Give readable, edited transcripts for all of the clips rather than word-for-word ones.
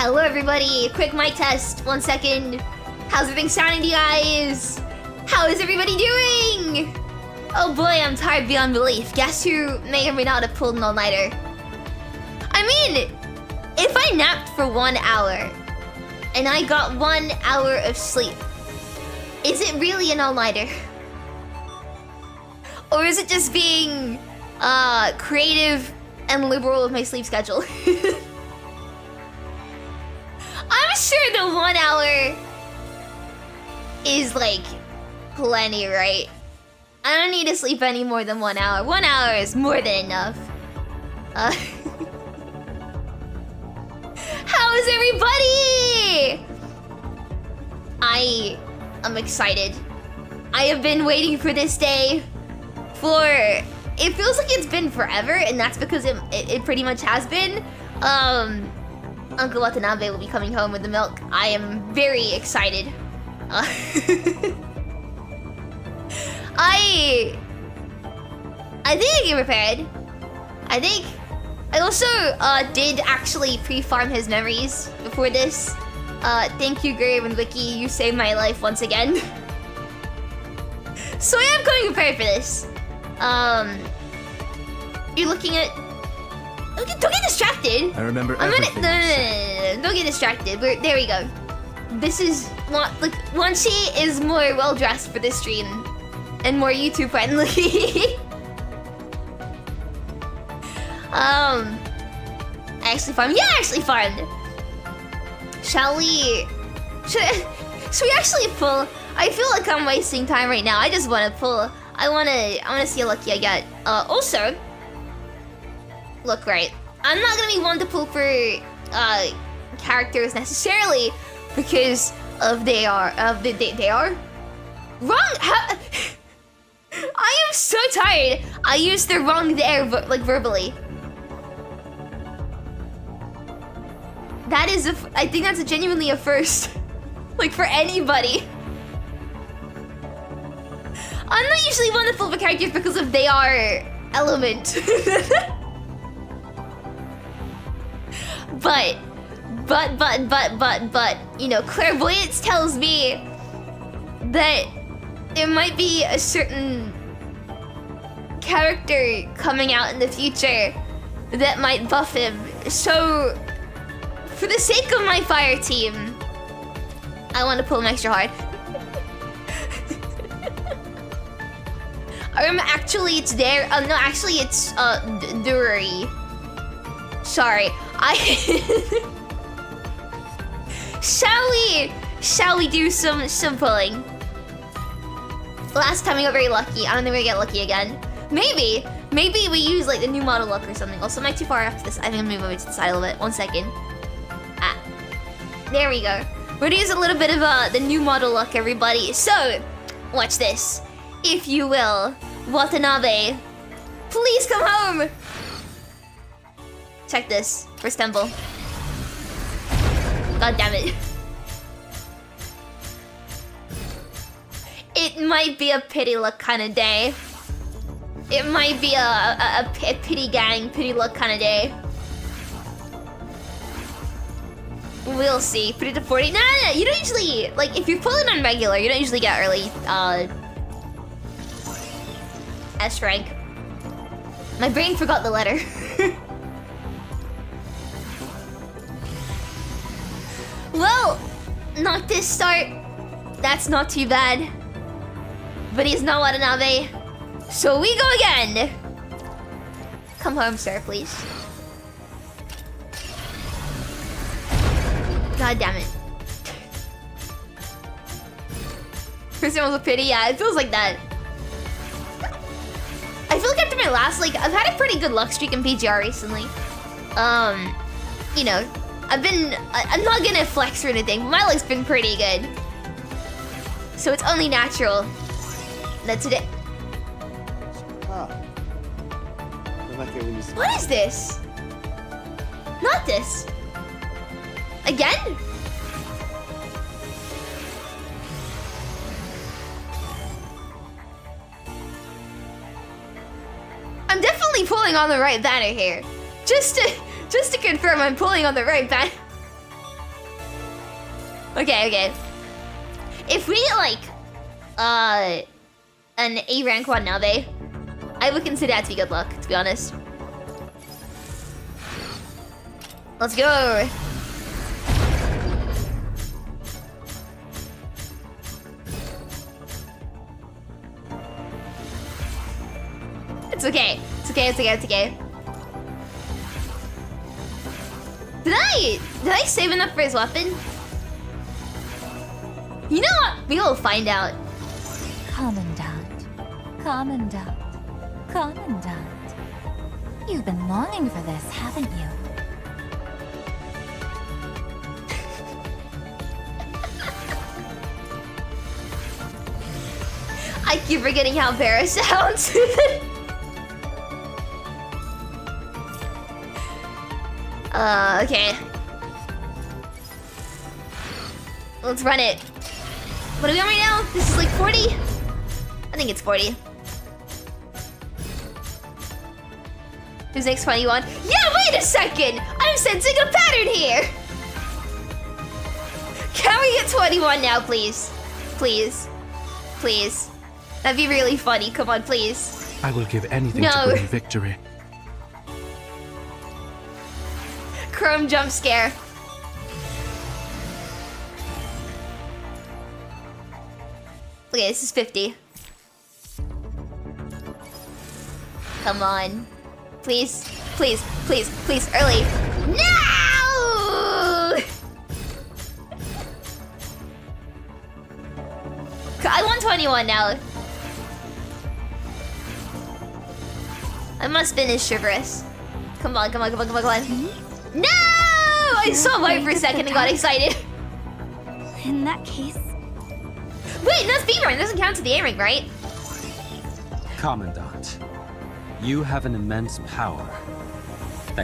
Hello everybody, quick mic test, 1 second. How's everything sounding to you guys? How is everybody doing? Oh boy, I'm tired beyond belief. Guess who may or may not have pulled an all-nighter? I mean, if I napped for 1 hour and I got 1 hour of sleep, is it really an all-nighter? Or is it just being creative and liberal with my sleep schedule? I'm sure the 1 hour is like plenty, right? I don't need to sleep any more than 1 hour. 1 hour is more than enough. How is everybody? I am excited. I have been waiting for this day for... It feels like it's been forever, and that's because it pretty much has been. Uncle Watanabe will be coming home with the milk. I am very excited. I think I came prepared. I think I also did actually pre-farm his memories before this. Thank you, RAVEN Wiki. You saved my life once again. So I am coming prepared for this. You're looking at... Don't get distracted. I remember everything. No. Don't get distracted. There we go. This is... Like, Wanchi is more well-dressed for this stream. And more YouTube-friendly. I actually farmed. Yeah, I actually farmed. Shall we... Should we actually pull... I feel like I'm wasting time right now. I just want to pull... I wanna see how lucky I get. Also... Look, right. I'm not gonna be one to pull for characters necessarily because of they are wrong. I am so tired. I used the wrong there like verbally. That is I think that's genuinely a first, like for anybody. I'm not usually one to pull for characters because of they are element. But, you know, clairvoyance tells me that there might be a certain character coming out in the future that might buff him. So, for the sake of my fire team, I want to pull him extra hard. Actually, it's there. No, actually, it's Dury. Sorry, Shall we do some pulling? Last time we got very lucky. I don't think we're gonna get lucky again. Maybe we use like the new model luck or something. Also, am I too far after this? I think I'm gonna move over to the side a little bit. 1 second. There we go. We're gonna use a little bit of the new model luck, everybody. So, watch this, if you will. Watanabe, please come home. Check this. First temple. God damn it. It might be a pity luck kind of day. It might be a pity gang, pity luck kind of day. We'll see. Put it to 40. No. You don't usually, like, if you're pulling on regular, you don't usually get early S rank. My brain forgot the letter. Well, not this start. That's not too bad. But he's not Watanabe. So we go again. Come home, sir, please. God damn it. First one was a pity. Yeah, it feels like that. I feel like after my last, like, I've had a pretty good luck streak in PGR recently. You know, I'm not gonna flex or anything, but my luck's been pretty good. So it's only natural that today... What is this? Not this. Again? I'm definitely pulling on the right banner here. Just to confirm, I'm pulling on the right banner. Okay. If we get like, an A rank Watanabe, I would consider that to be good luck, to be honest. Let's go. It's okay. It's okay. Did I save enough for his weapon? You know what? We will find out. Commandant. You've been longing for this, haven't you? I keep forgetting how Vera sounds. Okay. Let's run it. What are we on right now? This is like 40? I think it's 40. Who's next 21? Yeah, wait a second! I'm sensing a pattern here! Can we get 21 now, please? Please. That'd be really funny. Come on, please. I will give anything to bring victory. Chrome jump scare. Okay, this is 50. Come on. Please. Early. No! I want 21 now. I must finish Chivalrous. Come on. No! I saw white for a second and got excited. In that case... Wait, that's B rank. It doesn't count to the A rank, right? Commandant, you have an immense power.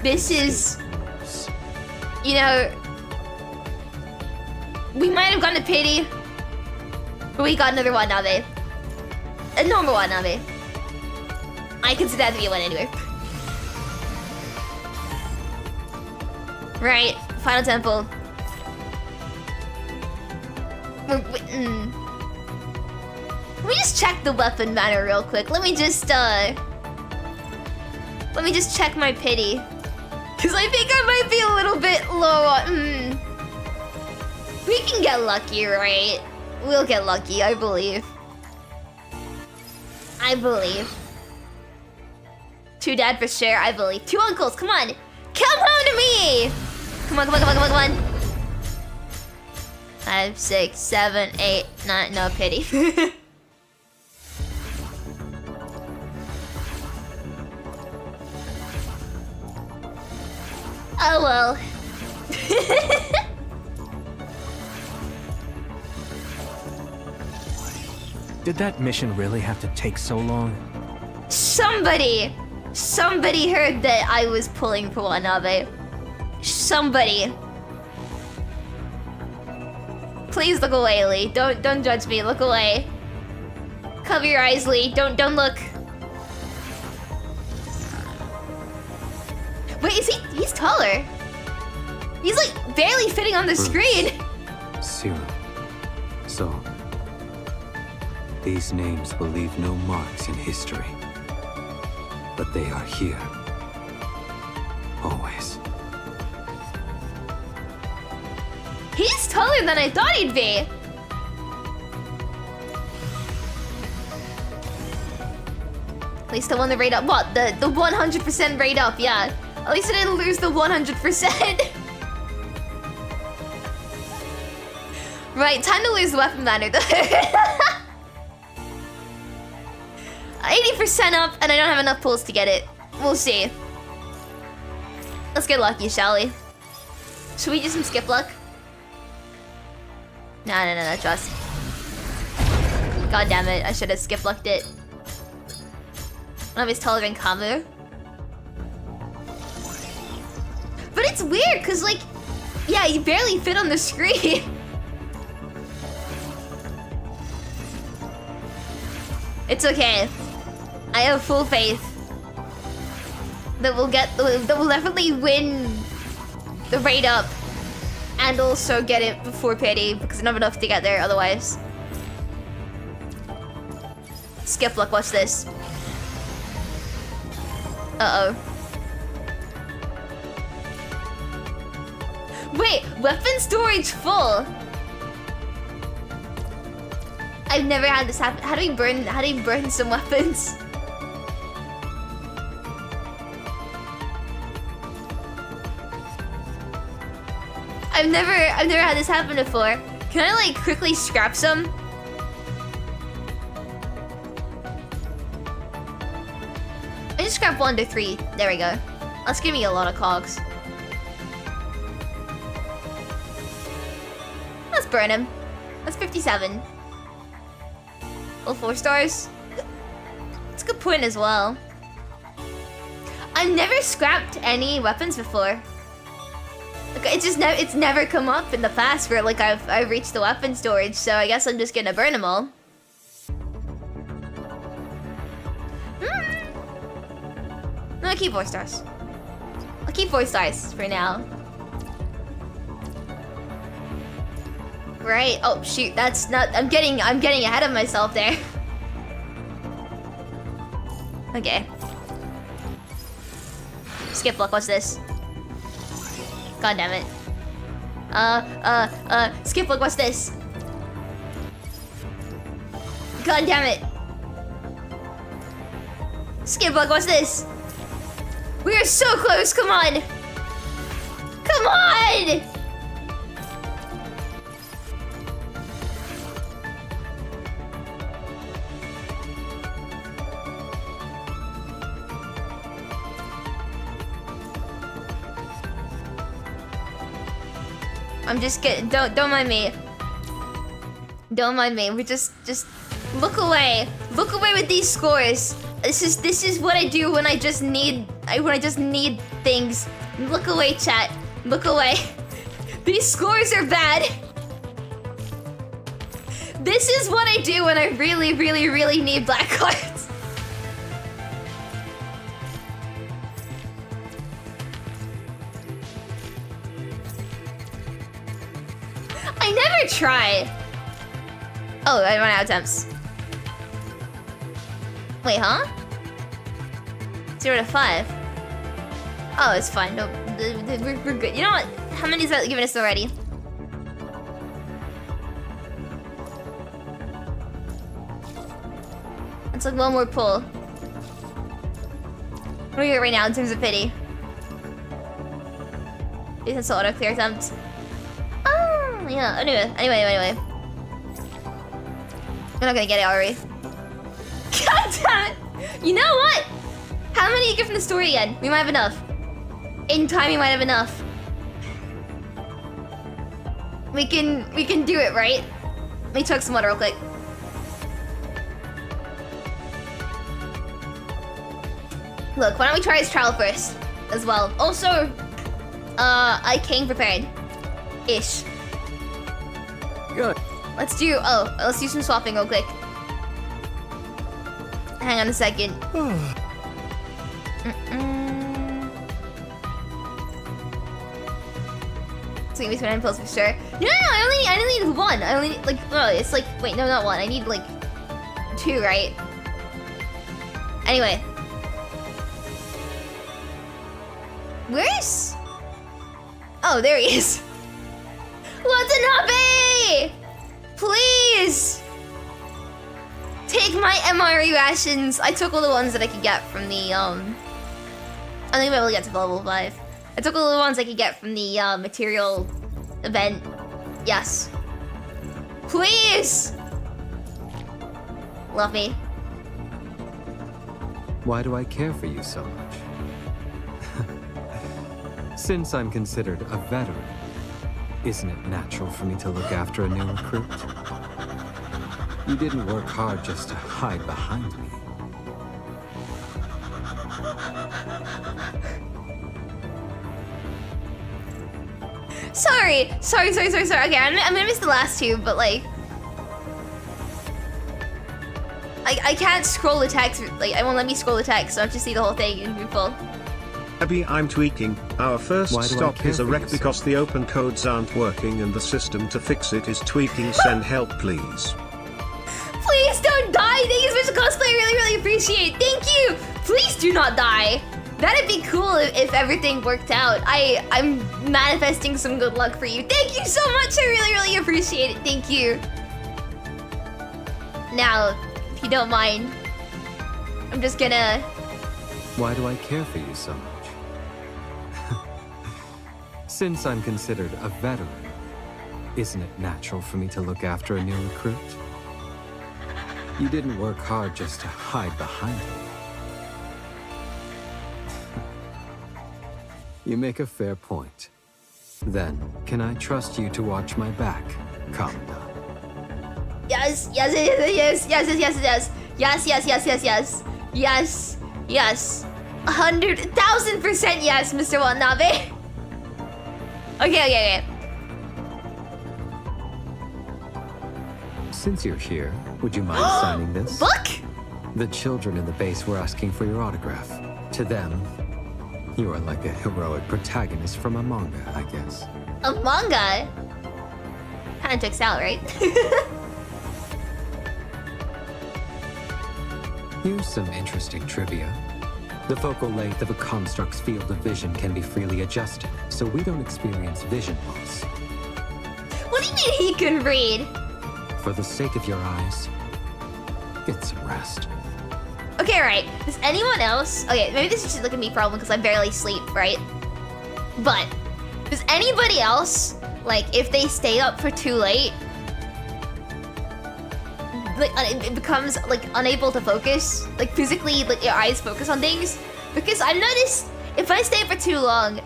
This is... You know... We might have gotten a pity. But we got another Watanabe. A normal Watanabe. I consider that to be a win anyway. Right, Final Temple. Let me just check the weapon banner real quick. Let me just check my pity. Cause I think I might be a little bit low on... We can get lucky, right? We'll get lucky, I believe. Two dad for sure, I believe. Two uncles, come on! Come home to me! Come on. 5, 6, 7, 8, 9, no pity. Oh well. Did that mission really have to take so long? Somebody heard that I was pulling for Watanabe. Somebody. Please look away, Lee. Don't judge me. Look away. Cover your eyes, Lee. Don't look. Wait, he's taller. He's like barely fitting on the screen. Zero. So, these names will leave no marks in history. But they are here. Always. He's taller than I thought he'd be. At least I won the rate up. What? The 100% rate up, yeah. At least I didn't lose the 100%. Right, time to lose the weapon banner though. 80% up, and I don't have enough pulls to get it. We'll see. Let's get lucky, shall we? Should we do some skip luck? No, trust. God damn it, I should have skip lucked it. One of his taller than Kamu. But it's weird, cause like, yeah, you barely fit on the screen. It's okay. I have full faith that we'll definitely win the rate up and also get it before payday because I don't have enough to get there otherwise. Skip luck, watch this. Uh-oh. Wait, weapon storage full. I've never had this happen. How do we burn some weapons? I've never had this happen before. Can I like quickly scrap some? I just scrap 1 to 3. There we go. That's giving me a lot of cogs. Let's burn him. That's 57. All 4 stars. That's a good point as well. I've never scrapped any weapons before. Like, it's never come up in the past where like I've reached the weapon storage, so I guess I'm just gonna burn them all. No, I'll keep 4 stars. I'll keep 4 stars for now. Right? Oh shoot, that's not. I'm getting ahead of myself there. Okay. Skip luck. What's this? God damn it. Skip luck. What's this? God damn it. Skip luck. What's this? We are so close. Come on. Come on. I'm just kidding. Don't mind me. Don't mind me. We just look away. Look away with these scores. This is what I do when I just need things. Look away, chat. Look away. These scores are bad. This is what I do when I really need black cards. I never try. Oh, I run out of attempts. Wait, huh? 0 to 5. Oh, it's fine. No, we're good. You know what? How many is that giving us already? It's like 1 more pull. What are we at right now in terms of pity? It's an auto clear attempt. Oh, yeah. Anyway. We're not gonna get it, are we? God damn it! You know what? How many you get from the story again? We might have enough. In time, we might have enough. We can do it, right? Let me chug some water real quick. Look, why don't we try his trial first as well? Also, I came prepared. Ish. Good. Let's do some swapping real quick. Hang on a second. So give me some impulse for sure. No, I only need 1. I only need, like, oh, it's like, wait, no, not 1. I need like 2, right? Anyway. Where's? Oh, there he is. Watanabe! Please! Take my MRE rations. I took all the ones that I could get from the, I think I'll be able to get to level 5. I took all the ones I could get from the, material event. Yes. Please! Love me. Why do I care for you so much? Since I'm considered a veteran, isn't it natural for me to look after a new recruit? You didn't work hard just to hide behind me. Sorry. Okay, I'm gonna miss the last 2, but like... I can't scroll the text, like, I won't let me scroll the text, so I have to see the whole thing in full. Abby, I'm tweaking. Our first Why do I stop care is a for wreck you so because the open codes aren't working and the system to fix it is tweaking. Send help, please. Please don't die. Thank you so much, cosplay. I really, really appreciate it. Thank you. Please do not die. That'd be cool if everything worked out. I'm manifesting some good luck for you. Thank you so much. I really, really appreciate it. Thank you. Now, if you don't mind, I'm just gonna... Why do I care for you so much? Since I'm considered a veteran, isn't it natural for me to look after a new recruit? You didn't work hard just to hide behind me. You make a fair point. Then, can I trust you to watch my back, Kamda? Yes, yes, yes, yes, yes, yes, yes, yes, yes, yes, yes, yes, yes, yes, 100,000% yes, Mr. Watanabe. Okay. Since you're here, would you mind signing this? Book? The children in the base were asking for your autograph. To them, you are like a heroic protagonist from a manga, I guess. A manga? Kinda checks out, right? Here's some interesting trivia. The focal length of a construct's field of vision can be freely adjusted, so we don't experience vision loss. What do you mean he can read? For the sake of your eyes, get some rest. Okay, right. Does anyone else... Okay, maybe this is just like a me problem because I barely sleep, right? But, does anybody else, like, if they stay up for too late, like, it becomes, like, unable to focus? Like, physically, like, your eyes focus on things? Because I've noticed, if I stay for too long,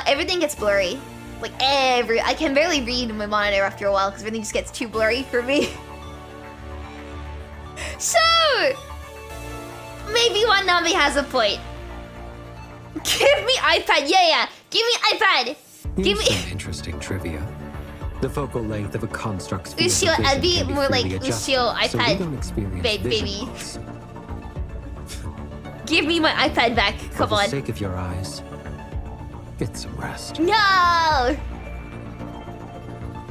everything gets blurry. Like, I can barely read my monitor after a while because everything just gets too blurry for me. So... maybe Watanabe has a point. Give me iPad, yeah. Give me iPad. Give me. Some interesting trivia. The focal length of a construct's field Ushio, of vision I'd be can more like freely adjusted, Ushio so we iPad. don't experience vision Baby. loss. Give me my iPad back. Come For the on. sake of your eyes, get some rest. No.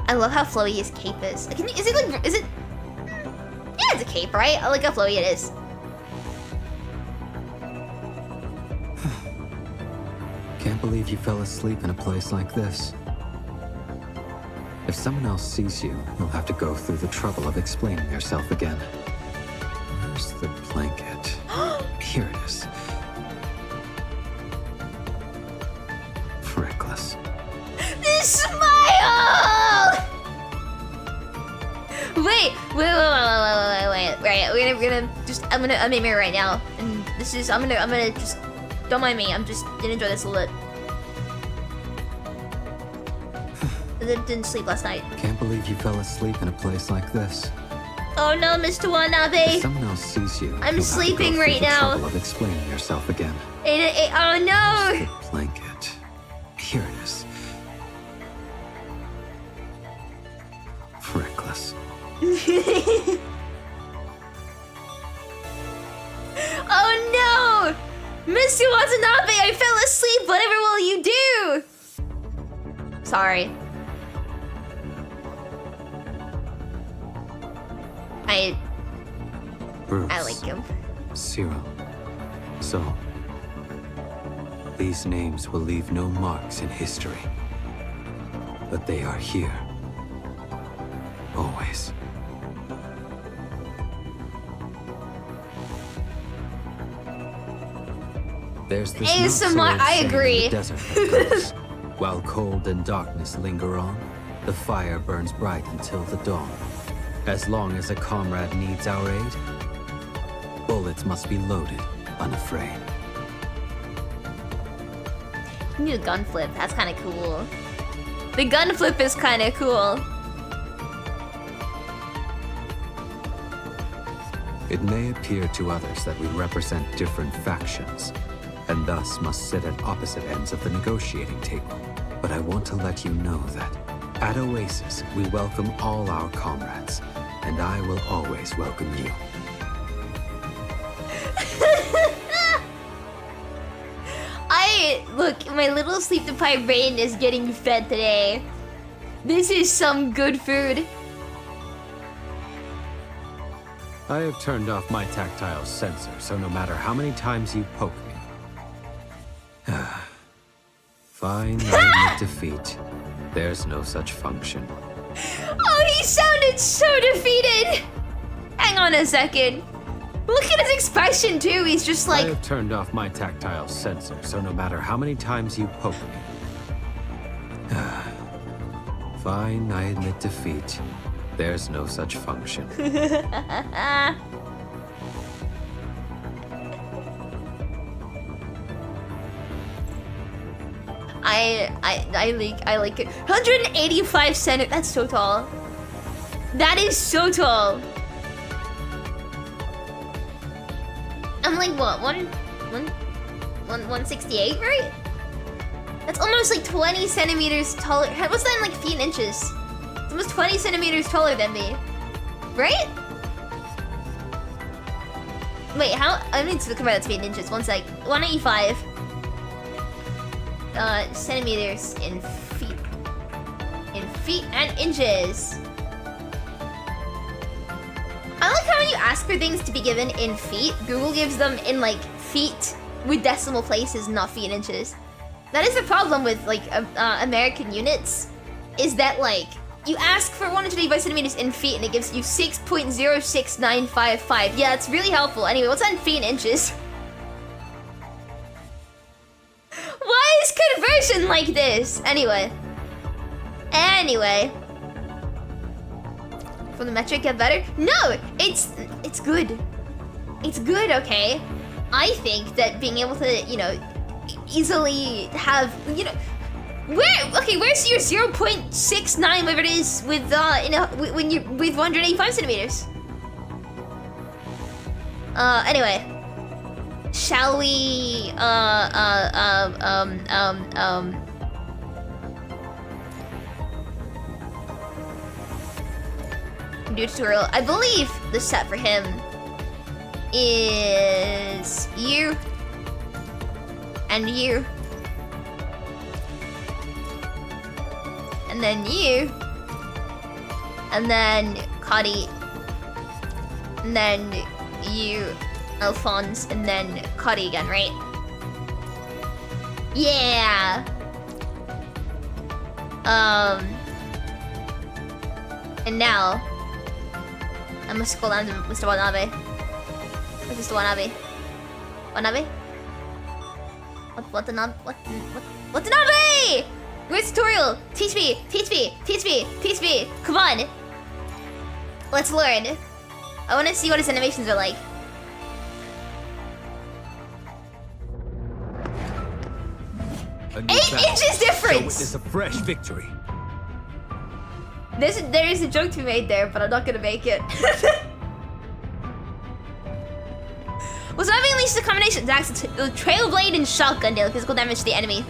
I love how flowy his cape is. Like, is it like? Is it? Yeah, it's a cape, right? I like how flowy it is. Can't believe you fell asleep in a place like this. If someone else sees you, you'll have to go through the trouble of explaining yourself again. Where's the blanket? Here it is. Reckless. The smile! Wait. Right, we're gonna just, I'm in here right now. And this is, I'm gonna just, don't mind me, I'm just gonna enjoy this a little bit. I didn't sleep last night. Can't believe you fell asleep in a place like this. Oh no, Mr. Watanabe. If someone else sees you, I'm you'll sleeping have to go right through the now. trouble of explaining yourself again. Oh no! The blanket. Here it is. Reckless. Oh no! Mr. Watanabe, I fell asleep. Whatever will you do? Sorry. Bruce. I like him. Zero. So, these names will leave no marks in history. But they are here. Always. There's this ASMR, not so I saying in agree. the desert that goes, while cold and darkness linger on, the fire burns bright until the dawn. As long as a comrade needs our aid, bullets must be loaded, unafraid. You need a gun flip. That's kind of cool. The gun flip is kind of cool. It may appear to others that we represent different factions, and thus must sit at opposite ends of the negotiating table. But I want to let you know that at Oasis, we welcome all our comrades, and I will always welcome you. my little sleep-deprived brain is getting fed today. This is some good food. I have turned off my tactile sensor, so no matter how many times you poke me. Fine, I admit defeat. There's no such function. Oh, he sounded so defeated! Hang on a second. Look at his expression too, he's just I like... have turned off my tactile sensor, so no matter how many times you poke me. Fine, I admit defeat. There's no such function. I like it. 185 centimeters. That's so tall. That is so tall. I'm like what? 168, right? That's almost like 20 centimeters taller. What's that in like feet and inches? It's almost 20 centimeters taller than me, right? Wait, how? I need to convert that to feet and inches. One sec. 185. Centimeters in feet. In feet and inches. I like how when you ask for things to be given in feet, Google gives them in like feet with decimal places, not feet and inches. That is the problem with like American units, is that like you ask for 185 centimeters in feet and it gives you 6.06955. Yeah, it's really helpful. Anyway, what's that in feet and inches? Why is conversion like this? Anyway. Will the metric get better? No, it's good. It's good, okay? I think that being able to, you know, easily have, you know, where's your 0.69 whatever it is with when you with 185 centimeters? Anyway. Shall we do a tutorial? I believe the set for him is you and you and then you and then Cuddy and then you, Alphonse, and then Cuddy again, right? Yeah. And now I must scroll down to Mr. Watanabe. Where's Mr. Watanabe? Watanabe? Watanabe! Where's the tutorial? Teach me! Come on! Let's learn. I want to see what his animations are like. A new 8 battle. inches So difference! it is a fresh victory. There is a joke to be made there, but I'm not gonna make it. Was that unleashed the combination attacks the trail blade and shotgun deal physical damage to the enemy?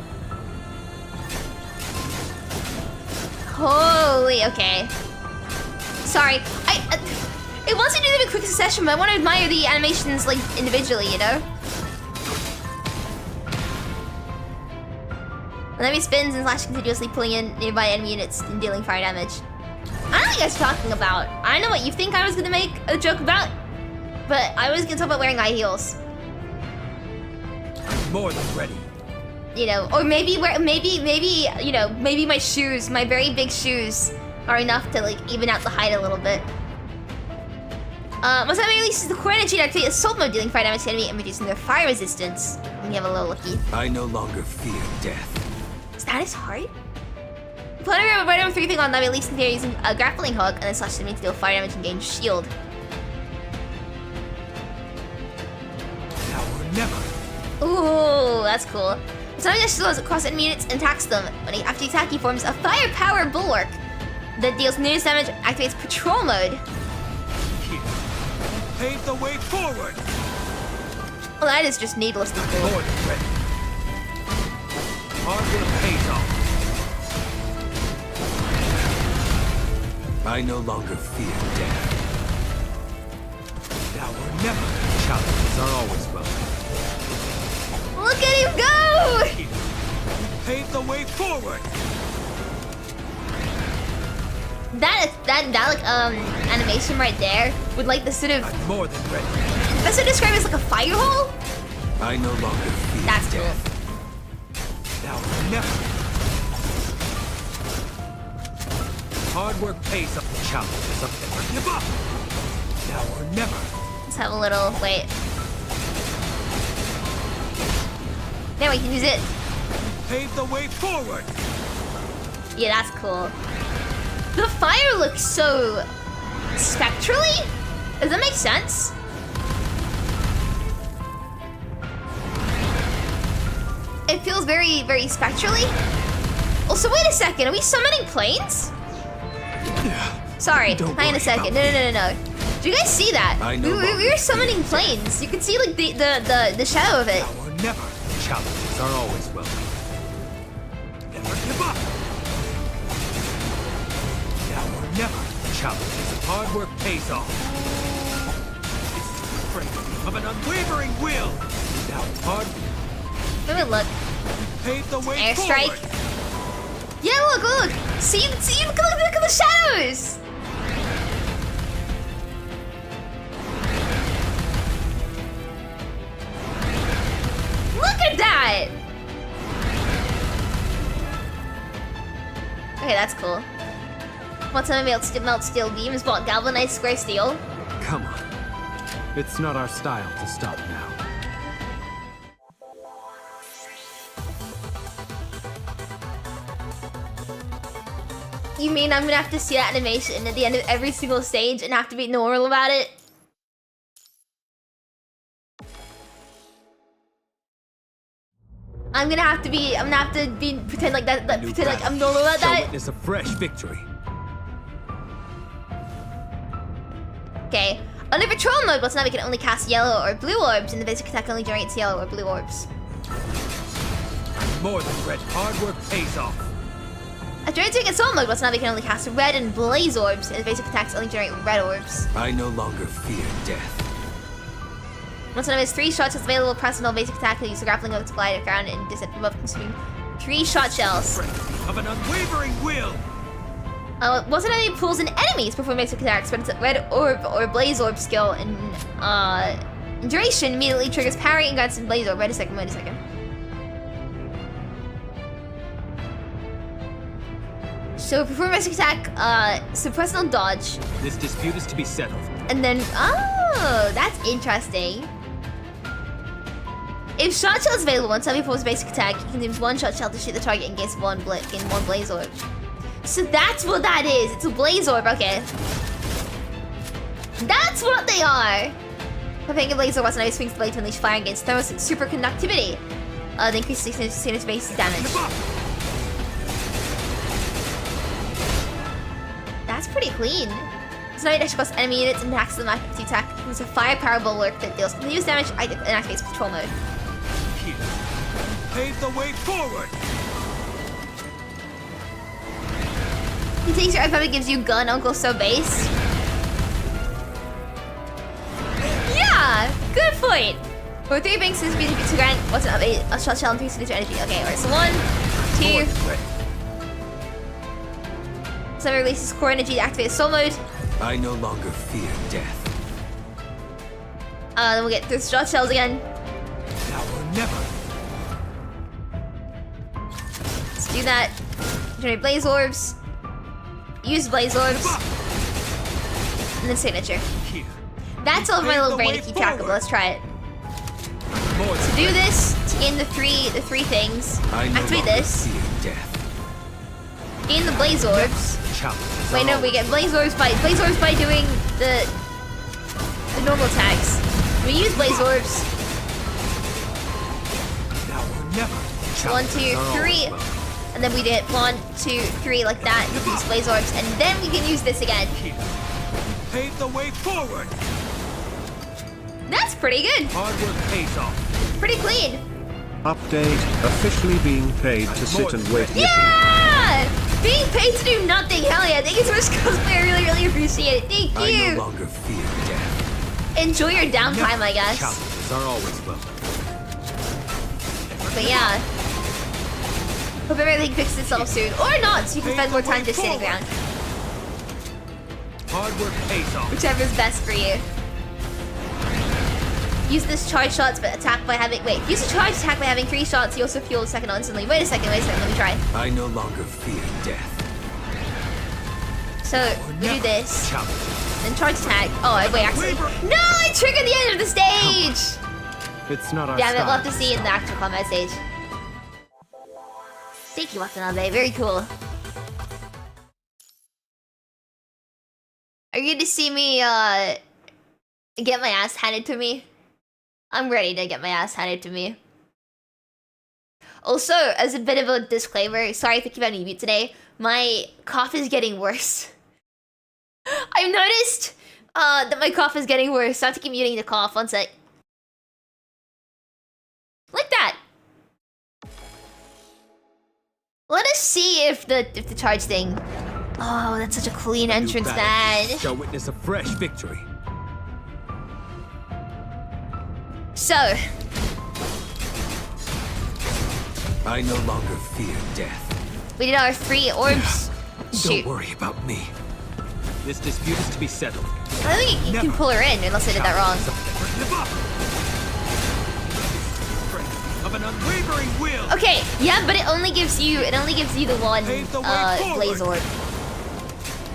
Holy, okay. Sorry, it wants to do them in quick succession, but I want to admire the animations like individually, you know? Enemy spins and slash continuously pulling in nearby enemy units and dealing fire damage. I don't know what you guys are talking about. I know what you think I was gonna make a joke about, but I was gonna talk about wearing high heels. More than ready. You know, or maybe you know, maybe my shoes, my very big shoes, are enough to like even out the height a little bit. Once that releases the core energy to activate assault mode, dealing fire damage to enemy and reducing their fire resistance. Let me have a little looky. I no longer fear death. Is that his heart? Planning a right arm 3 thing on that releasing theory using a grappling hook and then slash enemy to deal fire damage and gain shield. Now or never. Ooh, that's cool. Something that slows across enemy units and attacks them. After attack, he forms a fire power bulwark that deals nearest damage and activates patrol mode. Here. Pave the way forward. Well, that is just needlessly cool. More than ready. Hard work pays off. I no longer fear death. Now or never. Challenges are always welcome. Look at him go! Pave the way forward. That like animation right there with like the sort of I'm more than ready. that's what described as like a fire hole. I no longer fear That's cool. death. Now or never. Hard work pays up. The challenge is up. Never give up. Now or never. Let's have a little wait. There we can use it. Pave the way forward. Yeah, that's cool. The fire looks so spectrally. Does that make sense? It feels very, very spectrally. Also, wait a second. Are we summoning planes? Sorry. Don't Hang on a worry second. about No. Do you guys see that? I We no were longer summoning fear planes. You can see like the shadow of it. Now or never. Challenges are always welcome. Never give up. Now or never. Challenges. Hard work pays off. This is the strength of an unwavering will. Now hard. Let me look. Pave the way Airstrike. forward. Yeah, look. See, look at the shadows. Look at that. Okay, that's cool. What's time melt steel beams, bought galvanized square steel. Come on. It's not our style to stop now. You mean I'm gonna have to see that animation at the end of every single stage and have to be normal about it? I'm gonna have to pretend like that pretend like I'm normal about Shall that. witness a fresh victory. Okay. Under patrol mode, Watanabe can only cast yellow or blue orbs, and the basic attack only generates yellow or blue orbs. More than red. Hard work pays off. After entering assault mode, Watanabe can only cast red and blaze orbs, and the basic attacks only generate red orbs. I no longer fear death. Watanabe has 3 shots as available. Press on all basic attack and use the grappling hook to glide at ground and descend above, consuming 3 shot shells. Strength of an unwavering will. Watanabe pulls in enemies before basic attacks, but its red orb or blaze orb skill and duration immediately triggers parry and grants in blaze orb. Wait a second. So before basic attack, suppress on dodge, This dispute is to be settled. and then that's interesting. If shot shell is available, once somebody pulls basic attack, you can use 1 shot shell to shoot the target and gain 1 blaze orb. So that's what that is. It's a blaze orb. Okay. That's what they are. Preparing a blaze orb, Watanabe swings the blade to unleash fire against thermal superconductivity. The increased six base damage. That's pretty clean. It's not dash across enemy units and attacks the maximum attack. It's a firepower bulwark that deals continuous damage and activates patrol mode. Here. Pave the way forward. He takes your iPad and gives you gun, Uncle So base. Yeah, good point. For 3 banks, this means to grant what's an update, a shot shell and 3 signature energy. Okay, alright, so 1, 2. So releases core energy to activate soul mode. I no longer fear death. Then we'll get through shot shells again. Now or never. Let's do that. Generate blaze orbs. Use blaze orbs. And then signature. Here. That's all of my little brain to keep track of. Let's try it. More To do this, to gain the three things, I no activate longer this. fear death. Gain the blaze orbs. challenges. Wait, no, we get blaze orbs by doing the normal attacks. We use blaze orbs. Now or never. 1, 2, 3, and then we did 1, 2, 3 like that. We use blaze orbs, and then we can use this again. Here. Pave the way forward. That's pretty good. Hard work pays off. Pretty clean. Update. Officially being paid to sit and wait. Yeah! Being paid to do nothing. Hell yeah. Thank you so much, cosplay. I really, really appreciate it. Thank I you. no longer fear death. Enjoy your downtime, I guess. Challenges are always welcome. But yeah. Hope everything fixes itself soon. Or not, so you can spend more time just sitting around. Hard work pays off. Whichever's best for you. Use this charge shots, but attack by having... Wait, use the charge attack by having 3 shots. You also fuel the second instantly. Wait a second, let me try. I no longer fear death. So, we do this. Then charge attack. Oh, wait, actually... No, I triggered the end of the stage! It's not our Damn it, style. we'll have to see in the actual combat stage. Thank you, Watanabe. Very cool. Are you gonna see me, get my ass handed to me? I'm ready to get my ass handed to me. Also, as a bit of a disclaimer, sorry if I keep having mute today, my cough is getting worse. I've noticed, that my cough is getting worse, so I have to keep muting the cough. One sec. Like that. Let us see if the charge thing... Oh, that's such a clean entrance, man. Shall witness a fresh victory. So, I no longer fear death. we did our 3 orbs. Shoot. Don't worry about me. This dispute is to be settled. I don't think you can pull her in unless I did that wrong. Live up. Strength of an unwavering will. Okay, yeah, but it only gives you the one Pave the way forward. blaze orb.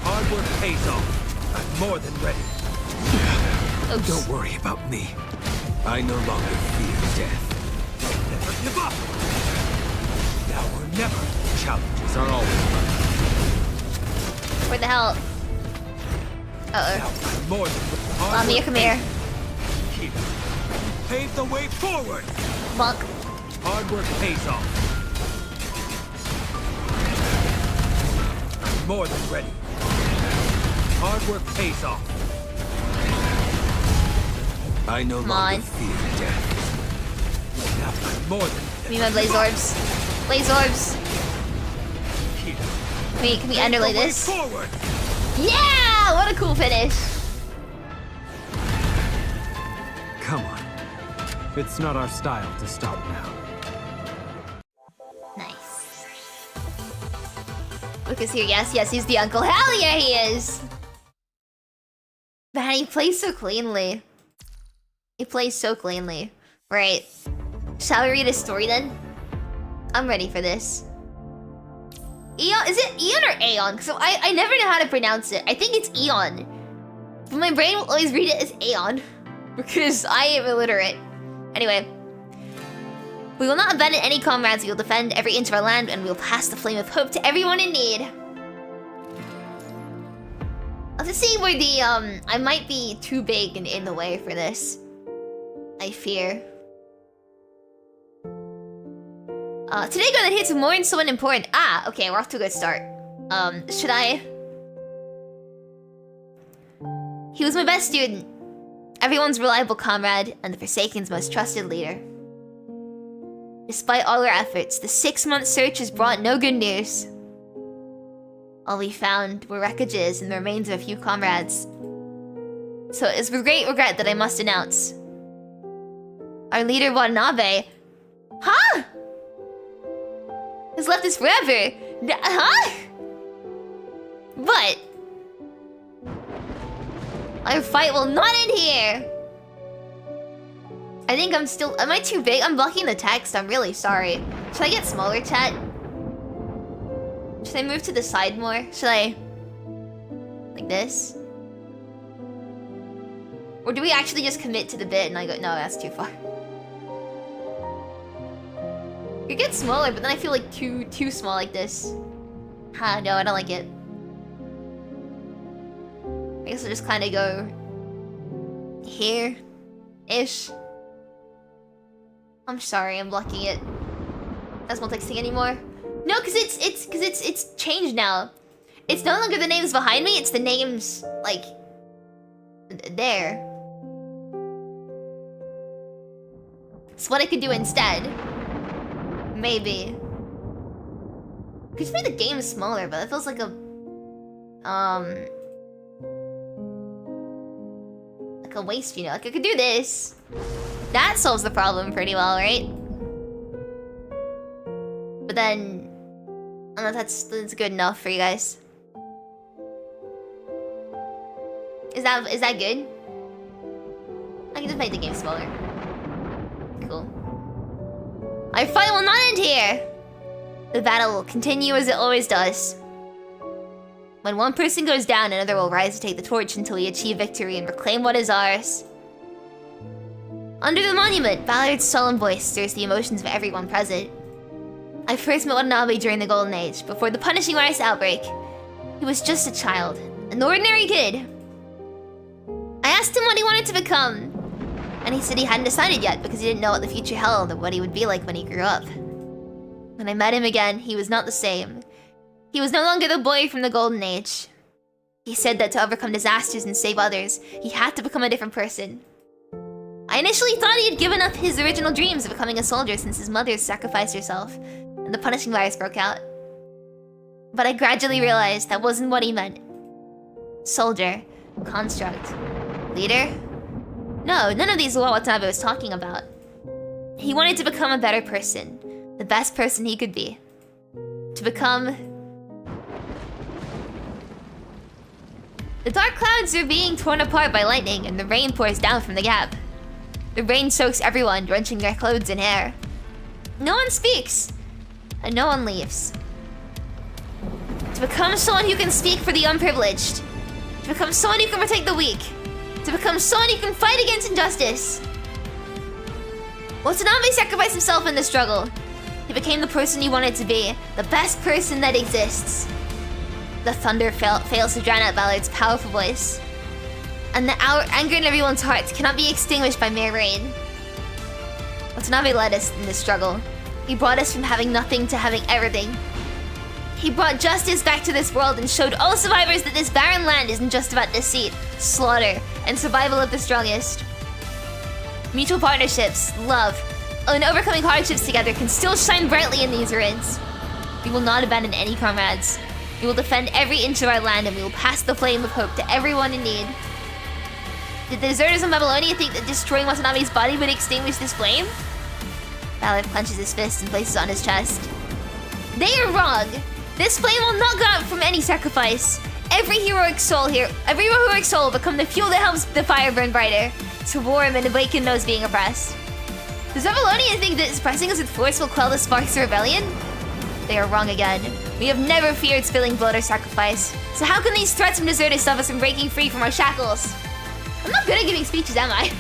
Hard work pays off. I'm more than ready. Oops. Don't worry about me. I no longer fear death. Never give up. Now or never. Challenges are always fun. Where the hell? Now Uh-oh. I'm more than hard Lamia, work come here. pays- Pave the way forward. Bonk. Hard work pays off. I'm more than ready. Hard work pays off. I no Come longer on. fear death. Now I'm more than Give me my blaze orbs. Blaze orbs. here. Can we Pave underlay the way this? forward. Yeah! What a cool finish. Come on. It's not our style to stop now. Nice. Lucas here. Yes, he's the uncle. Hell yeah, he is. Man, he plays so cleanly. He plays so cleanly. Right. Shall we read a story then? I'm ready for this. Eon, is it Eon or Aeon? Because I never know how to pronounce it. I think it's Eon. But my brain will always read it as Aeon. Because I am illiterate. Anyway. We will not abandon any comrades. We will defend every inch of our land, and we will pass the flame of hope to everyone in need. I'll have to see where the, I might be too big and in the way for this. I fear. Today gonna hit more and someone important. Ah, okay, we're off to a good start. Should I? He was my best student. Everyone's reliable comrade, and the Forsaken's most trusted leader. Despite all our efforts, the 6-month search has brought no good news. All we found were wreckages and the remains of a few comrades. So it's with great regret that I must announce. Our leader, Watanabe... Huh? Has left us forever. Huh? But... our fight will not end here! I think I'm still... Am I too big? I'm blocking the text. I'm really sorry. Should I get smaller, chat? Should I move to the side more? Should I... like this? Or do we actually just commit to the bit and I go... No, that's too far. You get smaller, but then I feel like too small like this. Ah, no, I don't like it. I guess I'll just kind of go... here-ish. I'm sorry, I'm blocking it. That's not texting anymore. No, cause it's changed now. It's no longer the names behind me, it's the names like there. It's what I could do instead. Maybe. Could just make the game smaller, but that feels like a like a waste, you know? Like I could do this. That solves the problem pretty well, right? But then I don't know if that's good enough for you guys. Is that good? I can just make the game smaller. Cool. Our fight will not end here! The battle will continue as it always does. When one person goes down, another will rise to take the torch until we achieve victory and reclaim what is ours. Under the monument, Ballard's solemn voice stirs the emotions of everyone present. I first met Watanabe during the Golden Age, before the punishing rice outbreak. He was just a child, an ordinary kid. I asked him what he wanted to become, and he said he hadn't decided yet because he didn't know what the future held or what he would be like when he grew up. When I met him again, he was not the same. He was no longer the boy from the Golden Age. He said that to overcome disasters and save others, he had to become a different person. I initially thought he had given up his original dreams of becoming a soldier since his mother sacrificed herself and the punishing virus broke out. But I gradually realized that wasn't what he meant. Soldier, construct, leader? No, none of these are what Watanabe was talking about. He wanted to become a better person, the best person he could be. To become... The dark clouds are being torn apart by lightning and the rain pours down from the gap. The rain soaks everyone, drenching their clothes and hair. No one speaks, and no one leaves. To become someone who can speak for the unprivileged. To become someone who can protect the weak. To become someone who can fight against injustice. Watanabe sacrificed himself in the struggle. He became the person he wanted to be, the best person that exists. The thunder fails to drown out Ballard's powerful voice. And the anger in everyone's hearts cannot be extinguished by mere rain. Watanabe led us in this struggle. He brought us from having nothing to having everything. He brought justice back to this world and showed all survivors that this barren land isn't just about deceit, slaughter, and survival of the strongest. Mutual partnerships, love, and overcoming hardships together can still shine brightly in these ruins. We will not abandon any comrades. We will defend every inch of our land and we will pass the flame of hope to everyone in need. Did the deserters of Babylonia think that destroying Watanabe's body would extinguish this flame? Ballard clenches his fist and places it on his chest. They are wrong! This flame will not go out from any sacrifice. Every heroic soul will become the fuel that helps the fire burn brighter, to warm and awaken those being oppressed. Does Babylonia think that suppressing us with force will quell the sparks of rebellion? They are wrong again. We have never feared spilling blood or sacrifice. So how can these threats from deserters stop us from breaking free from our shackles? I'm not good at giving speeches, am I?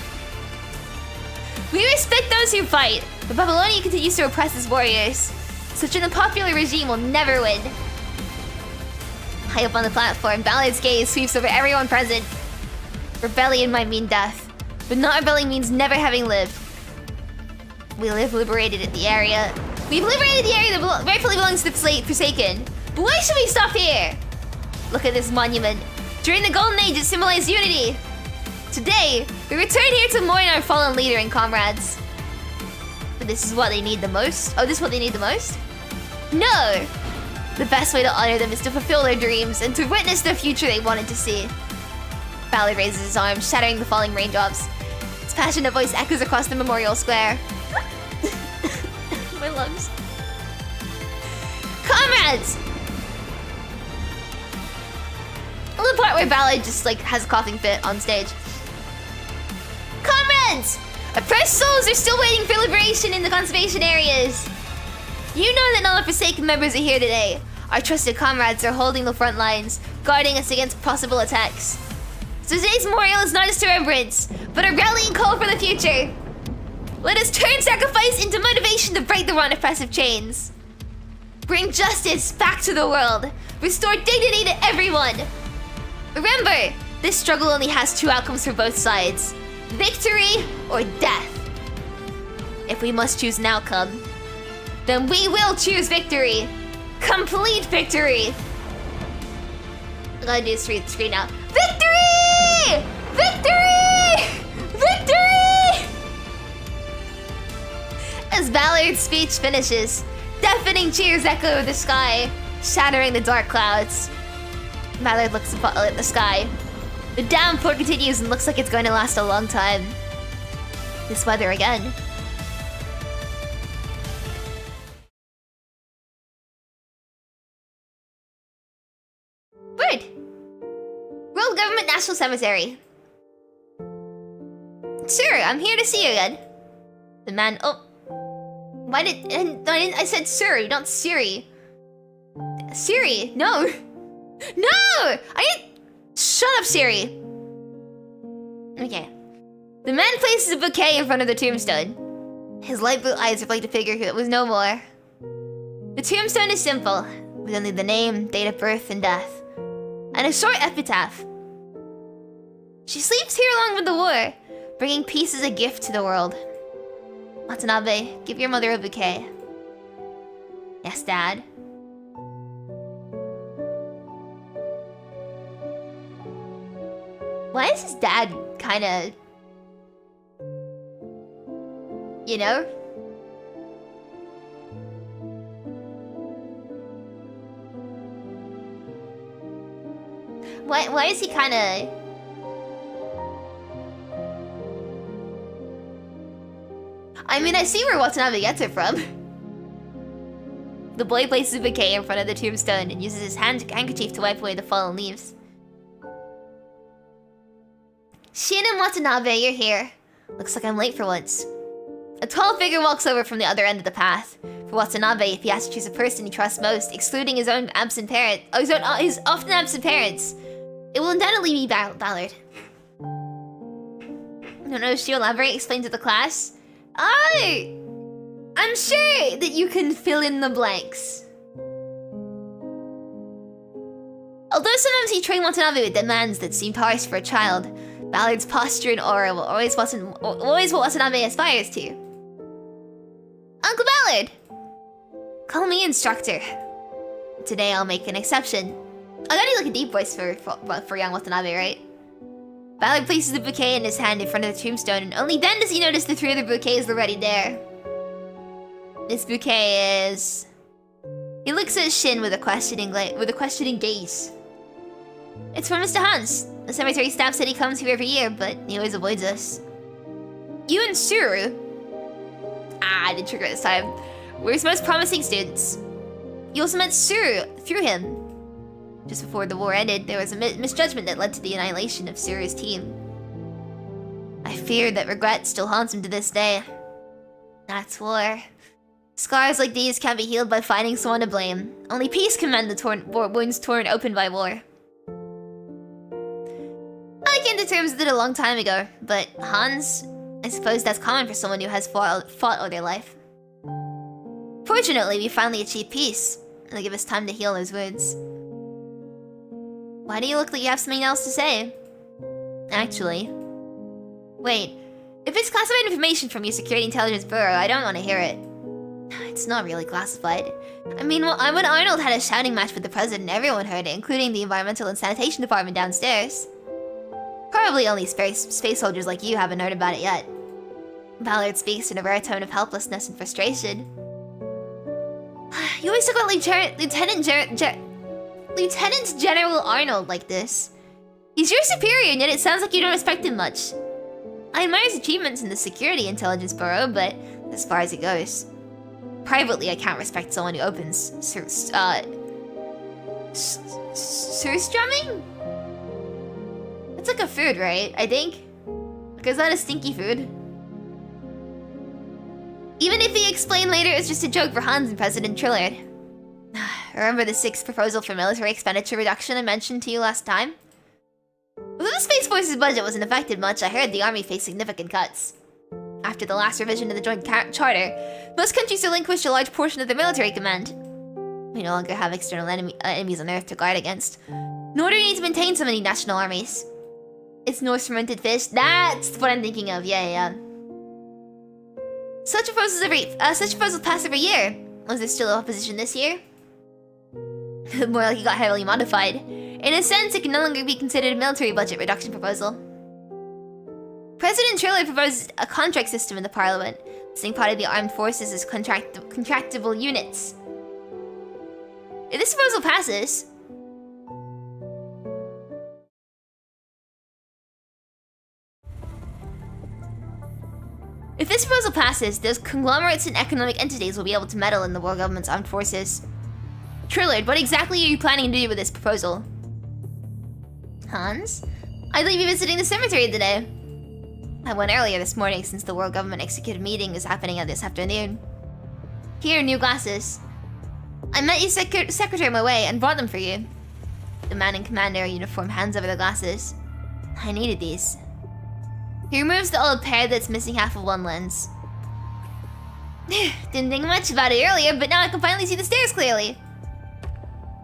We respect those who fight, but Babylonia continues to oppress its warriors. Such an unpopular regime will never win. High up on the platform, Ballard's gaze sweeps over everyone present. Rebellion might mean death, but not rebelling means never having lived. We live liberated in the area. We've liberated the area that rightfully belongs to the Forsaken. But why should we stop here? Look at this monument. During the Golden Age, it symbolized unity. Today, we return here to mourn our fallen leader and comrades. But this is what they need the most? Oh, this is what they need the most? No! The best way to honor them is to fulfill their dreams and to witness the future they wanted to see. Ballard raises his arms, shattering the falling raindrops. His passionate voice echoes across the memorial square. My lungs. Comrades! I love the part where Ballard just like has a coughing fit on stage. Comrades! Oppressed souls are still waiting for liberation in the conservation areas. You know that all our Forsaken members are here today. Our trusted comrades are holding the front lines, guarding us against possible attacks. So today's memorial is not just a remembrance, but a rallying call for the future. Let us turn sacrifice into motivation to break the run of oppressive chains. Bring justice back to the world. Restore dignity to everyone. Remember, this struggle only has two outcomes for both sides. Victory or death. If we must choose an outcome, then we will choose victory. Complete victory. I gotta do this screen now. Victory! Victory! Victory! As Ballard's speech finishes, deafening cheers echo the sky, shattering the dark clouds. Ballard looks at the sky. The downpour continues and looks like it's going to last a long time. This weather again. Word. World Government National Cemetery. Sir, I'm here to see you again. The man. Oh. Why did. I said sir, not Siri. Siri, no. No! I didn't. Shut up, Siri. Okay. The man places a bouquet in front of the tombstone. His light blue eyes reflect a figure who was no more. The tombstone is simple, with only the name, date of birth, and death. And a short epitaph. She sleeps here along with the war, bringing peace as a gift to the world. Watanabe, give your mother a bouquet. Yes, Dad. Why is his dad kinda... You know? Why is he kinda... I mean, I see where Watanabe gets it from. The boy places a bouquet in front of the tombstone and uses his handkerchief to wipe away the fallen leaves. Shin and Watanabe, you're here. Looks like I'm late for once. A tall figure walks over from the other end of the path. For Watanabe, if he has to choose a person he trusts most, excluding his own absent parent, his often absent parents, it will undoubtedly be Ballard. No, Ushio, elaborate, explain to the class. I'm sure that you can fill in the blanks. Although sometimes he trained Watanabe with demands that seemed harsh for a child, Ballard's posture and aura will always what Watanabe aspires to. Uncle Ballard! Call me instructor. Today I'll make an exception. I gotta do like a deep voice for young Watanabe, right? Ballard places the bouquet in his hand in front of the tombstone, and only then does he notice the three other bouquets already there. This bouquet is... He looks at Shin with a questioning gaze. It's from Mr. Hans. The cemetery staff said he comes here every year, but he always avoids us. You and Suru... I didn't trigger this time. We're his most promising students. You also met Suru through him. Just before the war ended, there was a misjudgment that led to the annihilation of Suru's team. I fear that regret still haunts him to this day. That's war. Scars like these can't be healed by finding someone to blame. Only peace can mend the wounds torn open by war. I came to terms with it a long time ago, but Hans, I suppose that's common for someone who has fought all their life. Fortunately, we finally achieved peace. It'll give us time to heal those wounds. Why do you look like you have something else to say? Actually... Wait, if it's classified information from your Security Intelligence Bureau, I don't want to hear it. It's not really classified. I mean, when Arnold had a shouting match with the president, everyone heard it, including the Environmental and Sanitation Department downstairs. Probably only space soldiers like you haven't heard about it yet. Ballard speaks in a rare tone of helplessness and frustration. You always talk about Lieutenant General Arnold like this. He's your superior, and yet it sounds like you don't respect him much. I admire his achievements in the Security Intelligence Bureau, but as far as it goes. Privately, I can't respect someone who opens surstrumming? It's like a food, right? I think? Like, is that a stinky food? Even if he explained later it's just a joke for Hans and President Trillard. Remember the 6th proposal for military expenditure reduction I mentioned to you last time? Although the Space Force's budget wasn't affected much, I heard the Army faced significant cuts. After the last revision of the Joint Charter, most countries relinquished a large portion of their military command. We no longer have external enemies on Earth to guard against, nor do we need to maintain so many national armies. It's Norse fermented fish. That's what I'm thinking of. Yeah. Such proposals pass every year. Was there still opposition this year? More like it got heavily modified. In a sense, it can no longer be considered a military budget reduction proposal. President Triller proposed a contract system in the parliament, listing part of the armed forces as contractable units. If this proposal passes... If this proposal passes, those conglomerates and economic entities will be able to meddle in the world government's armed forces. Trillard, what exactly are you planning to do with this proposal? Hans? I thought you'd be visiting the cemetery today. I went earlier this morning since the World Government Executive Meeting is happening this afternoon. Here, new glasses. I met your secretary on my way and brought them for you. The man in commander uniform hands over the glasses. I needed these. He removes the old pair that's missing half of one lens. Didn't think much about it earlier, but now I can finally see the stairs clearly.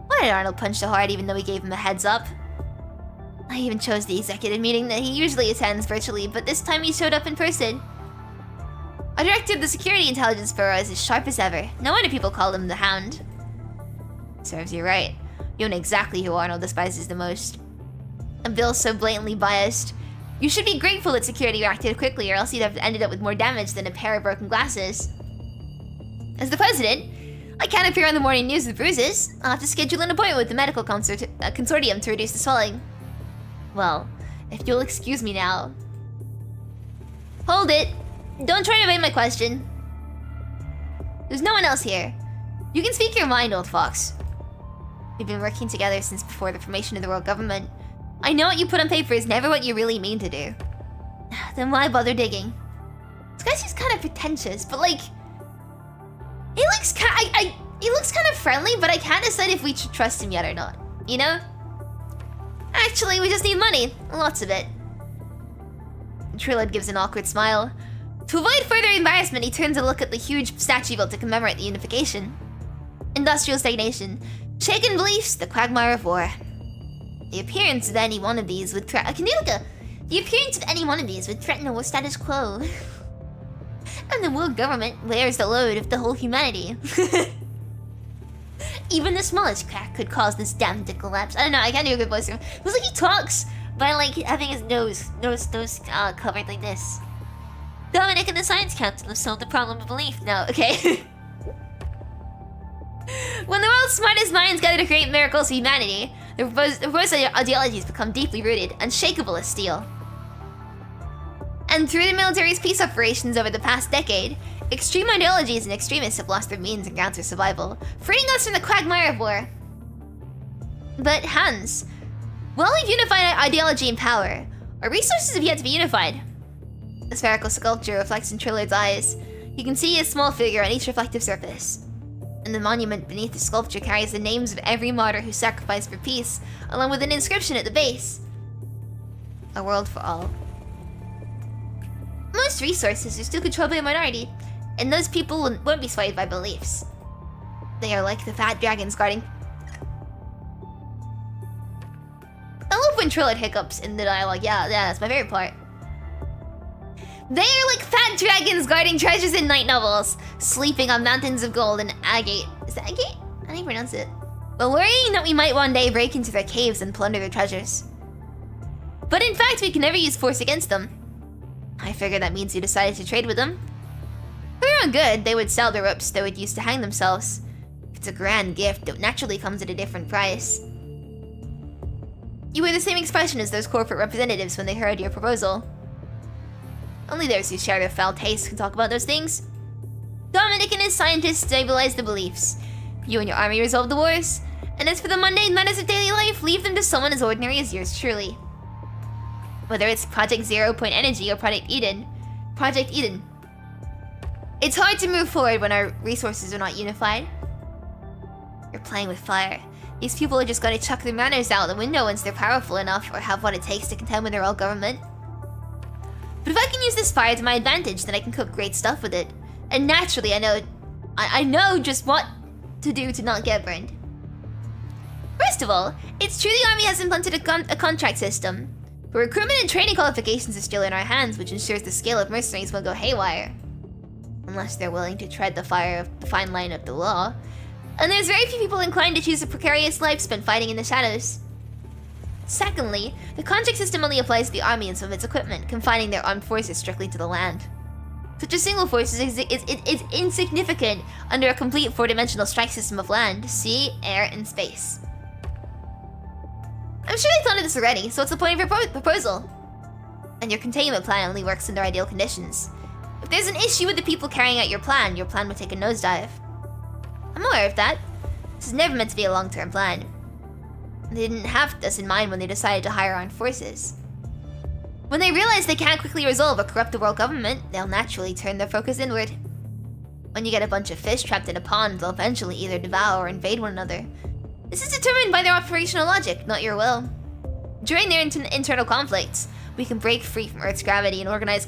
Why did Arnold punch so hard even though we gave him a heads up? I even chose the executive meeting that he usually attends virtually, but this time he showed up in person. Our director of the Security Intelligence Bureau is as sharp as ever. No wonder people call him the Hound. Serves you right. You know exactly who Arnold despises the most. A bill so blatantly biased. You should be grateful that security reacted quickly, or else you'd have ended up with more damage than a pair of broken glasses. As the president, I can't appear on the morning news with bruises. I'll have to schedule an appointment with the medical consortium to reduce the swelling. Well, if you'll excuse me now. Hold it! Don't try to evade my question. There's no one else here. You can speak your mind, old fox. We've been working together since before the formation of the world government. I know what you put on paper is never what you really mean to do. Then why bother digging? This guy seems kind of pretentious, but like... He looks kind of friendly, but I can't decide if we should trust him yet or not. You know? Actually, we just need money. Lots of it. Trilad gives an awkward smile. To avoid further embarrassment, he turns a look at the huge statue built to commemorate the unification. Industrial stagnation. Shaken beliefs, the quagmire of war. The appearance of any one of these would threaten the status quo. And the world government bears the load of the whole humanity. Even the smallest crack could cause this dam to collapse. I don't know, I can't do a good voice. It was like he talks by like having his nose covered like this. Dominic and the Science Council have solved the problem of belief. No, okay. When the world's smartest minds gather to create miracles for humanity, the proposed ideologies become deeply rooted, unshakable as steel. And through the military's peace operations over the past decade, extreme ideologies and extremists have lost their means and grounds for survival, freeing us from the quagmire of war. But Hans, while we've unified ideology and power, our resources have yet to be unified. The spherical sculpture reflects in Trillard's eyes. You can see a small figure on each reflective surface. And the monument beneath the sculpture carries the names of every martyr who sacrificed for peace, along with an inscription at the base. A world for all. Most resources are still controlled by a minority, and those people won't be swayed by beliefs. They are like the fat dragons guarding... I love when Trillard hiccups in the dialogue. Yeah, that's my favorite part. They are like fat dragons guarding treasures in night novels, sleeping on mountains of gold and agate. Is that agate? I didn't pronounce it. But worrying that we might one day break into their caves and plunder their treasures. But in fact, we can never use force against them. I figure that means you decided to trade with them. For their own good, they would sell the ropes they would use to hang themselves. It's a grand gift that naturally comes at a different price. You wear the same expression as those corporate representatives when they heard your proposal. Only those who share their foul taste can talk about those things. Dominic and his scientists stabilize the beliefs. You and your army resolve the wars. And as for the mundane matters of daily life, leave them to someone as ordinary as yours truly. Whether it's Project 0 Point Energy or Project Eden. It's hard to move forward when our resources are not unified. You're playing with fire. These people are just going to chuck their manners out the window once they're powerful enough or have what it takes to contend with their own government. But if I can use this fire to my advantage, then I can cook great stuff with it. And naturally, I know just what to do to not get burned. First of all, it's true the army has implemented a contract system. But recruitment and training qualifications are still in our hands, which ensures the scale of mercenaries won't go haywire. Unless they're willing to tread the fine line of the law. And there's very few people inclined to choose a precarious life spent fighting in the shadows. Secondly, the contract system only applies to the army and some of its equipment, confining their armed forces strictly to the land. Such a single force is insignificant under a complete four-dimensional strike system of land, sea, air, and space. I'm sure they thought of this already, so what's the point of your proposal? And your containment plan only works under ideal conditions. If there's an issue with the people carrying out your plan would take a nosedive. I'm aware of that. This is never meant to be a long-term plan. They didn't have this in mind when they decided to hire armed forces. When they realize they can't quickly resolve or corrupt the world government, they'll naturally turn their focus inward. When you get a bunch of fish trapped in a pond, they'll eventually either devour or invade one another. This is determined by their operational logic, not your will. During their internal conflicts, we can break free from Earth's gravity and organize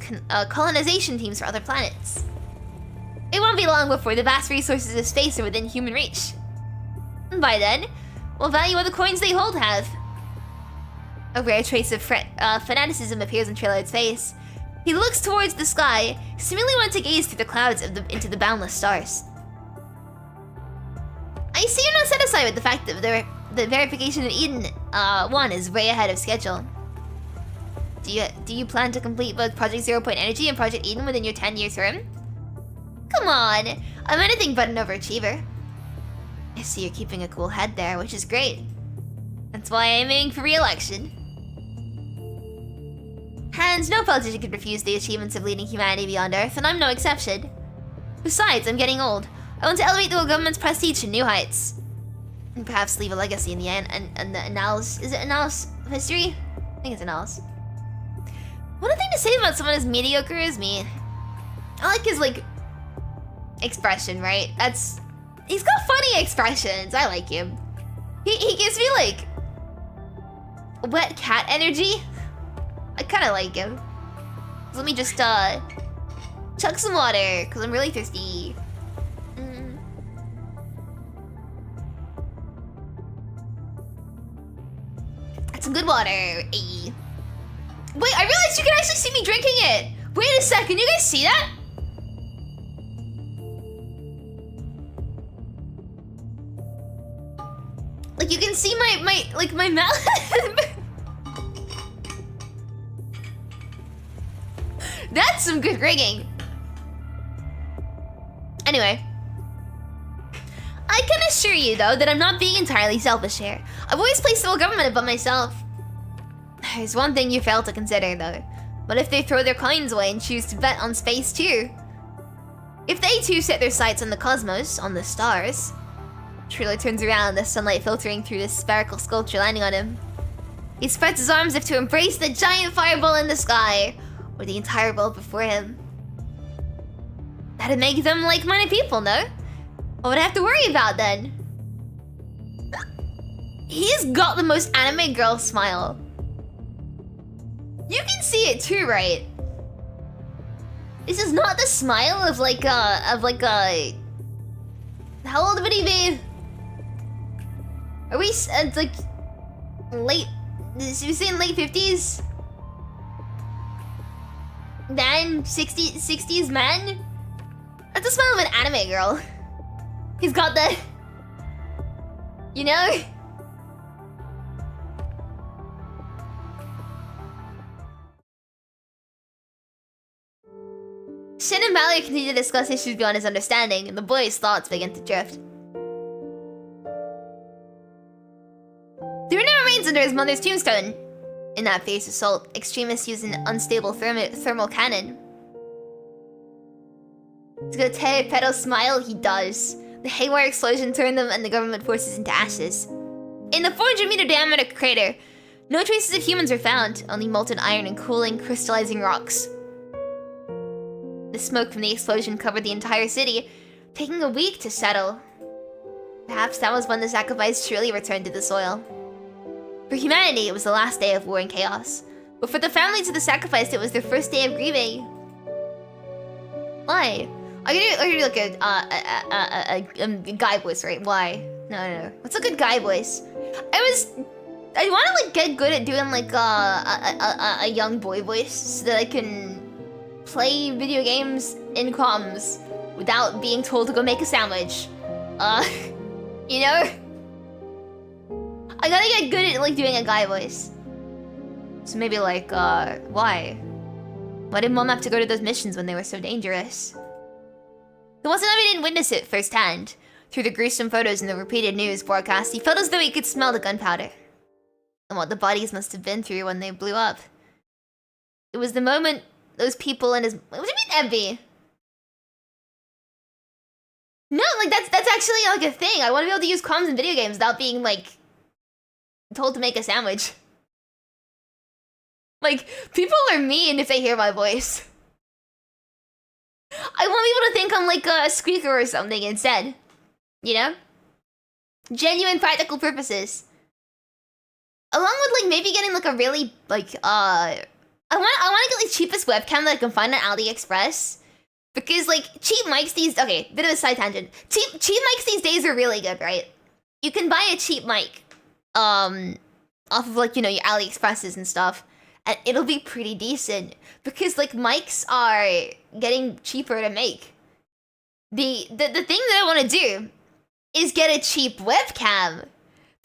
colonization teams for other planets. It won't be long before the vast resources of space are within human reach. And by then, what value will the coins they hold have? A rare trace of fanaticism appears on Trailhead's face. He looks towards the sky, seemingly wanting to gaze through the clouds into the boundless stars. I see you're not satisfied with the fact that the verification of Eden 1 is way ahead of schedule. Do you plan to complete both Project 0 Point Energy and Project Eden within your 10-year term? Come on, I'm anything but an overachiever. I see you're keeping a cool head there, which is great. That's why I'm aiming for re-election. And no politician could refuse the achievements of leading humanity beyond Earth, and I'm no exception. Besides, I'm getting old. I want to elevate the world government's prestige to new heights. And perhaps leave a legacy in the end, and the annals... Is it annals of history? I think it's annals. One thing to say about someone as mediocre as me. I like his, like, expression, right? He's got funny expressions. I like him. He gives me, like, wet cat energy. I kind of like him. Let me just, chug some water, because I'm really thirsty. That's some good water. Ay. Wait, I realized you can actually see me drinking it. Wait a second, you guys see that? Like, you can see my mouth. That's some good rigging. Anyway. I can assure you, though, that I'm not being entirely selfish here. I've always placed the whole government above myself. There's one thing you fail to consider, though. What if they throw their coins away and choose to bet on space, too? If they, too, set their sights on the cosmos, on the stars... Trilo turns around, the sunlight filtering through this spherical sculpture landing on him. He spreads his arms as if to embrace the giant fireball in the sky, or the entire world before him. That'd make them like-minded people, no? What would I have to worry about, then? He's got the most anime girl smile. You can see it too, right? This is not the smile of like a... How old would he be? Are we like late? Is we saying late 50s? Man, 60s man? That's the smile of an anime girl. He's got the... You know? Shin and Mallory continue to discuss issues beyond his understanding, and the boy's thoughts begin to drift. There are no remains under his mother's tombstone. In that fierce assault, extremists used an unstable thermal cannon. To go pedo smile, he does. The haywire explosion turned them and the government forces into ashes. In the 400-meter diameter crater, no traces of humans were found, only molten iron and cooling, crystallizing rocks. The smoke from the explosion covered the entire city, taking a week to settle. Perhaps that was when the sacrifice truly returned to the soil. For humanity, it was the last day of war and chaos. But for the families of the sacrificed, it was their first day of grieving. Why? I gotta do like a guy voice, right? Why? No. What's a good guy voice? I want to like get good at doing like a young boy voice so that I can play video games in comms without being told to go make a sandwich. You know? I gotta get good at like doing a guy voice. So maybe like, why? Why did Mom have to go to those missions when they were so dangerous? The Watanabe didn't witness it firsthand. Through the gruesome photos and the repeated news broadcasts, he felt as though he could smell the gunpowder. And what the bodies must have been through when they blew up. It was the moment those people in his... What do you mean, Ebby? No, like, that's actually, like, a thing. I want to be able to use comms in video games without being, like... told to make a sandwich. Like, people are mean if they hear my voice. I want people to think I'm like a squeaker or something instead. You know? Genuine practical purposes. Along with like maybe getting like a really like I want to get like cheapest webcam that I can find on AliExpress. Because like cheap mics these bit of a side tangent. Cheap mics these days are really good, right? You can buy a cheap mic off of like, you know, your AliExpresses and stuff, and it'll be pretty decent because like mics are getting cheaper to make. The thing that I want to do is get a cheap webcam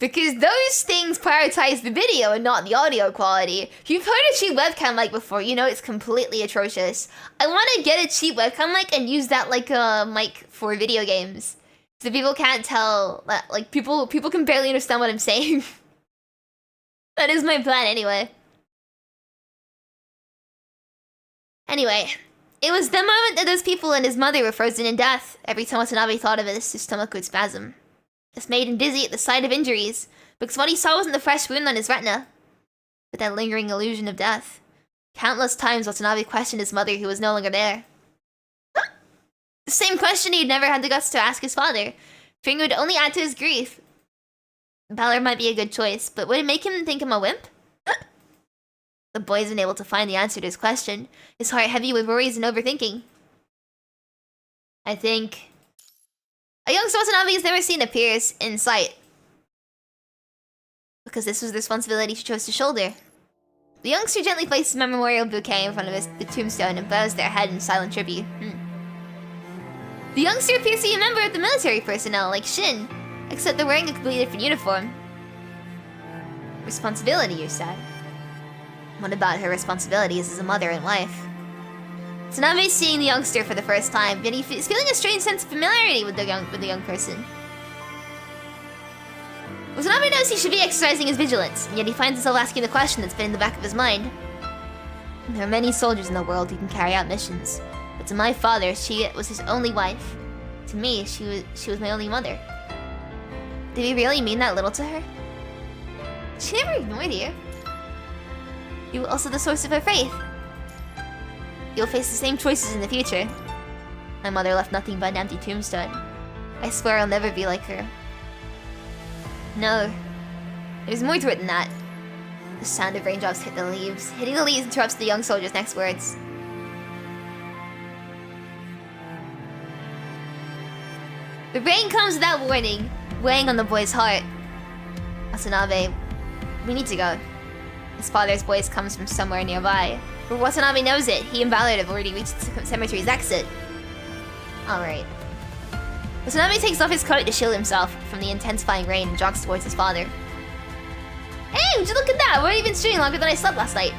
because those things prioritize the video and not the audio quality. If you've heard a cheap webcam mic before, you know it's completely atrocious. I want to get a cheap webcam mic and use that like a mic for video games. So people can't tell that, like, people can barely understand what I'm saying. That is my plan anyway. Anyway, it was the moment that those people and his mother were frozen in death. Every time Watanabe thought of this, his stomach would spasm. This made him dizzy at the sight of injuries, because what he saw wasn't the fresh wound on his retina, but that lingering illusion of death. Countless times Watanabe questioned his mother, who was no longer there. The same question he'd never had the guts to ask his father, fearing it would only add to his grief. Valor might be a good choice, but would it make him think him a wimp? The boy isn't able to find the answer to his question, his heart heavy with worries and overthinking. I think a young Watanabe has never seen appears in sight, because this was the responsibility she chose to shoulder. The youngster gently placed his memorial bouquet in front of the tombstone and bows their head in silent tribute. The youngster appears to be a member of the military personnel, like Shin, except they're wearing a completely different uniform. Responsibility, you said. What about her responsibilities as a mother and wife? Watanabe's seeing the youngster for the first time, yet he's feeling a strange sense of familiarity with the young person. Watanabe knows he should be exercising his vigilance, and yet he finds himself asking the question that's been in the back of his mind. There are many soldiers in the world who can carry out missions, but to my father, she was his only wife. To me, she was my only mother. Did he really mean that little to her? She never ignored you. You were also the source of her faith. You'll face the same choices in the future. My mother left nothing but an empty tombstone. I swear I'll never be like her. No. There's more to it than that. The sound of raindrops hit the leaves. Hitting the leaves interrupts the young soldier's next words. The rain comes without warning, weighing on the boy's heart. Watanabe, we need to go. His father's voice comes from somewhere nearby. But Watanabe knows it. He and Ballard have already reached the cemetery's exit. Alright. Watanabe takes off his coat to shield himself from the intensifying rain and jogs towards his father. Hey, would you look at that? I've already been streaming longer than I slept last night.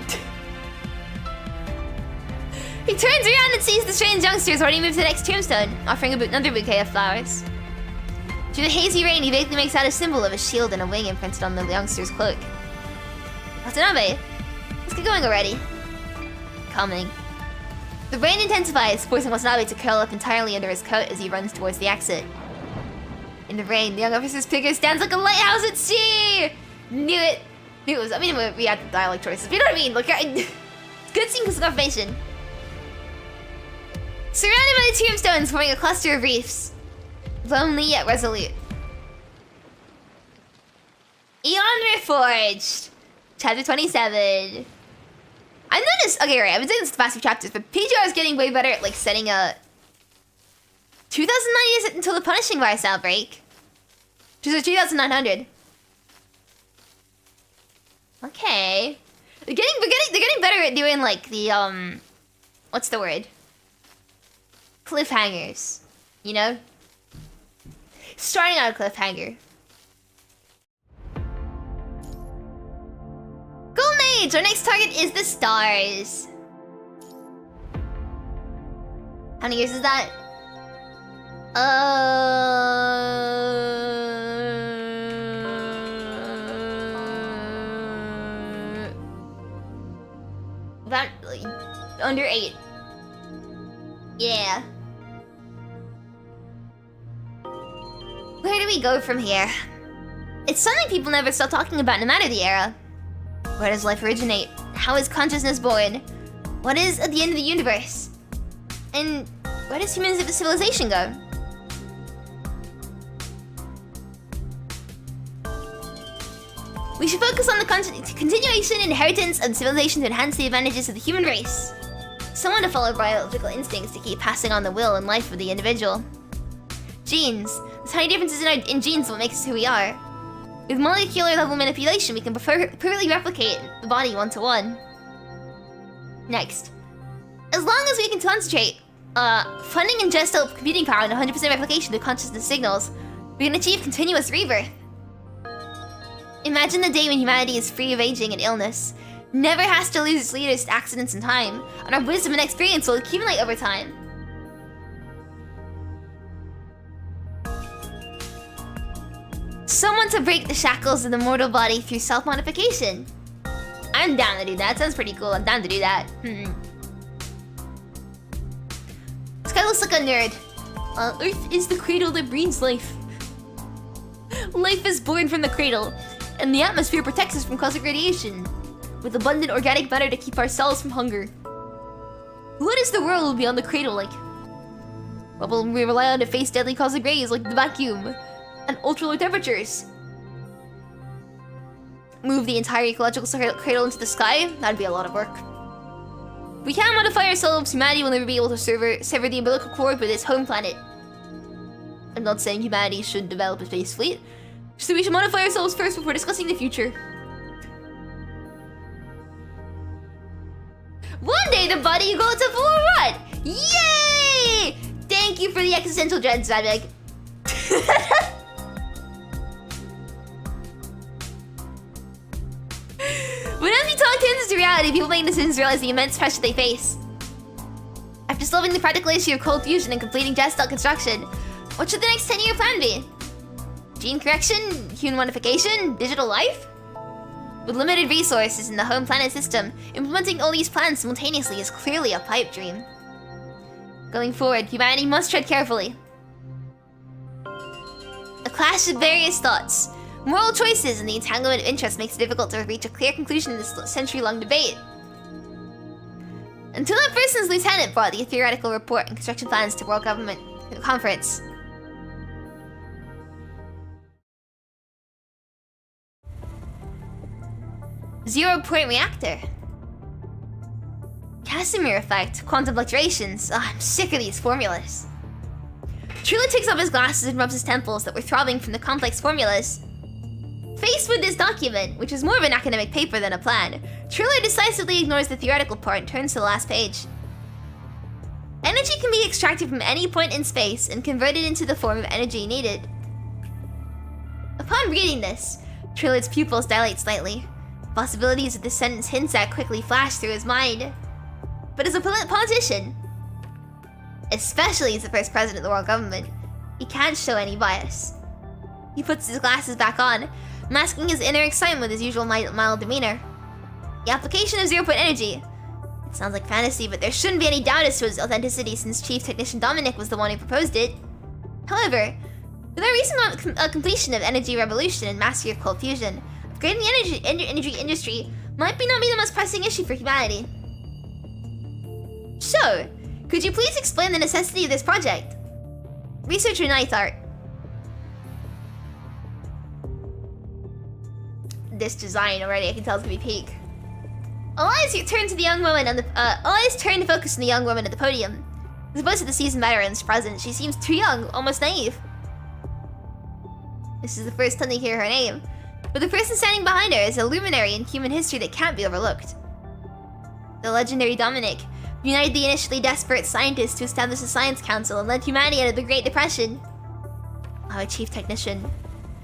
He turns around and sees the strange youngsters already moved to the next tombstone, offering another bouquet of flowers. Through the hazy rain, he vaguely makes out a symbol of a shield and a wing imprinted on the youngster's cloak. Watanabe, let's get going already. Coming. The rain intensifies, forcing Watanabe to curl up entirely under his coat as he runs towards the exit. In the rain, the young officer's figure stands like a lighthouse at sea! Knew it! Knew it was. I mean, we had the dialogue choices, but you know what I mean? Like, good scene because of confirmation. Surrounded by the tombstones forming a cluster of reefs. Lonely yet resolute. Eon Reforged. Chapter 27. I've noticed, okay, right, I've been doing this the past few chapters, but PGR is getting way better at, like, setting a 2090 is until the punishing virus outbreak. Which is 3900. Okay. They're getting better at doing, like, the, what's the word? Cliffhangers. You know? Starting out a cliffhanger. Golden Age! Our next target is the stars. How many years is that? About like, under 8. Yeah. Where do we go from here? It's something people never stop talking about no matter the era. Where does life originate? How is consciousness born? What is at the end of the universe? And where does human civilization go? We should focus on the continuation and inheritance of civilization to enhance the advantages of the human race. Someone to follow biological instincts to keep passing on the will and life of the individual. Genes. The tiny differences in genes are what makes us who we are. With molecular level manipulation, we can perfectly replicate the body one-to-one. Next. As long as we can concentrate funding and gesto computing power and 100% replication of consciousness signals, we can achieve continuous rebirth. Imagine the day when humanity is free of aging and illness, never has to lose its leaders to accidents in time, and our wisdom and experience will accumulate over time. Someone to break the shackles of the mortal body through self-modification. I'm down to do that. Sounds pretty cool. I'm down to do that. This guy looks like a nerd. Earth is the cradle that breeds life. Life is born from the cradle, and the atmosphere protects us from cosmic radiation, with abundant organic matter to keep our cells from hunger. What is the world beyond the cradle like? Well, we rely on to face deadly cosmic rays like the vacuum and ultra-low temperatures. Move the entire ecological cradle into the sky? That'd be a lot of work. We can't modify ourselves. Humanity will never be able to sever the umbilical cord with its home planet. I'm not saying humanity should develop a space fleet, so we should modify ourselves first before discussing the future. One day the body goes to full run! Yay! Thank you for the existential dread, Zadbeg. When empty talk turns into reality, people making decisions realize the immense pressure they face. After solving the practical issue of cold fusion and completing jet cell construction, what should the next 10-year plan be? Gene correction? Human modification? Digital life? With limited resources in the home planet system, implementing all these plans simultaneously is clearly a pipe dream. Going forward, humanity must tread carefully. A clash of various thoughts, moral choices, and the entanglement of interests makes it difficult to reach a clear conclusion in this century-long debate. Until that person's lieutenant brought the theoretical report and construction plans to World Government Conference. Zero-point reactor. Casimir effect, quantum fluctuations. I'm sick of these formulas. Trula takes off his glasses and rubs his temples that were throbbing from the complex formulas. Faced with this document, which is more of an academic paper than a plan, Trula decisively ignores the theoretical part and turns to the last page. Energy can be extracted from any point in space and converted into the form of energy needed. Upon reading this, Trula's pupils dilate slightly. Possibilities that this sentence hints at quickly flash through his mind. But as a politician, especially as the first president of the world government, he can't show any bias. He puts his glasses back on, masking his inner excitement with his usual mild demeanor. The application of zero-point energy. It sounds like fantasy, but there shouldn't be any doubt as to its authenticity since Chief Technician Dominic was the one who proposed it. However, with our recent completion of energy revolution and mastery of cold fusion, upgrading the energy industry might not be the most pressing issue for humanity. So, could you please explain the necessity of this project? Researcher Nightart. This design already, I can tell it's gonna be peak. All eyes turn to the young woman on the all eyes turn to focus on the young woman at the podium. As opposed to the seasoned veterans present, she seems too young, almost naive. This is the first time they hear her name, but the person standing behind her is a luminary in human history that can't be overlooked. The legendary Dominic united the initially desperate scientists to establish a science council and led humanity out of the Great Depression. Our chief technician,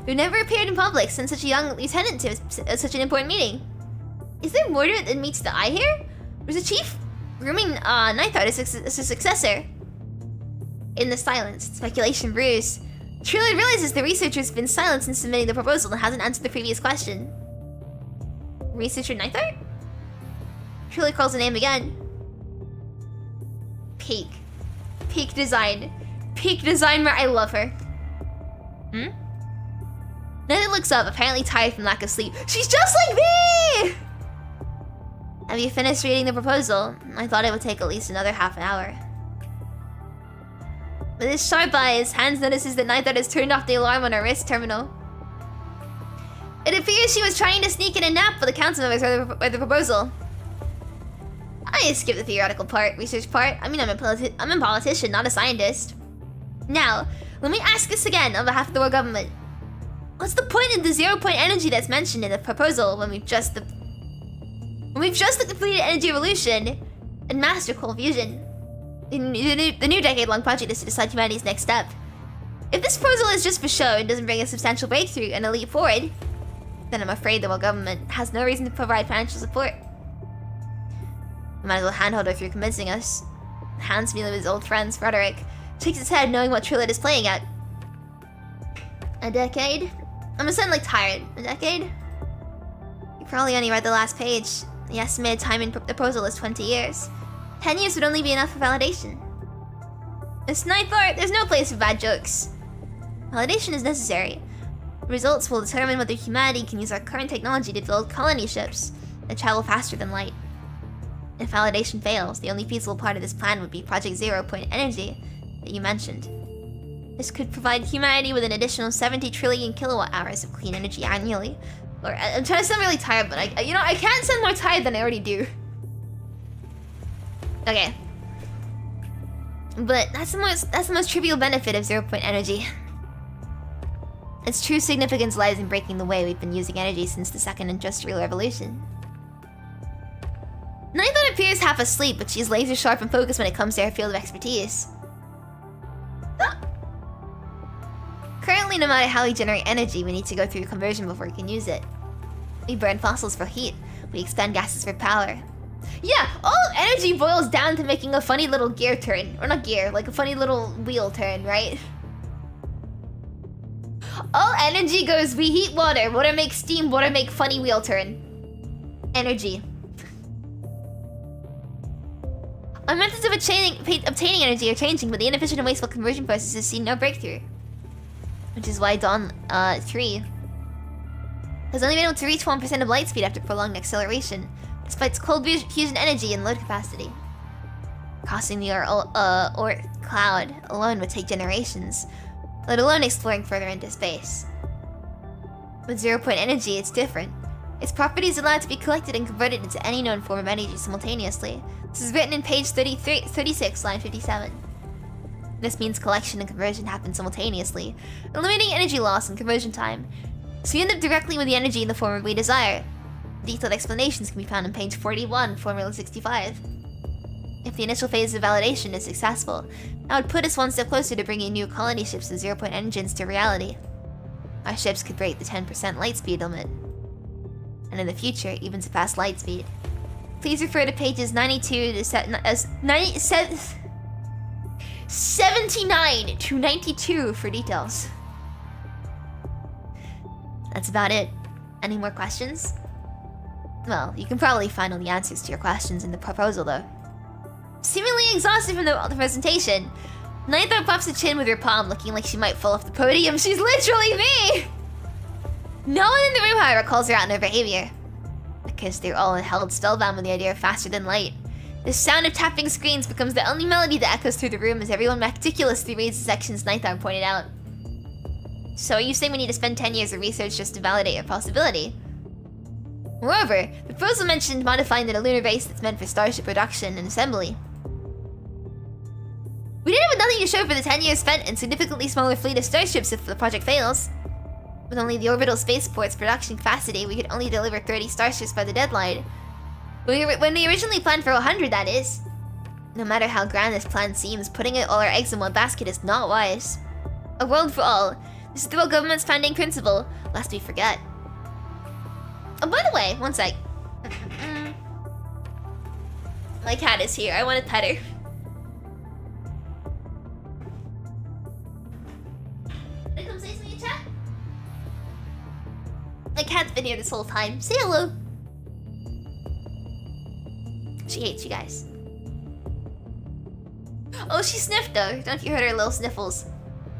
who never appeared in public, sent such a young lieutenant to such an important meeting. Is there more to it than meets the eye here? Was the chief grooming Nightart as a successor? In the silence, speculation brews. Truly realizes the researcher's been silent since submitting the proposal and hasn't answered the previous question. Researcher Nightart? Truly calls the name again. Peak. Peak design. Peak design, I love her. Neither looks up, apparently tired from lack of sleep. She's just like me! Have you finished reading the proposal? I thought it would take at least another half an hour. With his sharp eyes, Hans notices that Neither has turned off the alarm on her wrist terminal. It appears she was trying to sneak in a nap for the council members or the proposal. I skipped the theoretical part, research part. I mean, I'm a politician, not a scientist. Now, let me ask this again on behalf of the world government. What's the point of the 0-point energy that's mentioned in the proposal when we've just completed energy evolution and master cold fusion? The new decade-long project is to decide humanity's next step. If this proposal is just for show and doesn't bring a substantial breakthrough and a leap forward, then I'm afraid the world government has no reason to provide financial support. We might as well handhold her through convincing us. Hans, meeting with his old friends, Frederick, shakes his head knowing what Trillet is playing at. A decade? I'm suddenly tired. A decade? You probably only read the last page. The estimated time in the proposal is 20 years. 10 years would only be enough for validation. It's ninth art, there's no place for bad jokes. Validation is necessary. The results will determine whether humanity can use our current technology to build colony ships that travel faster than light. If validation fails, the only feasible part of this plan would be Project 0-point energy that you mentioned. This could provide humanity with an additional 70 trillion kilowatt hours of clean energy annually. Or I'm trying to sound really tired, but I can't sound more tired than I already do. Okay. But that's the most trivial benefit of 0-point energy. Its true significance lies in breaking the way we've been using energy since the Second Industrial Revolution. Neither appears half asleep, but she's laser sharp and focused when it comes to her field of expertise. Currently, no matter how we generate energy, we need to go through conversion before we can use it. We burn fossils for heat, we expand gases for power. Yeah, all energy boils down to making a funny little gear turn. Or not gear, like a funny little wheel turn, right? All energy goes, we heat water, water makes steam, water make funny wheel turn. Energy. Our methods of obtaining energy are changing, but the inefficient and wasteful conversion processes see no breakthrough. Which is why Dawn 3 has only been able to reach 1% of light speed after prolonged acceleration, despite its cold fusion energy and load capacity. Crossing the Oort cloud alone would take generations, let alone exploring further into space. With 0-point energy, it's different. Its properties allow it to be collected and converted into any known form of energy simultaneously. This is written in page 36, line 57. This means collection and conversion happen simultaneously, eliminating energy loss and conversion time. So you end up directly with the energy in the form we desire. Detailed explanations can be found on page 41, formula 65. If the initial phase of validation is successful, that would put us one step closer to bringing new colony ships with 0-point engines to reality. Our ships could break the 10% light speed limit, and in the future, even surpass light speed. Please refer to pages 92 to 79 to 92 for details. That's about it. Any more questions? Well, you can probably find all the answers to your questions in the proposal, though. Seemingly exhausted from the presentation, Neither pops a chin with her palm, looking like she might fall off the podium. She's literally me! No one in the room, however, calls her out on her behavior, because they're all held spellbound with the idea of faster than light. The sound of tapping screens becomes the only melody that echoes through the room as everyone meticulously reads the sections Nighthour pointed out. So are you saying we need to spend 10 years of research just to validate your possibility? Moreover, the proposal mentioned modifying the lunar base that's meant for starship production and assembly. We did it with nothing to show for the 10 years spent and significantly smaller fleet of starships if the project fails. With only the orbital spaceport's production capacity, we could only deliver 30 starships by the deadline. When we originally planned for 100, that is. No matter how grand this plan seems, putting all our eggs in one basket is not wise. A world for all. This is the world government's founding principle, lest we forget. Oh, by the way, one sec. My cat is here. I want to pet her. Wanna come say something in chat? My cat's been here this whole time. Say hello. She hates you guys. Oh, she sniffed though. Don't you heard her little sniffles?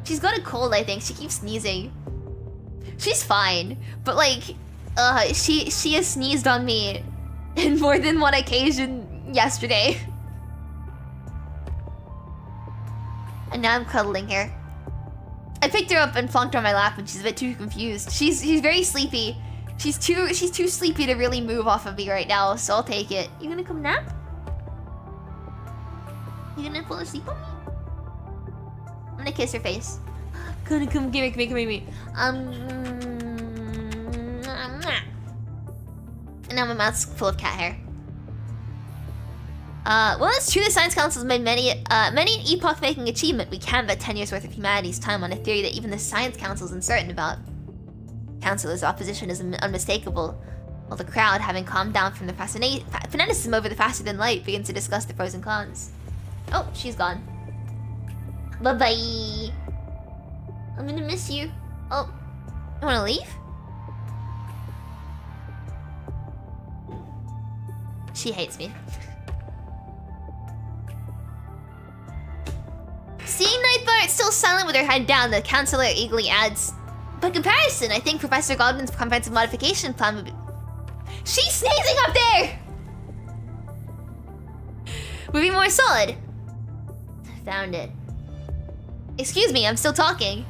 She's got a cold, I think. She keeps sneezing. She's fine, but like, she has sneezed on me in more than one occasion yesterday. And now I'm cuddling her. I picked her up and plonked her on my lap, and she's a bit too confused. She's very sleepy. She's too sleepy to really move off of me right now, so I'll take it. You gonna come nap? You gonna fall asleep on me? I'm gonna kiss her face. Come here. And now my mouth's full of cat hair. Well, it's true the Science Council has made many an epoch-making achievement. We can bet 10 years worth of humanity's time on a theory that even the Science Council is uncertain about. Councilor's opposition is unmistakable, while the crowd, having calmed down from the fanaticism over the faster than light, begins to discuss the pros and cons. Oh, she's gone. Bye-bye. I'm gonna miss you. Oh, you wanna leave? She hates me. Seeing Nightbart still silent with her head down, the counselor eagerly adds, by comparison, I think Professor Godwin's comprehensive modification plan would be... She's sneezing up there! Would be more solid. Found it. Excuse me, I'm still talking.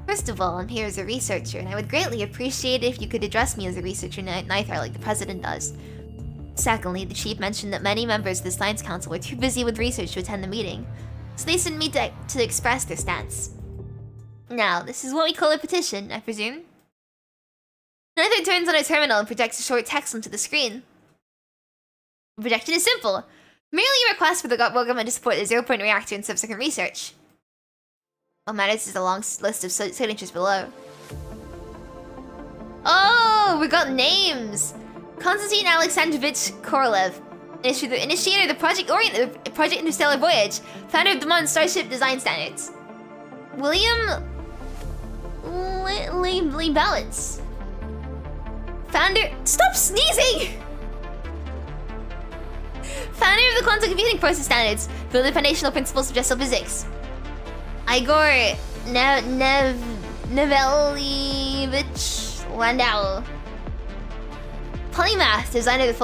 First of all, I'm here as a researcher, and I would greatly appreciate it if you could address me as a researcher Nightbart like the president does. Secondly, the chief mentioned that many members of the Science Council were too busy with research to attend the meeting, so they sent me to express their stance. Now, this is what we call a petition, I presume. Nightbart turns on her terminal and projects a short text onto the screen. The projection is simple. Merely a request for the world government to support the zero-point reactor and subsequent research. What matters is a long list of signatures below. Oh, we got names! Konstantin Alexandrovich Korolev, the initiator of the Project Interstellar Voyage, founder of the modern Starship Design Standards. William Lee Balance, founder... Stop sneezing! Founder of the Quantum Computing Process Standards, built the foundational principles of general physics. Igor Nevelievich Landau. Polymath, designer of the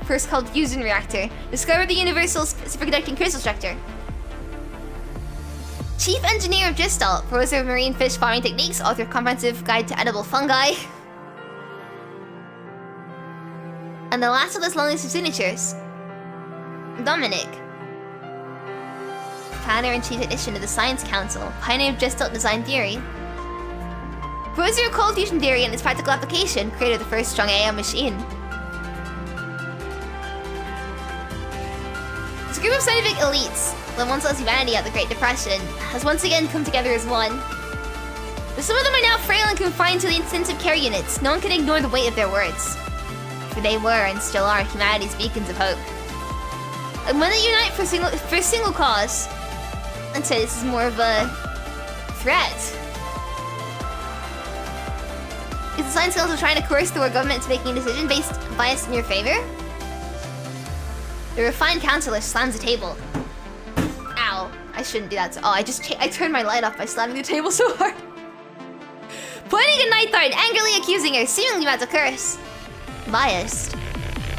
first called fusion reactor, discovered the universal superconducting crystal structure. Chief engineer of Gestalt, professor of marine fish farming techniques, author of Comprehensive Guide to Edible Fungi. And the last of this long list of signatures, Dominic, founder-in-chief addition to the Science Council, pioneer of Gestalt design theory. Professor of cold fusion theory and its practical application, creator of the first strong AI machine. This group of scientific elites that once lost humanity at the Great Depression has once again come together as one. But some of them are now frail and confined to the intensive care units. No one can ignore the weight of their words. For they were, and still are, humanity's beacons of hope. And when they unite for a single cause, I'd say this is more of a threat. Is the Science Council trying to coerce the world government into making a decision biased in your favor? The refined counselor slams the table. Ow, I shouldn't do that. I turned my light off by slamming the table so hard. Pointing at Nightbart, angrily accusing her, seemingly about to curse. Biased.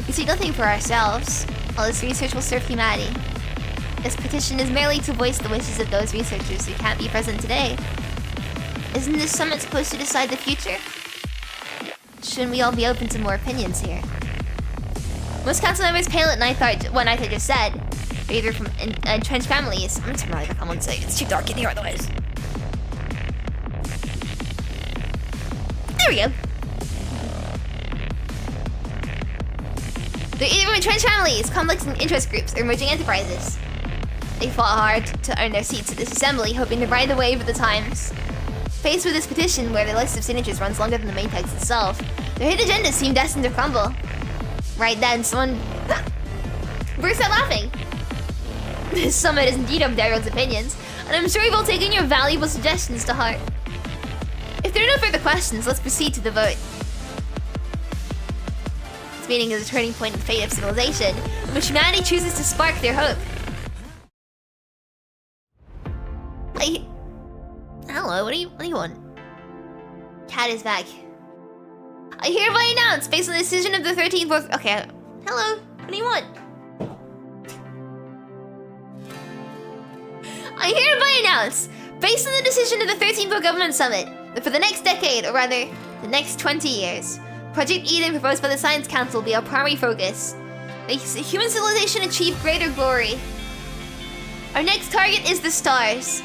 We see nothing for ourselves. All this research will serve humanity. This petition is merely to voice the wishes of those researchers who can't be present today. Isn't this summit supposed to decide the future? Shouldn't we all be open to more opinions here? Most council members pale at what Nightbart just said. They're either from entrenched families. I'm gonna turn my light back on one second. It's too dark in here otherwise. There we go. They're either from entrenched families, complex interest groups, or emerging enterprises. They fought hard to earn their seats at this assembly, hoping to ride the wave of the times. Faced with this petition, where the list of signatures runs longer than the main text itself, their hidden agendas seem destined to crumble. Right then, someone burst out laughing. This summit is indeed up to everyone's opinions, and I'm sure you've all taken your valuable suggestions to heart. If there are no further questions, let's proceed to the vote. This meeting is a turning point in the fate of civilization, in which humanity chooses to spark their hope. Hello, what do you want? cat is back. I hereby announce, based on the decision of the 13th book. Okay, hello. What do you want? I hereby announce, based on the decision of the 13th Book Government Summit, that for the next decade, or rather, the next 20 years, Project Eden proposed by the Science Council will be our primary focus. Make human civilization achieve greater glory. Our next target is the stars.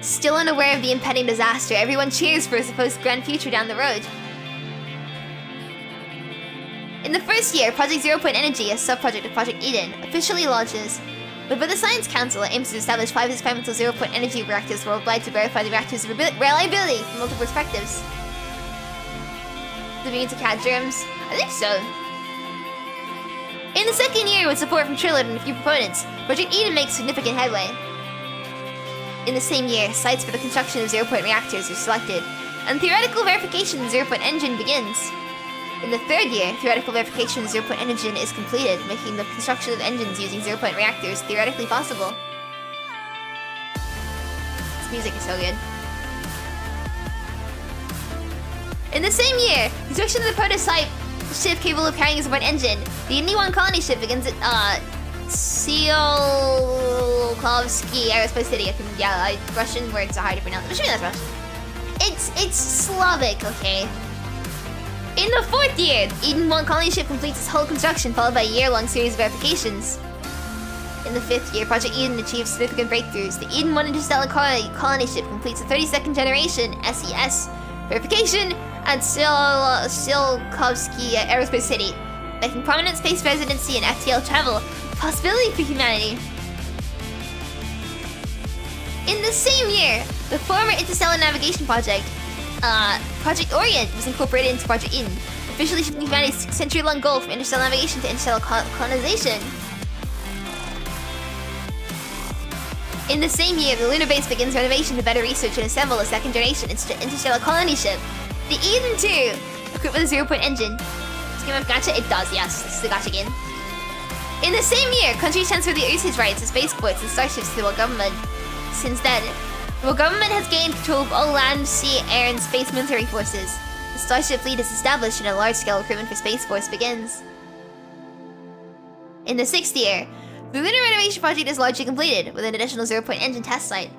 Still unaware of the impending disaster, everyone cheers for a supposed grand future down the road. In the first year, Project 0 Point Energy, a sub-project of Project Eden, officially launches. But by the Science Council, it aims to establish 5 experimental 0 Point Energy reactors worldwide to verify the reactor's reliability from multiple perspectives. Living into cat germs? I think so. In the second year, with support from Trilliard and a few proponents, Project Eden makes significant headway. In the same year, sites for the construction of 0 Point reactors are selected, and theoretical verification of the 0 Point engine begins. In the third year, theoretical verification of the 0 Point engine is completed, making the construction of engines using 0 Point reactors theoretically possible. This music is so good. In the same year, construction of the prototype ship capable of carrying a 0 Point engine, the Eden colony ship begins at Tsiolkovsky Aerospace City. Russian words are hard to pronounce. I'm assuming that's Russian. It's Slavic, okay? In the fourth year, the Eden 1 colony ship completes its whole construction, followed by a year-long series of verifications. In the fifth year, Project Eden achieves significant breakthroughs. The Eden 1 interstellar colony ship completes the 32nd generation SES verification at Tsiolkovsky Aerospace City, making prominent space residency and FTL travel a possibility for humanity. In the same year, the former interstellar navigation project, Project Orient, was incorporated into Project Eden, officially shifting humanity's century-long goal from interstellar navigation to interstellar colonization. In the same year, the lunar base begins renovation to better research and assemble a second-generation interstellar colony ship, the Eden 2, equipped with a 0 Point engine. Does this game have Gacha? It does, yes. This is the Gacha game. In the same year, countries transfer the usage rights to spaceports and starships to the world government. Since then, the world government has gained control of all land, sea, air, and space military forces. The starship fleet is established and a large-scale recruitment for Space Force begins. In the sixth year, the lunar renovation project is largely completed, with an additional 0 Point engine test site.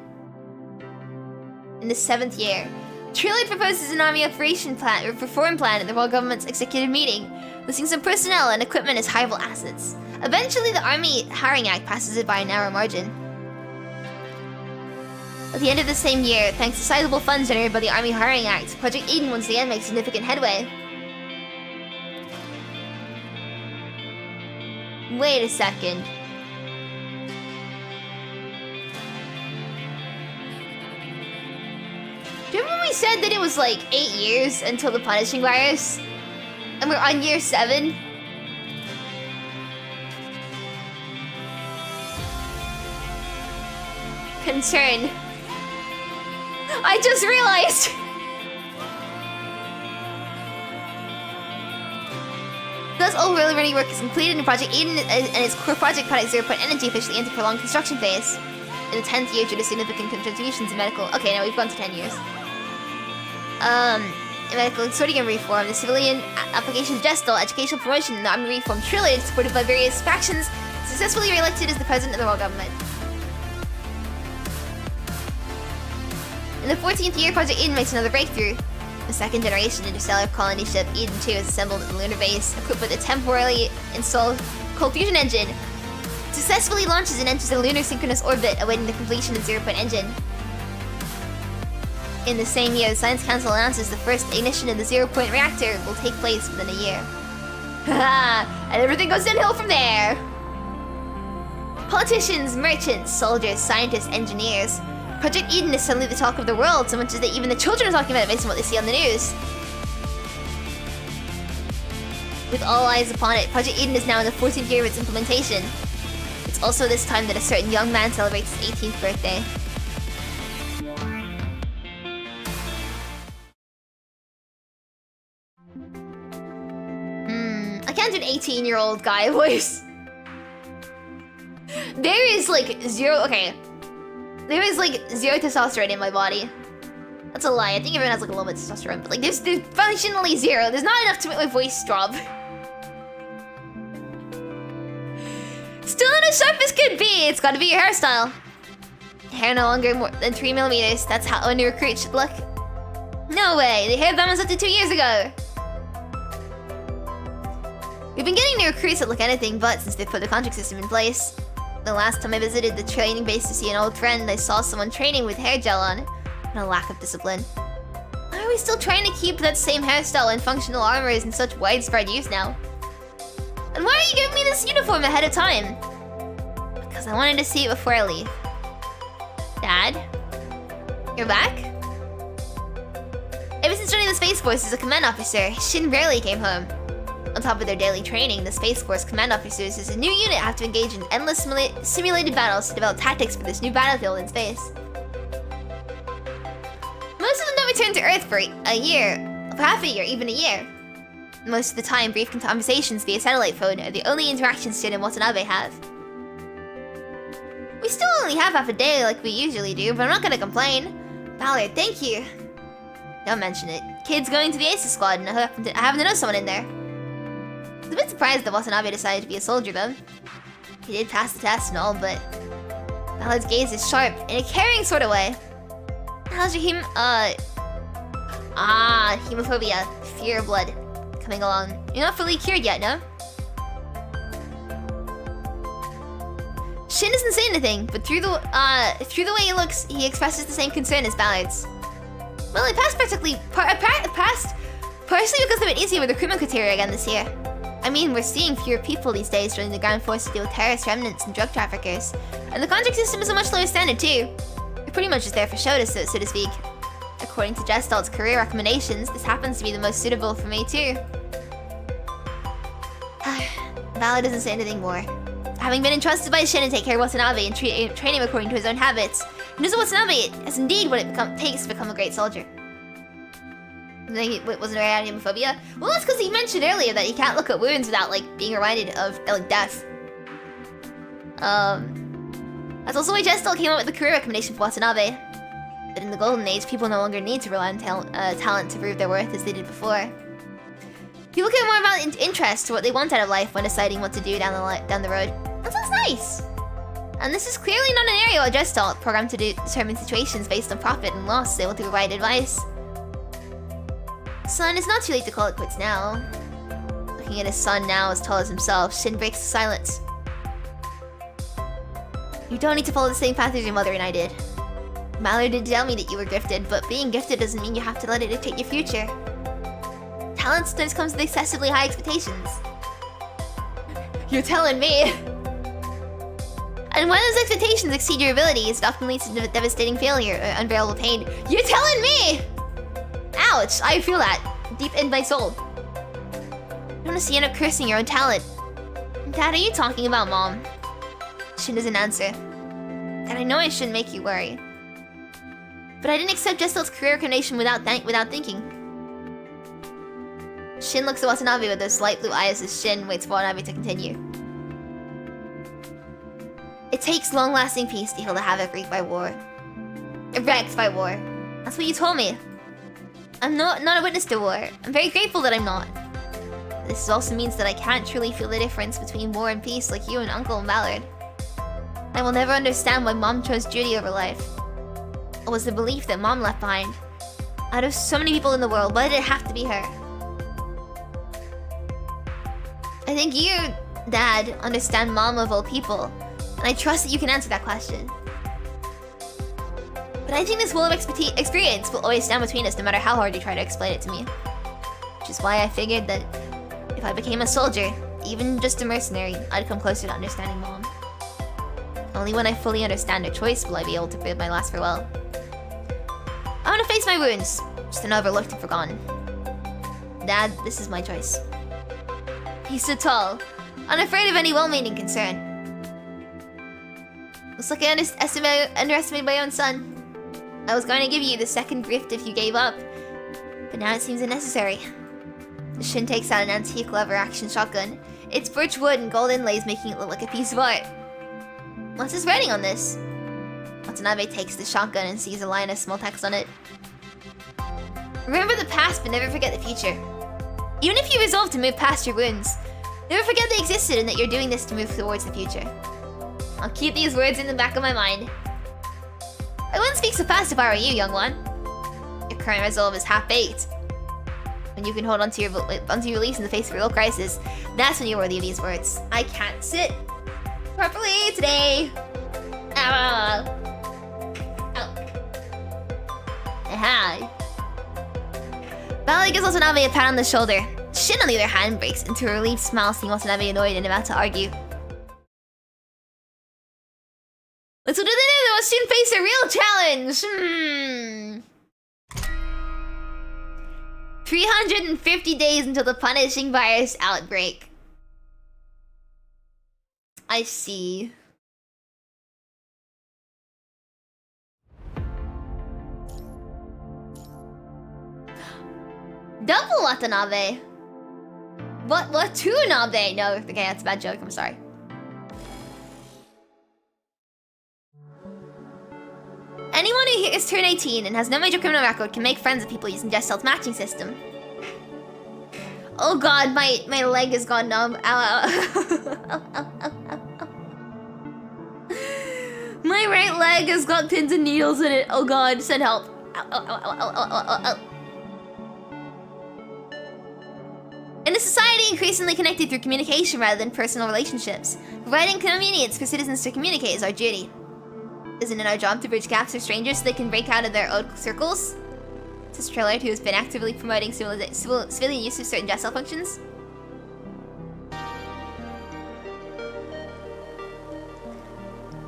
In the seventh year, Trilliard proposes an army reform plan at the world government's executive meeting, listing some personnel and equipment as hireable assets. Eventually, the Army Hiring Act passes it by a narrow margin. At the end of the same year, thanks to sizable funds generated by the Army Hiring Act, Project Eden once again makes significant headway. Wait a second. Do you remember we said that it was like 8 years until the punishing virus? And we're on year 7? Concern. I just realized! Thus, all ready work is completed and Project Eden and its core project, Project 0 Point Energy, officially entered prolonged construction phase. In the 10th year, due to significant contributions in medical... Okay, now we've gone to 10 years. In medical consortium reform, the civilian application gestal, educational promotion, and the army reform Trilliard, supported by various factions, successfully re-elected as the president of the world government. In the 14th year, Project Eden makes another breakthrough. The second generation interstellar colony ship Eden 2 is assembled at the lunar base, equipped with a temporarily installed cold fusion engine. It successfully launches and enters a lunar synchronous orbit, awaiting the completion of the 0 Point engine. In the same year, the Science Council announces the first ignition of the 0 Point reactor will take place within a year. Haha, and everything goes downhill from there! Politicians, merchants, soldiers, scientists, engineers. Project Eden is suddenly the talk of the world, so much as that even the children are talking about it based on what they see on the news. With all eyes upon it, Project Eden is now in the 14th year of its implementation. It's also this time that a certain young man celebrates his 18th birthday. I can't do an 18-year-old guy voice. There is like zero... Okay. There is like 0 testosterone in my body. That's a lie. I think everyone has like a little bit of testosterone, but like there's functionally 0. There's not enough to make my voice drop. Still not as sharp as could be. It's gotta be your hairstyle. Hair no longer more than 3 millimeters. That's how a new recruit should look. No way. The hair ban was up to 2 years ago. We've been getting new recruits that look anything but since they put the contract system in place. The last time I visited the training base to see an old friend, I saw someone training with hair gel on. And a lack of discipline. Why are we still trying to keep that same hairstyle and functional armors in such widespread use now? And why are you giving me this uniform ahead of time? Because I wanted to see it before I leave. Dad? You're back? Ever since joining the Space Force as a command officer, Shin rarely came home. On top of their daily training, the Space Force command officers as a new unit have to engage in endless simulated battles to develop tactics for this new battlefield in space. Most of them don't return to Earth for a year, for half a year, even a year. Most of the time, brief conversations via satellite phone are the only interactions Shin and Watanabe have. We still only have half a day like we usually do, but I'm not gonna complain. Ballard, thank you. Don't mention it. Kid's going to the Aces squad, and I happen to know someone in there. I was a bit surprised that Watanabe decided to be a soldier, though. He did pass the test and all, but Ballard's gaze is sharp, in a caring sort of way. How's your hemophobia, fear of blood, coming along? You're not fully cured yet, no? Shin doesn't say anything, but through the way he looks, he expresses the same concern as Ballard's. Well, it passed partially because they've been easier with recruitment criteria again this year. I mean, we're seeing fewer people these days joining the ground force to deal with terrorist remnants and drug traffickers. And the contract system is a much lower standard too. You're pretty much just there for show, so to speak. According to Gestalt's career recommendations, this happens to be the most suitable for me too. Ballard doesn't say anything more. Having been entrusted by Shin to take care of Watanabe and train him according to his own habits, he knows that Watanabe is indeed what it takes to become a great soldier. Wasn't there any homophobia? Well, that's because he mentioned earlier that he can't look at wounds without, like, being reminded of, like, death. That's also why Gestalt came up with the career recommendation for Watanabe. That in the Golden Age, people no longer need to rely on talent to prove their worth as they did before. People care more about interest to what they want out of life when deciding what to do down the road. That sounds nice! And this is clearly not an area where Gestalt programmed to determine situations based on profit and loss, able to provide advice. Son, it's not too late to call it quits now. Looking at his son now as tall as himself, Shin breaks the silence. You don't need to follow the same path as your mother and I did. Mallard did tell me that you were gifted, but being gifted doesn't mean you have to let it dictate your future. Talent sometimes comes with excessively high expectations. You're telling me. And when those expectations exceed your abilities, it often leads to devastating failure or unbearable pain. You're telling me! Ouch, I feel that deep in my soul. You want to see you end up cursing your own talent. Dad, are you talking about Mom? Shin doesn't answer. Dad, I know I shouldn't make you worry. But I didn't accept Gestalt's career recommendation without thinking. Shin looks at Watanabe with those light blue eyes as Shin waits for Watanabe to continue. It takes long-lasting peace to heal the havoc wreaked by war. Wrecked by war. That's what you told me. I'm not a witness to war. I'm very grateful that I'm not. This also means that I can't truly feel the difference between war and peace like you and Uncle and Ballard. I will never understand why Mom chose duty over life. It was the belief that Mom left behind. Out of so many people in the world, why did it have to be her? I think you, Dad, understand Mom of all people, and I trust that you can answer that question. But I think this wall of experience will always stand between us no matter how hard you try to explain it to me. Which is why I figured that if I became a soldier, even just a mercenary, I'd come closer to understanding Mom. Only when I fully understand her choice will I be able to bid my last farewell. I want to face my wounds, just an overlooked and forgotten. Dad, this is my choice. He's so tall, unafraid of any well-meaning concern. Looks like I underestimated my own son. I was going to give you the second gift if you gave up, but now it seems unnecessary. Shin takes out an antique lever-action shotgun. It's birch wood and gold inlays making it look like a piece of art. What's his writing on this? Watanabe takes the shotgun and sees a line of small text on it. Remember the past, but never forget the future. Even if you resolve to move past your wounds, never forget they existed and that you're doing this to move towards the future. I'll keep these words in the back of my mind. I wouldn't speak so fast if I were you, young one. Your current resolve is half-baked. When you can hold onto your beliefs in the face of real crisis, that's when you're worthy of these words. I can't sit properly today. Ow. Ow. Aha. Valley gives Watanabe a pat on the shoulder. Shin, on the other hand, breaks into a relieved smile, seeing Watanabe annoyed and about to argue. Let's do the most soon face a real challenge. 350 days until the punishing virus outbreak. I see. Double Watanabe. What? Two Nabe? No, okay, that's a bad joke. I'm sorry. Anyone who is turned 18 and has no major criminal record can make friends with people using Gestalt's matching system. Oh god, my leg has gone numb. Ow, ow. Ow, ow, ow, ow, ow. My right leg has got pins and needles in it. Oh god, send help. Ow, ow, ow, ow, ow, ow, ow, ow. In a society increasingly connected through communication rather than personal relationships, providing convenience for civilians to communicate is our duty. Isn't it our job to bridge gaps with strangers so they can break out of their own circles? Says Trillard, who has been actively promoting civilian use of certain Gestalt functions.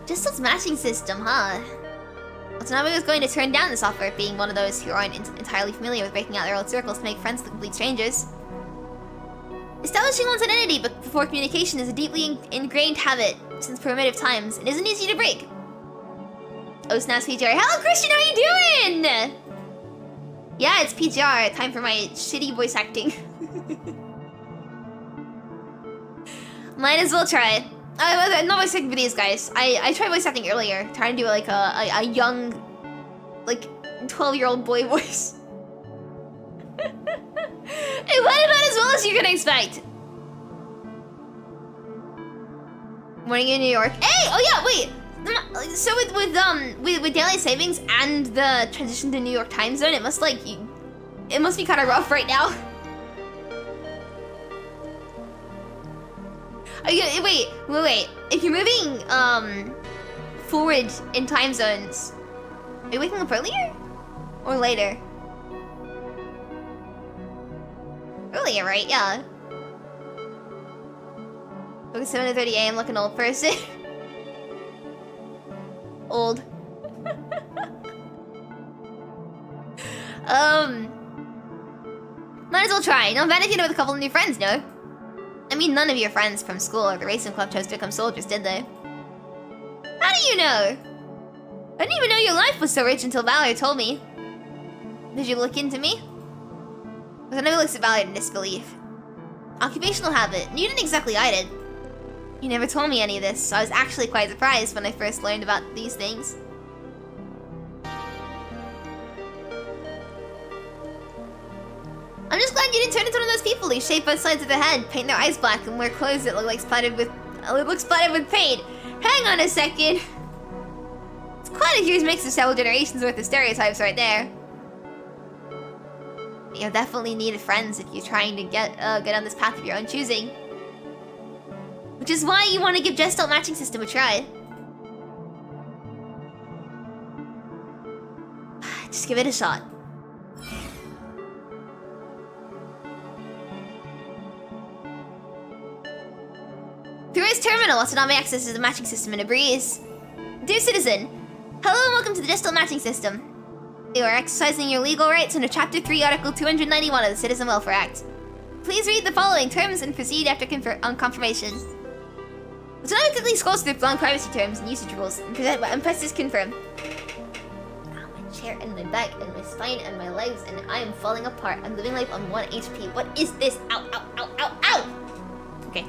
Gestalt's matching system, huh? Watanabe was going to turn down this offer, being one of those who aren't entirely familiar with breaking out their old circles to make friends with complete strangers. Establishing one's identity before communication is a deeply ingrained habit since primitive times and isn't easy to break. Oh, snaps PGR. Hello, Christian, how you doing? Yeah, it's PGR. Time for my shitty voice acting. Might as well try. I'm not voice acting for these guys. I tried voice acting earlier, trying to do like a young, like 12-year-old boy voice. It went about as well as you can expect. Morning in New York. Hey! Oh yeah, wait. So with daylight savings and the transition to New York time zone, it must be kind of rough right now. Wait. If you're moving forward in time zones, are you waking up earlier or later? Earlier, right? Yeah. Look at 7:30 AM, like an old person. Old. Might as well try. No benefit with a couple of new friends, no? I mean, none of your friends from school or the racing club chose to become soldiers, did they? How do you know? I didn't even know your life was so rich until Valerie told me. Did you look into me? Watanabe looks at Valerie in disbelief. Occupational habit. You didn't exactly hide it. You never told me any of this, so I was actually quite surprised when I first learned about these things. I'm just glad you didn't turn into one of those people who shave both sides of their head, paint their eyes black, and wear clothes that look splattered with paint. Hang on a second. It's quite a huge mix of several generations worth of stereotypes right there. You'll definitely need friends if you're trying to get on this path of your own choosing. Which is why you want to give Gestalt matching system a try. Just give it a shot. Through his terminal, Watanabe accesses the matching system in a breeze. Dear citizen, hello and welcome to the Gestalt matching system. You are exercising your legal rights under Chapter 3, Article 291 of the Citizen Welfare Act. Please read the following terms and proceed after confirmation. Watanabe quickly scrolls through long privacy terms and usage rules and presses confirm. Ow, my chair and my back and my spine and my legs, and I am falling apart. I'm living life on 1 HP. What is this? Ow, ow, ow, ow, ow! Okay.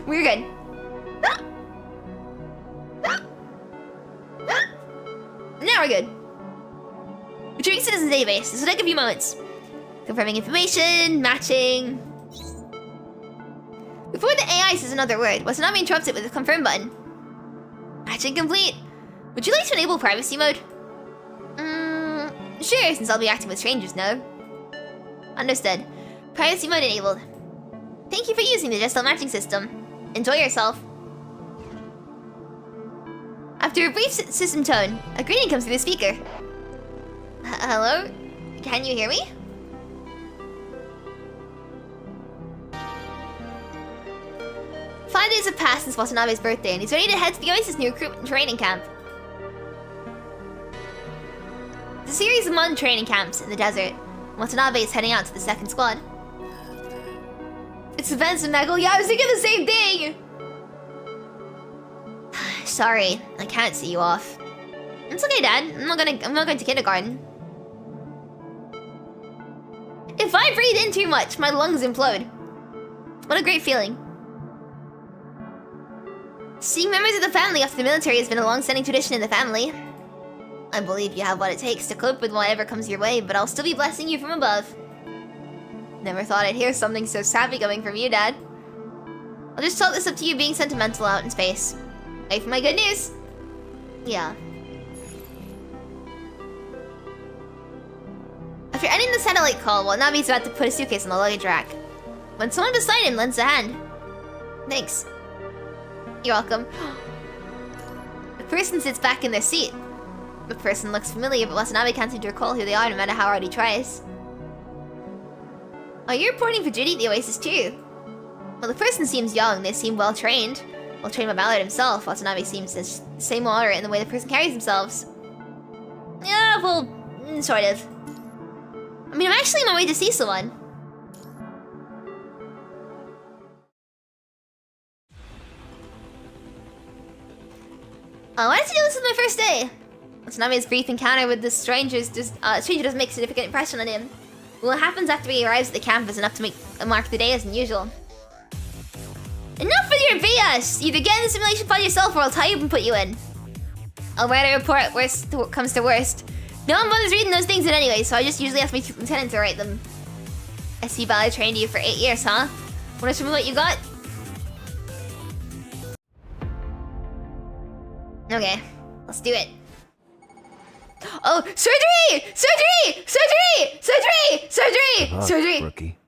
We're good. Ah! Ah! Ah! Now we're good. Retrieving citizen database. This will take a few moments. Confirming information, matching. Before the AI says another word, Watanabe interrupts it with a confirm button. Matching complete. Would you like to enable privacy mode? Sure, since I'll be acting with strangers, no? Understood. Privacy mode enabled. Thank you for using the Gestal matching system. Enjoy yourself. After a brief system tone, a greeting comes through the speaker. Hello? Can you hear me? Five days have passed since Watanabe's birthday, and he's ready to head to the Oasis new recruitment training camp. It's a series of modern training camps in the desert. Watanabe is heading out to the second squad. It's events in Meggle. Yeah, I was thinking the same thing! Sorry, I can't see you off. It's okay, Dad. I'm not going to kindergarten. If I breathe in too much, my lungs implode. What a great feeling. Seeing members of the family after the military has been a long-standing tradition in the family. I believe you have what it takes to cope with whatever comes your way, but I'll still be blessing you from above. Never thought I'd hear something so sappy coming from you, Dad. I'll just chalk this up to you being sentimental out in space. Wait for my good news. Yeah. After ending the satellite call, Watanabe's about to put a suitcase on the luggage rack, when someone beside him lends a hand. Thanks. You're welcome. The person sits back in their seat. The person looks familiar, but Watanabe can't seem to recall who they are no matter how hard he tries. Oh, you're reporting for duty at the Oasis too. Well, the person seems young, they seem well-trained. Well-trained by Ballard himself, Watanabe seems the same moderate in the way the person carries themselves. Yeah, well, sort of. I mean, I'm actually on my way to see someone. Why did you do this on my first day? Watanabe's brief encounter with the stranger doesn't make a significant impression on him. What happens after he arrives at the camp is enough to mark the day as unusual. Enough with your BS! Either get in the simulation pod yourself or I'll tie you up and put you in. I'll write a report worst comes to worst. No one bothers reading those things in anyway, so I just usually ask my lieutenant to write them. I see Ballard trained you for 8 years, huh? Wanna show me what you got? Okay, let's do it. Oh, surgery! Surgery! Surgery! Surgery! Surgery! Surgery! Rookie.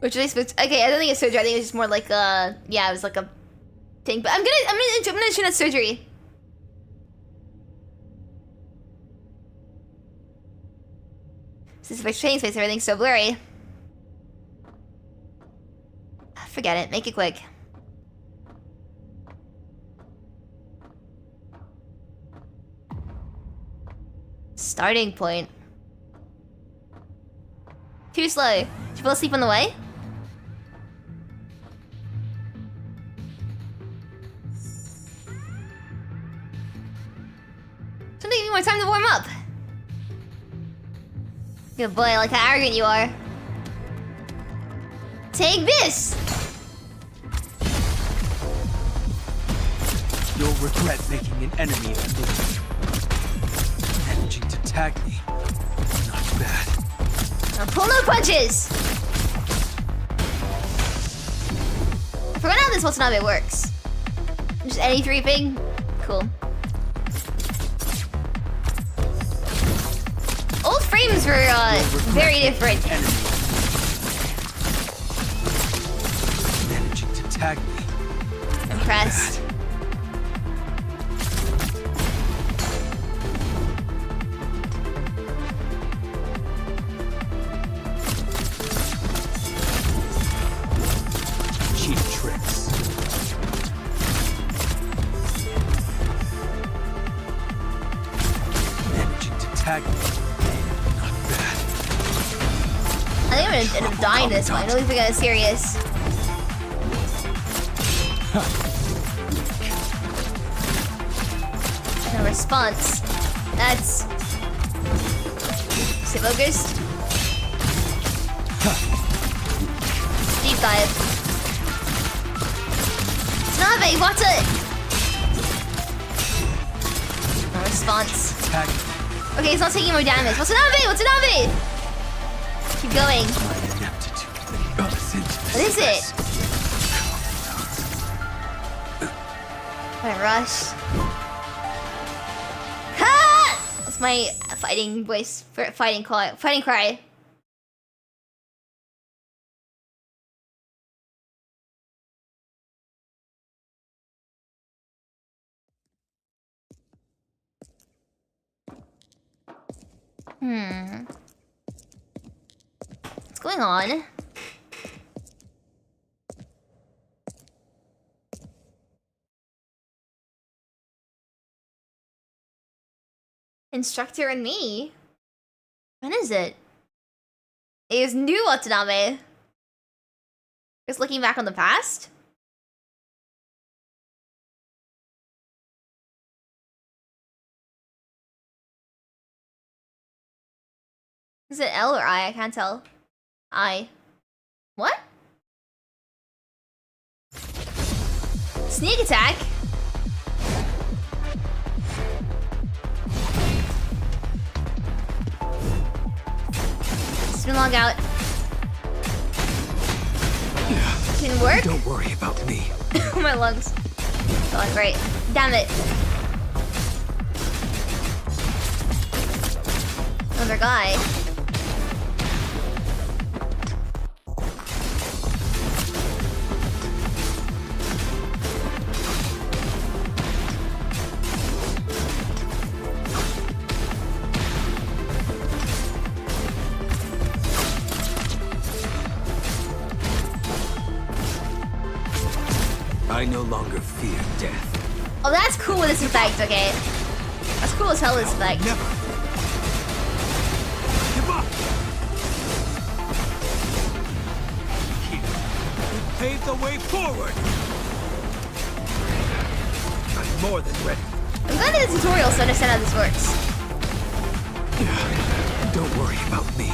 Which are they supposed to, okay, I don't think it's surgery. I think it's just more like yeah, it was like a thing. But I'm gonna assume that's surgery. Since if I training space, everything's so blurry. Forget it. Make it quick. Starting point. Too slow. Did you fall asleep on the way? Shouldn't give me more time to warm up. Good boy, I like how arrogant you are. Take this! You'll regret making an enemy of me. Managing to tag me. Not bad. Now pull no punches! I forgot how this Watanabe works. Just any 3 ping? Cool. Old frames were very different. Managing to tag me. Impressed. Cheap tricks. Managing to tag me. I think I'm gonna end up dying this one. I don't think it's serious. No response. That's... Is it focused? deep dive. Watanabe, what's it? No response. Tag. Okay, he's not taking more damage. Watanabe! Watanabe! Keep going. What is it? My rush. Ha! That's my fighting voice. Fighting cry. Fighting cry. What's going on? Instructor and me? When is it? It is new Watanabe. Just looking back on the past? Is it L or I? I can't tell. I. What? Sneak attack? Spin log out. Can work? Don't worry about me. My lungs. Oh, great. Damn it. Another guy. I no longer fear death. Oh, that's cool with this effect, okay. That's cool as hell, this effect. Never give up. You paved the way forward. I'm more than ready. I'm glad I did a tutorial so I understand how this works. Don't worry about me.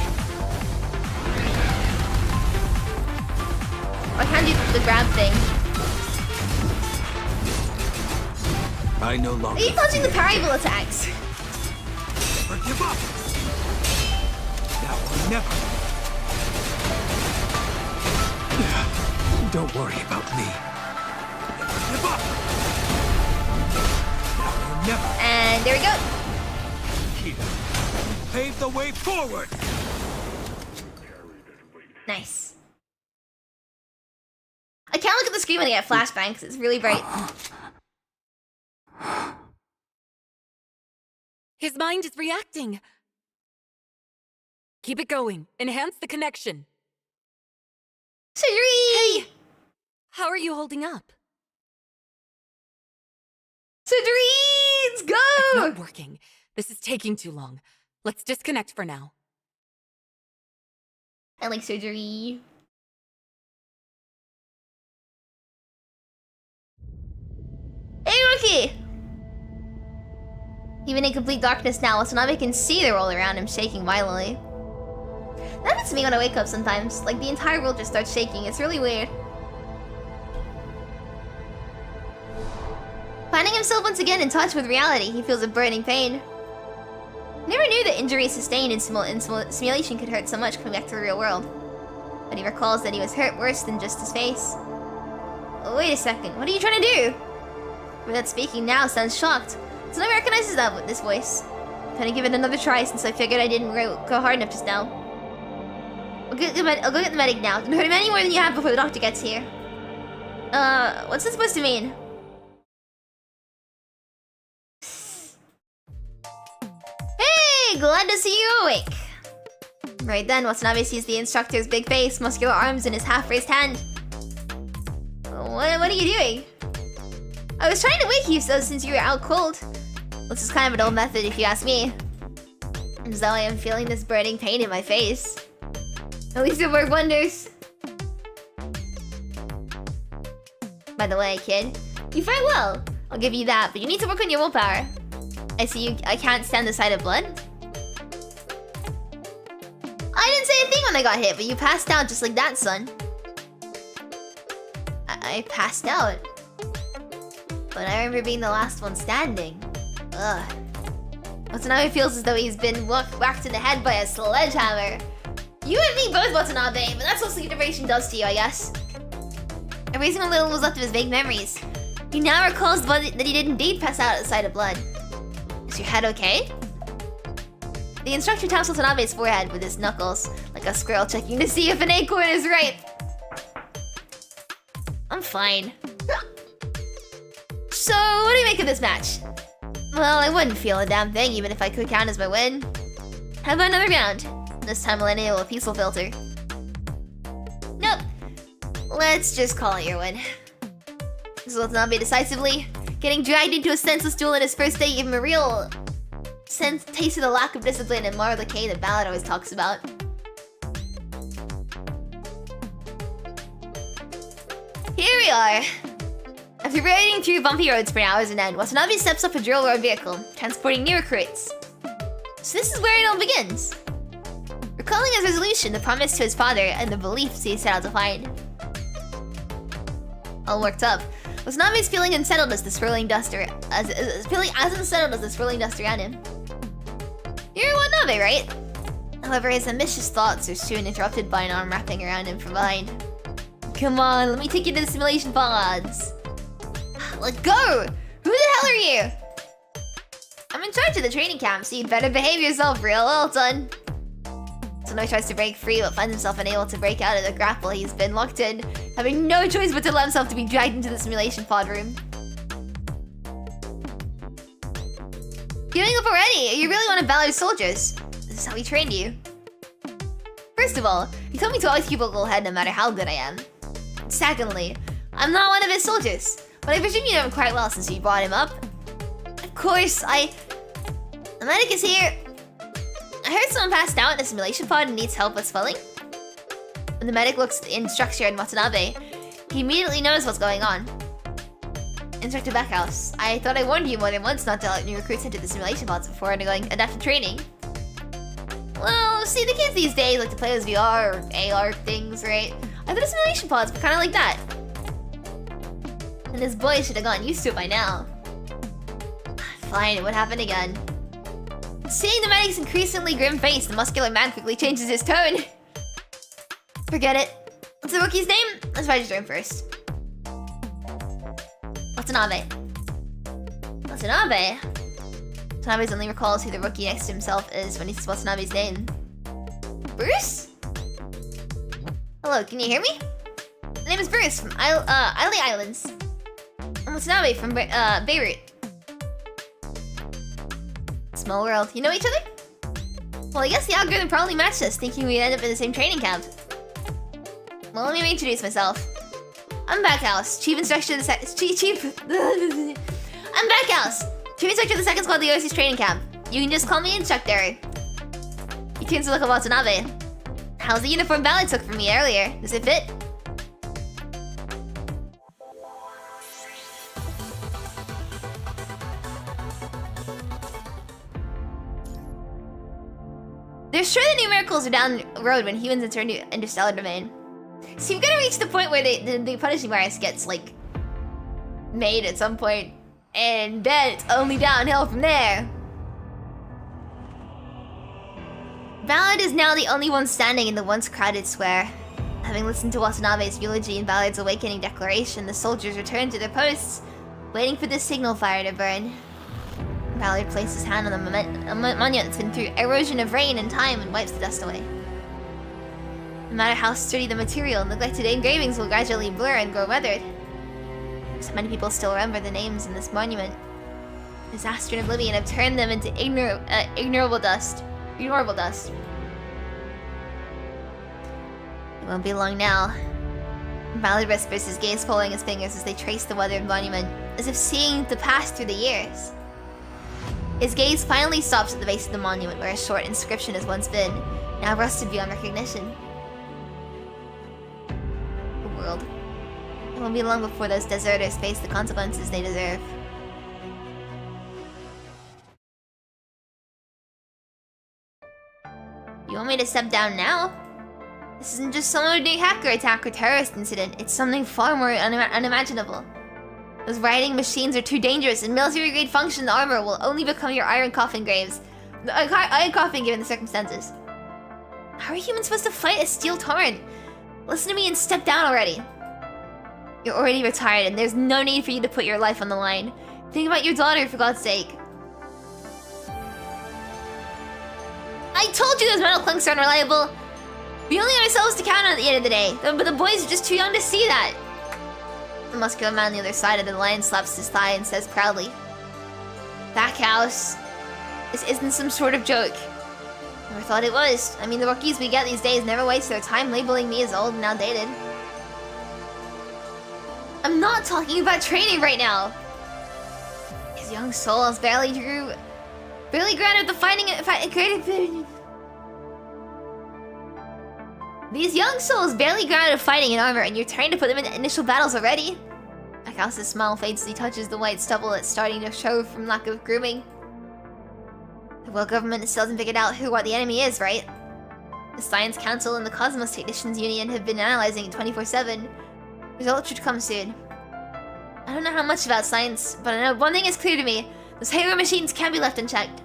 I can't do the grab thing. I no longer. Are you dodging the parable attacks? Never give up. Now or never. Don't worry about me. Never give up. Now or never. And there we go. Here. Pave the way forward. Nice. I can't look at the screen when I get flashbang because it's really bright. His mind is reacting. Keep it going. Enhance the connection. Surgery! How are you holding up? Surgery! Let's It's go! not working. This is taking too long. Let's disconnect for now. I like surgery. Hey, rookie! Even in complete darkness now, Watanabe can see the world around him shaking violently. That happens to me when I wake up sometimes. Like, the entire world just starts shaking. It's really weird. Finding himself once again in touch with reality, he feels a burning pain. Never knew that injuries sustained in simulation could hurt so much coming back to the real world. But he recalls that he was hurt worse than just his face. Oh, wait a second, what are you trying to do? Without speaking now sounds shocked. So no one recognizes this voice. I'm gonna give it another try since I figured I didn't go hard enough just now. I'll go get the medic now. Don't hurt him any more than you have before the doctor gets here. What's this supposed to mean? Hey, glad to see you awake. Right then, Watanabe sees the instructor's big face, muscular arms, and his half-raised hand. What are you doing? I was trying to wake you so since you were out cold. This is kind of an old method if you ask me. So I am feeling this burning pain in my face. At least it worked wonders. By the way, kid, you fight well. I'll give you that, but you need to work on your willpower. I see I can't stand the sight of blood. I didn't say a thing when I got hit, but you passed out just like that, son. I passed out. But I remember being the last one standing. Ugh. Watanabe feels as though he's been whacked in the head by a sledgehammer. You and me both, Watanabe, but that's what sleep deprivation does to you, I guess. Erasing a little was left of his vague memories. He now recalls that he did indeed pass out at the sight of blood. Is your head okay? The instructor taps Watanabe's forehead with his knuckles, like a squirrel checking to see if an acorn is ripe. I'm fine. So, what do you make of this match? Well, I wouldn't feel a damn thing even if I could count as my win. How about another round? This time we'll enable a peaceful filter. Nope. Let's just call it your win. This will not be decisively. Getting dragged into a senseless duel in his first day gave him a real taste of the lack of discipline and moral decay that Ballad always talks about. Here we are. After riding through bumpy roads for hours on end, Watanabe steps off a drill road vehicle, transporting new recruits. So this is where it all begins. Recalling his resolution, the promise to his father, and the beliefs he set out to find. All worked up, Watanabe's feeling unsettled as the swirling dust feeling as unsettled as the swirling dust around him. You're Watanabe, right? However, his ambitious thoughts are soon interrupted by an arm wrapping around him from behind. Come on, let me take you to the simulation pods. Let's go! Who the hell are you? I'm in charge of the training camp, so you'd better behave yourself real well, son. Sonoy tries to break free, but finds himself unable to break out of the grapple he's been locked in, having no choice but to allow himself to be dragged into the simulation pod room. Giving up already? You really want to Ballard's soldiers? This is how he trained you. First of all, he told me to always keep a level head no matter how good I am. Secondly, I'm not one of his soldiers, but I presume you know him quite well since you brought him up. Of course, the medic is here. I heard someone passed out in the simulation pod and needs help with swelling. When the medic looks at the instructor and Watanabe, he immediately knows what's going on. Instructor Backhouse, I thought I warned you more than once not to let new recruits into the simulation pods before undergoing adaptive training. Well, see, the kids these days like to play with VR or AR things, right? I thought the simulation pods were kind of like that. And this boy should have gotten used to it by now. Fine, it would happen again. Seeing the medic's increasingly grim face, the muscular man quickly changes his tone. Forget it. What's the rookie's name? Let's register him first. Watanabe. Watanabe? Watanabe's only recalls who the rookie next to himself is when he sees Watanabe's name. Bruce? Hello, can you hear me? My name is Bruce from Isle Islands. I'm Watanabe from Beirut. Small world. You know each other? Well, I guess the algorithm probably matched us, thinking we'd end up in the same training camp. Well, let me reintroduce myself. I'm Backhouse, Chief Instructor of the I'm Backhouse, Chief Instructor of the 2nd Squad of the Overseas Training Camp. You can just call me Instructor. He turns to look at Watanabe. How's the uniform Ballard took from me earlier? Does it fit? There's sure the numericals are down the road when humans enter into interstellar domain. So you've got to reach the point where the punishing virus gets, like, made at some point, and then it's only downhill from there. Ballard is now the only one standing in the once crowded square. Having listened to Watanabe's eulogy and Ballard's awakening declaration, the soldiers return to their posts, waiting for the signal fire to burn. Ballard places his hand on the monument that's been through erosion of rain and time and wipes the dust away. No matter how sturdy the material, neglected engravings will gradually blur and grow weathered. So many people still remember the names in this monument. Disaster and oblivion have turned them into ignorable dust. It won't be long now. Ballard whispers, his gaze following his fingers as they trace the weathered monument, as if seeing the past through the years. His gaze finally stops at the base of the monument where a short inscription has once been, now rusted beyond recognition. The world. It won't be long before those deserters face the consequences they deserve. You want me to step down now? This isn't just some ordinary hacker attack or terrorist incident. It's something far more unimaginable. Those rioting machines are too dangerous, and military-grade function armor will only become your iron coffin graves. Iron coffin given the circumstances. How are humans supposed to fight a steel torrent? Listen to me and step down already. You're already retired, and there's no need for you to put your life on the line. Think about your daughter, for God's sake. I told you those metal clinks are unreliable. We only have ourselves to count on at the end of the day, but the boys are just too young to see that. The muscular man on the other side of the line slaps his thigh and says proudly, "Backhouse, this isn't some sort of joke. Never thought it was. I mean, the rookies we get these days never waste their time labeling me as old and outdated." I'm not talking about training right now. His young souls barely grounded the fighting. These young souls barely grounded fighting in armor, and you're trying to put them in initial battles already? Backhouse's smile fades as he touches the white stubble that's starting to show from lack of grooming. The world government still hasn't figured out who what the enemy is, right? The Science Council and the Cosmos Technicians Union have been analyzing it 24/7. Results should come soon. I don't know how much about science, but I know one thing is clear to me. Those Halo machines can't be left unchecked.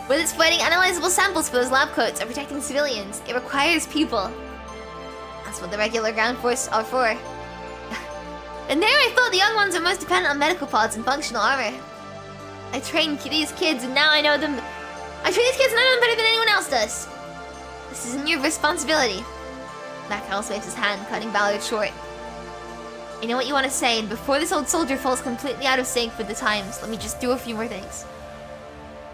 With its fighting analyzable samples for those lab coats and protecting civilians, it requires people. That's what the regular ground force are for. And there I thought the young ones are most dependent on medical pods and functional armor. I trained these kids and now I know them. I train these kids and I know them better than anyone else does. This isn't your responsibility. Backhouse waves his hand, cutting Ballard short. You know what you want to say, and before this old soldier falls completely out of sync with the times, let me just do a few more things.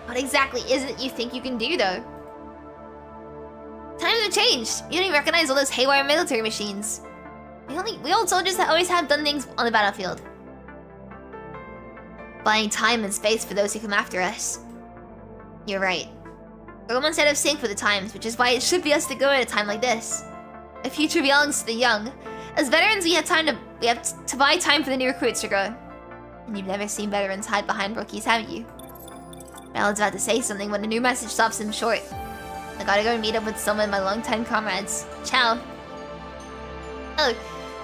What exactly is it you think you can do, though? Times have changed. You don't even recognize all those haywire military machines. We old soldiers that always have done things on the battlefield. Buying time and space for those who come after us. You're right. We're almost out of sync with the times, which is why it should be us to go at a time like this. The future belongs to the young. As veterans, we have to buy time for the new recruits to grow. And you've never seen veterans hide behind rookies, have you? Ballard's about to say something when a new message stops him short. I gotta go meet up with some of my longtime comrades. Ciao. Oh,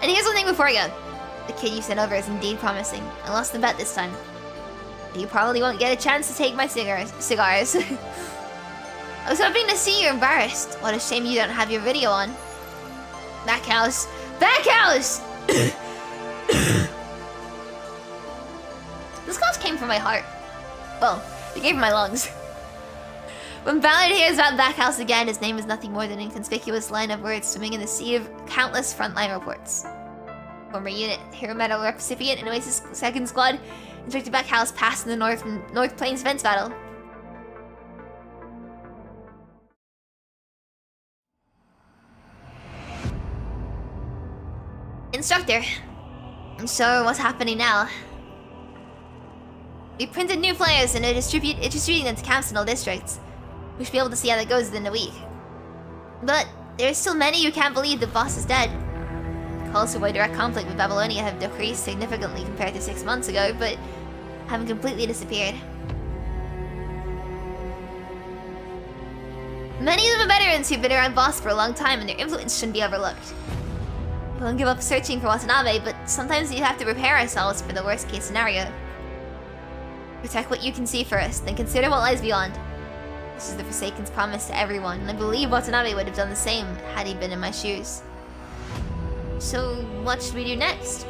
and here's one thing before I go. The kid you sent over is indeed promising. I lost the bet this time. You probably won't get a chance to take my cigars. I was hoping to see you embarrassed. What a shame you don't have your video on. Backhouse! Backhouse! This cough came from my heart. Well, it came from my lungs. When Ballard hears about Backhouse again, his name is nothing more than an inconspicuous line of words swimming in the sea of countless frontline reports. Former unit, Hero Medal recipient in Oasis 2nd Squad, instructed Backhouse past in the North Plains fence battle. Instructor. So what's happening now? We printed new flyers and are distributing them to camps in all districts. We should be able to see how that goes within a week. But there are still many who can't believe the boss is dead. Calls to avoid direct conflict with Babylonia have decreased significantly compared to 6 months ago, but haven't completely disappeared. Many of them are veterans who've been around boss for a long time, and their influence shouldn't be overlooked. We won't give up searching for Watanabe, but sometimes we have to prepare ourselves for the worst case scenario. Protect what you can see first, then consider what lies beyond. This is the Forsaken's promise to everyone, and I believe Watanabe would have done the same had he been in my shoes. So, what should we do next?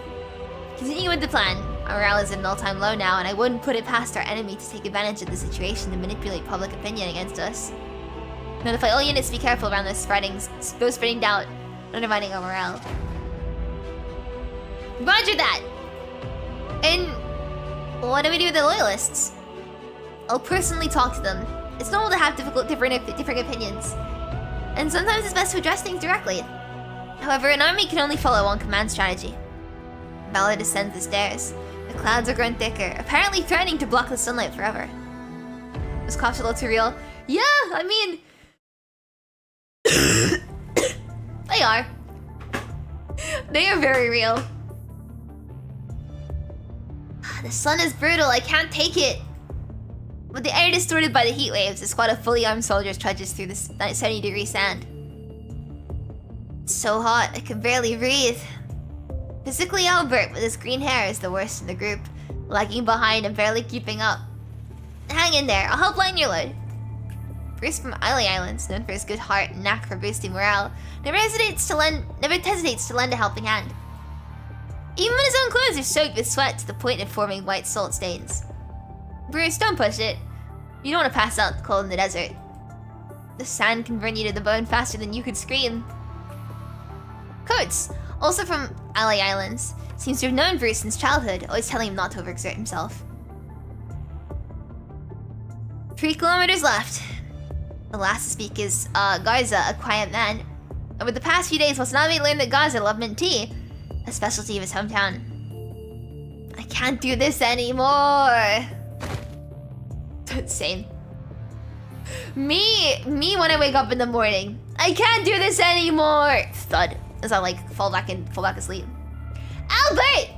Continue with the plan. Our morale is at an all-time low now, and I wouldn't put it past our enemy to take advantage of the situation to manipulate public opinion against us. Notify all units to be careful around those spreading doubt, undermining our morale. Roger that! And what do we do with the loyalists? I'll personally talk to them. It's normal to have different opinions, and sometimes it's best to address things directly. However, an army can only follow one command strategy. Ballard descends the stairs. The clouds are growing thicker, apparently threatening to block the sunlight forever. Those coughs a little too real. Yeah, I mean... they are. They are very real. The sun is brutal, I can't take it. With the air distorted by the heat waves, a squad of fully armed soldiers trudges through the 70-degree sand. It's so hot, I can barely breathe. Physically, Albert with his green hair is the worst in the group, lagging behind and barely keeping up. Hang in there, I'll help lighten your load. Bruce from Isle Islands, known for his good heart and knack for boosting morale, never hesitates to lend a helping hand. Even when his own clothes are soaked with sweat to the point of forming white salt stains. Bruce, don't push it. You don't want to pass out cold in the desert. The sand can burn you to the bone faster than you could scream. Coates, also from Isle Islands, seems to have known Bruce since childhood, always telling him not to overexert himself. 3 kilometers left. The last to speak is Garza, a quiet man. Over the past few days, Watanabe learned that Garza loved mint tea, a specialty of his hometown. I can't do this anymore. Same. Me when I wake up in the morning. I can't do this anymore. Thud. As I like fall back asleep. Albert!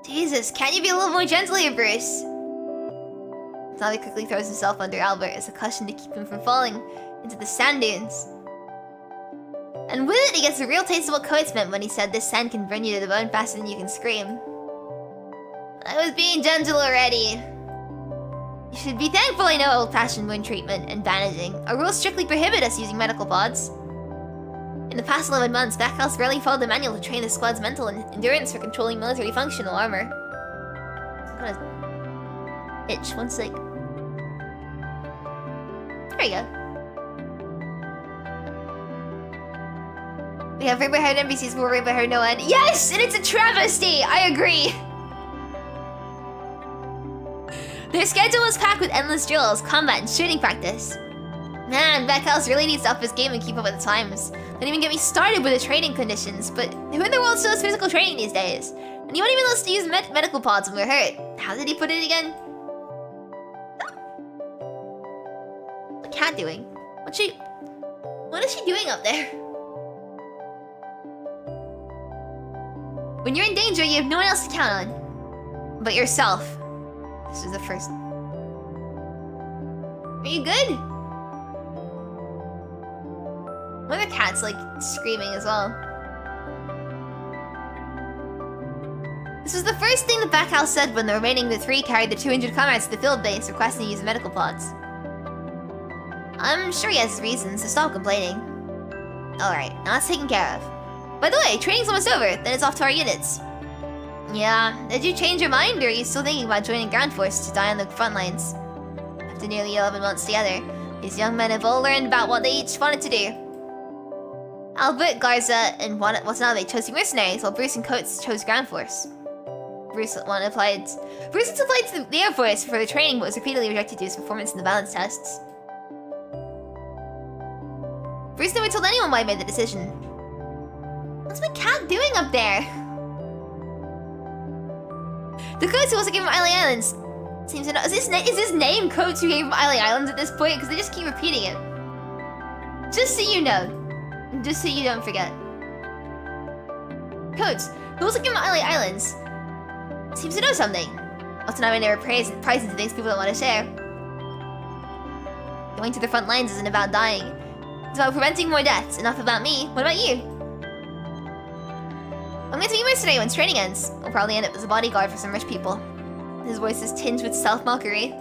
Jesus, can't you be a little more gentle here, Bruce? Tommy quickly throws himself under Albert as a cushion to keep him from falling into the sand dunes. And with it, he gets a real taste of what Coates meant when he said this sand can burn you to the bone faster than you can scream. I was being gentle already. You should be thankful I know old-fashioned wound treatment and bandaging. Our rules strictly prohibit us using medical pods. In the past 11 months, Backhouse rarely followed the manual to train the squad's mental endurance for controlling military functional armor. I'm gonna itch one sec. There we go. We have rainbow-haired NPCs for rainbow-haired no end. Yes! And it's a travesty! I agree! Their schedule was packed with endless drills, combat, and shooting practice. Man, Backhouse really needs to up his game and keep up with the times. Don't even get me started with the training conditions, but who in the world still has physical training these days? And he won't even let us use medical pods when we're hurt. How did he put it again? What's Cat doing? What is she doing up there? When you're in danger, you have no one else to count on. But yourself. This is the first. Are you good? One of the cats, like, screaming as well. This was the first thing the Backhouse said when the remaining 3 carried the 200 comrades to the field base, requesting to use medical pods. I'm sure he has his reasons, so stop complaining. Alright, now it's taken care of. By the way, training's almost over, then it's off to our units. Yeah, did you change your mind, or are you still thinking about joining Ground Force to die on the front lines? After nearly 11 months together, these young men have all learned about what they each wanted to do. Albert, Garza, and Watanabe chose the mercenaries, while Bruce and Coates chose Ground Force. Bruce applied to the Air Force for the training, but was repeatedly rejected due to his performance in the balance tests. Bruce never told anyone why he made the decision. What's my cat doing up there? The Coates who also came from Isle Islands seems to know. Is his name Coates who came from Isle Islands at this point? Because they just keep repeating it. Just so you know. Just so you don't forget. Coates, who also came from Isle Islands, seems to know something. Watanabe never prays into things people don't want to share. Going to the front lines isn't about dying. It's about preventing more deaths. Enough about me. What about you? I'm going to be a mercenary once training ends. I'll probably end up as a bodyguard for some rich people. His voice is tinged with self-mockery.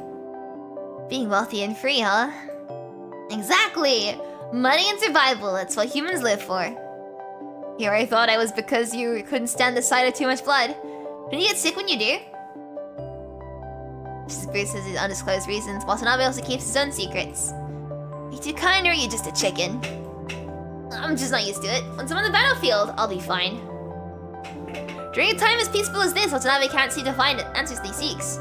Being wealthy and free, huh? Exactly! Money and survival, that's what humans live for. Here I thought I was because you couldn't stand the sight of too much blood. Don't you get sick when you do? Just as Bruce has his undisclosed reasons, Watanabe also keeps his own secrets. Are you too kind or are you just a chicken? I'm just not used to it. Once I'm on the battlefield, I'll be fine. During a time as peaceful as this, Watanabe can't seem to find answers he seeks.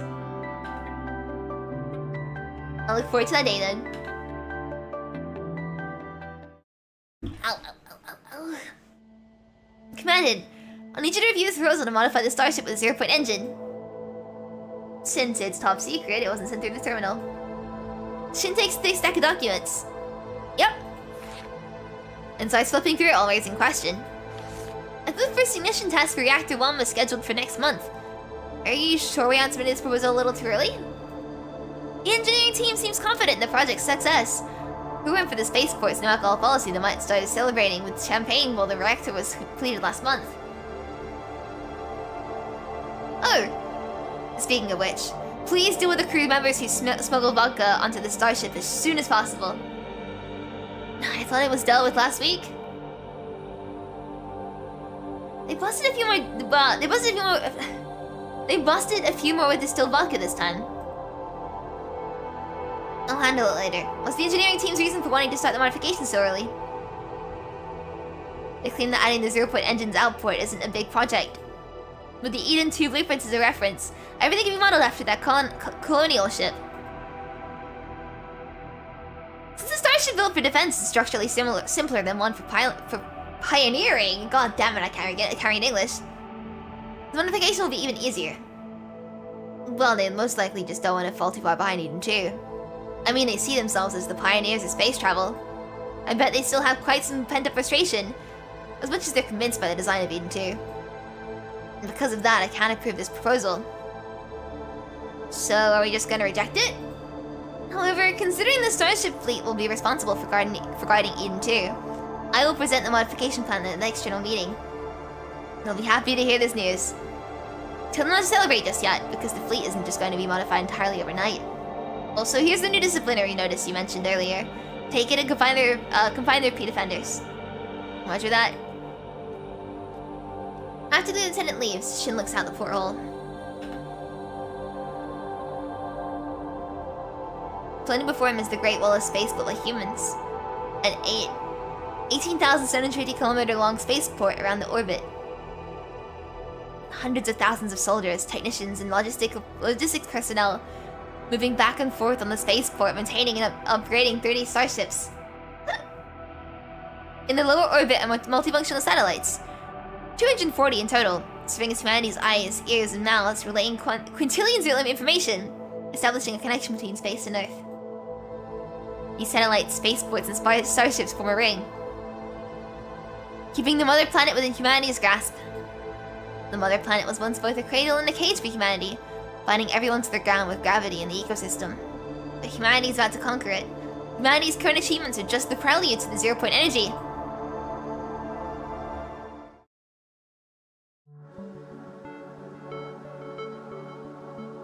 I'll look forward to that day then. Ow, ow, ow, ow, ow. Commanded, I'll need you to review this proposal to modify the starship with a 0-point engine. Since it's top secret, it wasn't sent through the terminal. Shin takes a thick stack of documents. Yep. And starts flipping through it, all raising question. I thought the first ignition test for Reactor 1 was scheduled for next month. Are you sure we haven't submitted this proposal a little too early? The engineering team seems confident in the project's success. We went for the spaceport's no alcohol policy that might start celebrating with champagne while the reactor was completed last month. Oh! Speaking of which, please deal with the crew members who smuggled vodka onto the starship as soon as possible. I thought it was dealt with last week. They busted a few more. Well, they busted a few more. They busted a few more with distilled vodka this time. I'll handle it later. What's the engineering team's reason for wanting to start the modification so early? They claim that adding the 0-point engine's output isn't a big project. With the Eden 2 blueprints as a reference, everything can be modeled after that colonial ship. Since the starship built for defense is structurally simpler than one for pioneering, god damn it, I can't read English. The modification will be even easier. Well, they most likely just don't want to fall too far behind Eden 2. I mean, they see themselves as the pioneers of space travel. I bet they still have quite some pent-up frustration, as much as they're convinced by the design of Eden 2. And because of that, I can't approve this proposal. So, are we just gonna reject it? However, considering the starship fleet will be responsible for guarding Eden 2, I will present the modification plan at the next general meeting. They'll be happy to hear this news. Tell them not to celebrate just yet, because the fleet isn't just going to be modified entirely overnight. Also, here's the new disciplinary notice you mentioned earlier. Take it and confine their repeat offenders. Roger that. After the lieutenant leaves, Shin looks out the porthole. Floating before him is the Great Wall of Space built by humans. An 18,750-kilometer long spaceport around the orbit. Hundreds of thousands of soldiers, technicians, and logistics personnel moving back and forth on the spaceport, maintaining and upgrading 30 starships. In the lower orbit are multifunctional satellites. 240 in total, serving as humanity's eyes, ears, and mouths, relaying quintillions of information, establishing a connection between space and Earth. These satellites, spaceports, and starships form a ring, keeping the mother planet within humanity's grasp. The mother planet was once both a cradle and a cage for humanity, binding everyone to their ground with gravity and the ecosystem. But humanity is about to conquer it. Humanity's current achievements are just the prelude to the 0-point energy.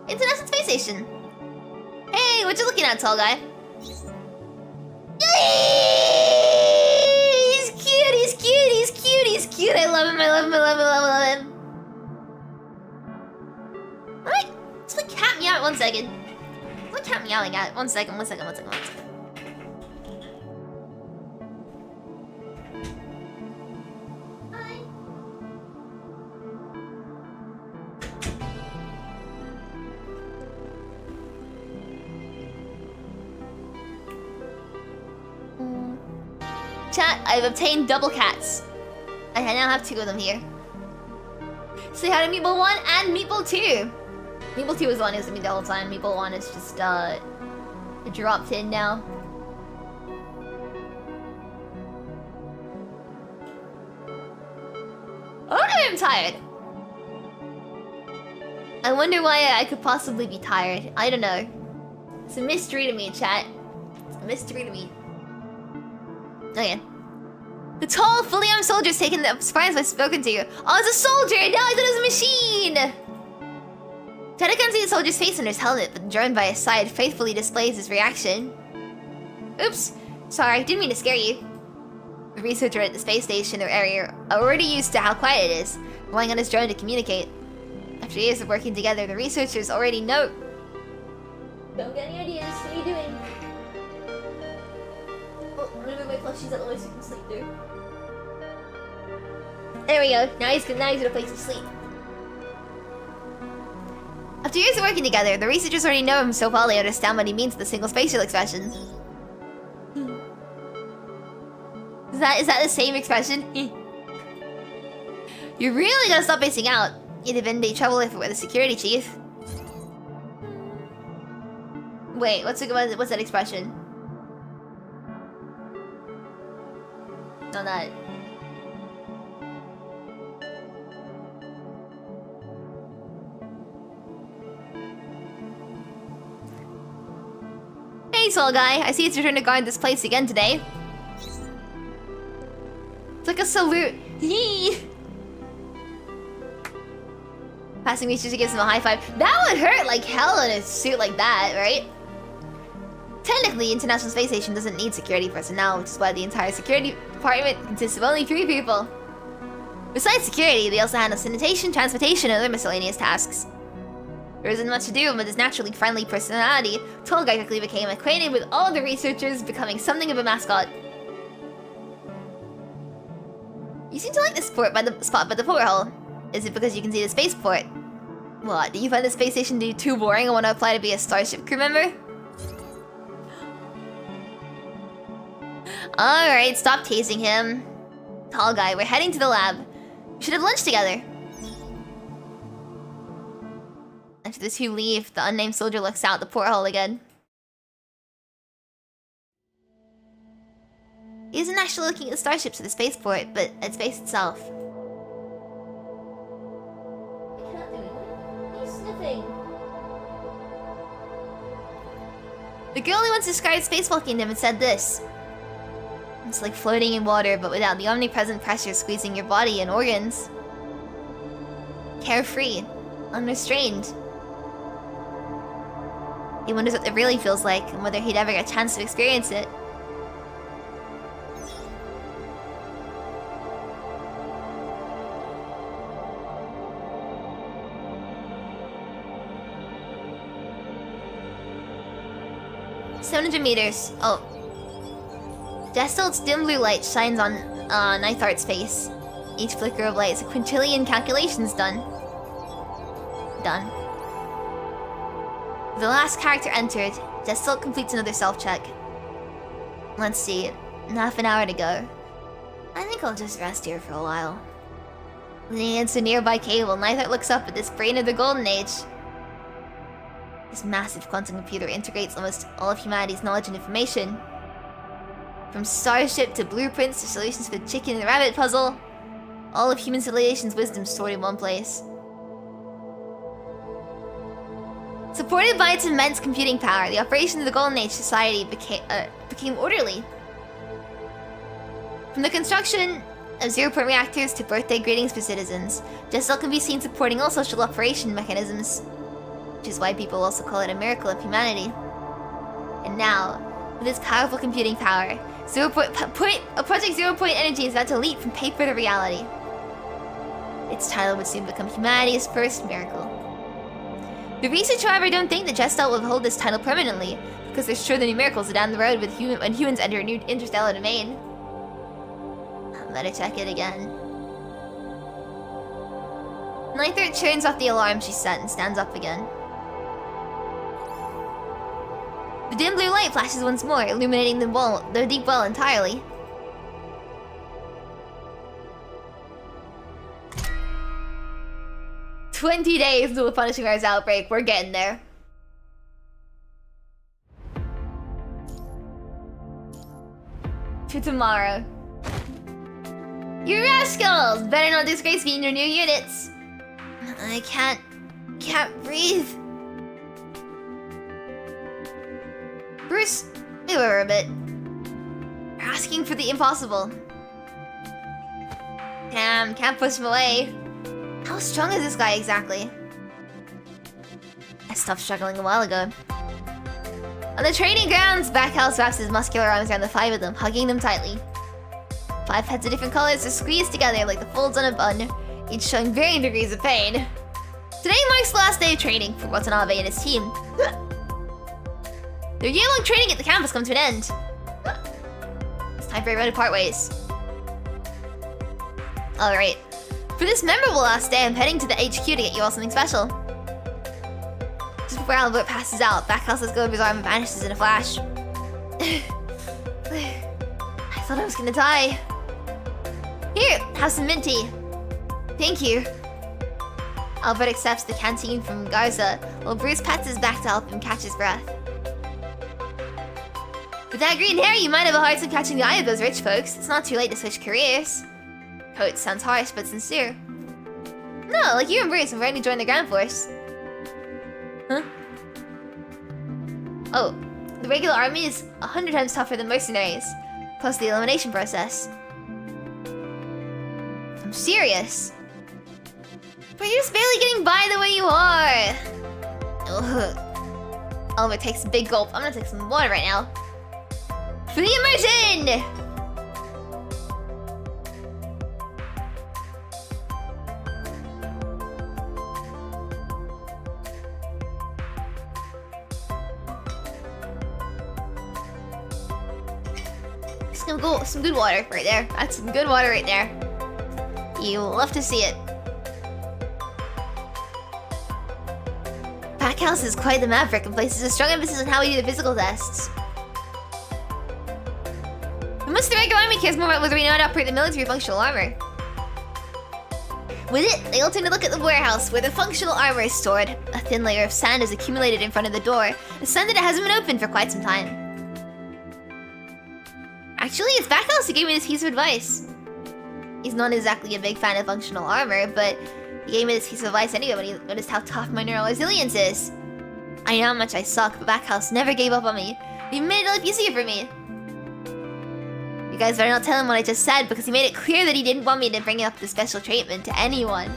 International Space Station. Hey, what you looking at, tall guy? He's cute, he's cute, he's cute, he's cute. I love him, I love him, I love him, I love him. Alright, let's let cat meow at 1 second. What cat meowing at? 1 second, 1 second, 1 second, 1 second. Hi. Chat, I've obtained double cats. I now have 2 of them here. Say hi to Meeple 1 and Meeple 2. Meeple 2 is the one who's with me the whole time. Meeple 1 is just dropped in now. Oh, I'm tired. I wonder why I could possibly be tired. I don't know. It's a mystery to me, chat. It's a mystery to me. Okay. The tall, fully armed soldier's taken the surprise I've spoken to you. Oh, it's a soldier! Now I thought it was a machine! Tada can't see the soldier's face under his helmet, but the drone by his side faithfully displays his reaction. Oops. Sorry, didn't mean to scare you. The researcher at the space station or area are already used to how quiet it is, relying on his drone to communicate. After years of working together, the researchers already know... Don't get any ideas. What are you doing? Oh, I'm gonna move my plushies out the way so you can sleep through. There we go. Now he's in a place to sleep. After years of working together, the researchers already know him so well they understand what he means with the single spatial expression. Is that the same expression? You're really gonna stop missing out. You'd have been in big trouble if it were the security chief. Wait, what's that expression? Not that. Hey, Soul Guy. I see it's your turn to guard this place again today. It's like a salute. Yee! Passing Reacher gives him a high five. That would hurt like hell in a suit like that, right? Technically, International Space Station doesn't need security personnel, which is why the entire security department consists of only 3 people. Besides security, they also handle sanitation, transportation, and other miscellaneous tasks. There isn't much to do, but his naturally friendly personality, Tall Guy quickly became acquainted with all the researchers, becoming something of a mascot. You seem to like this spot by the porthole. Is it because you can see the spaceport? What, do you find the space station too boring and want to apply to be a Starship crew member? Alright, stop tasing him. Tall Guy, we're heading to the lab. We should have lunch together. After the 2 leave, the unnamed soldier looks out the porthole again. He isn't actually looking at the starships or the spaceport, but at space itself. I cannot do it. What are you sniffing? The girl who once described spacewalking them had said this. It's like floating in water, but without the omnipresent pressure squeezing your body and organs. Carefree. Unrestrained. He wonders what it really feels like, and whether he'd ever get a chance to experience it. "700 meters. Oh. Gestalt's dim blue light shines on Neithart's face. Each flicker of light is a quintillion calculations done. Done. The last character entered. Gestalt completes another self-check. Let's see. Half an hour to go. I think I'll just rest here for a while. Leaning against a nearby cable, Neithart looks up at this brain of the Golden Age. This massive quantum computer integrates almost all of humanity's knowledge and information. From Starship to blueprints to solutions for the chicken and the rabbit puzzle. All of human civilization's wisdom stored in one place. Supported by its immense computing power, the operation of the Golden Age society became orderly. From the construction of zero-point reactors to birthday greetings for citizens, Gestalt can be seen supporting all social operation mechanisms, which is why people also call it a miracle of humanity. And now, with its powerful computing power, Project Zero Point Energy is about to leap from paper to reality. Its title would soon become humanity's first miracle. The research, however, don't think that Gestalt will hold this title permanently, because they're sure the new miracles are down the road when humans enter a new interstellar domain. Better check it again. Neithart turns off the alarm she set and stands up again. The dim blue light flashes once more, illuminating the deep well entirely. "20 days until the Punishing Stars outbreak. We're getting there." To tomorrow. "You rascals! Better not disgrace me in your new units." I can't breathe. Bruce, move over a bit. You're asking for the impossible. Damn, can't push him away. How strong is this guy exactly? I stopped struggling a while ago. On the training grounds, Backhouse wraps his muscular arms around the 5 of them, hugging them tightly. 5 heads of different colors are squeezed together like the folds on a bun, each showing varying degrees of pain. Today marks the last day of training for Watanabe and his team. Their year-long training at the campus comes to an end. It's time for everyone to part ways. Alright. For this memorable last day, I'm heading to the HQ to get you all something special. Just before Albert passes out, Backhouse lets go of his arm and vanishes in a flash. I thought I was gonna die. Here, have some mint tea. Thank you. Albert accepts the canteen from Garza, while Bruce pats his back to help him catch his breath. With that green hair, you might have a hard time catching the eye of those rich folks. It's not too late to switch careers. Coach sounds harsh, but sincere. No, like you and Bruce, I'm ready to join the Ground Force. Huh? Oh, The regular army is 100 times tougher than mercenaries, plus the elimination process. I'm serious. But you're just barely getting by the way you are. Ugh. Oliver takes a big gulp. I'm gonna take some water right now. For the immersion! Some good water right there. That's some good water right there. You'll love to see it. Packhouse is quite the maverick and places a strong emphasis on how we do the physical tests. But most of the regular army cares more about whether we know how to operate the military functional armor. With it, they all tend to look at the warehouse where the functional armor is stored. A thin layer of sand is accumulated in front of the door, a sign that it hasn't been opened for quite some time. Actually, it's Backhouse who gave me this piece of advice. He's not exactly a big fan of functional armor, but he gave me this piece of advice anyway when he noticed how tough my neural resilience is. I know how much I suck, but Backhouse never gave up on me. He made it life easier for me. You guys better not tell him what I just said, because he made it clear that he didn't want me to bring up the special treatment to anyone.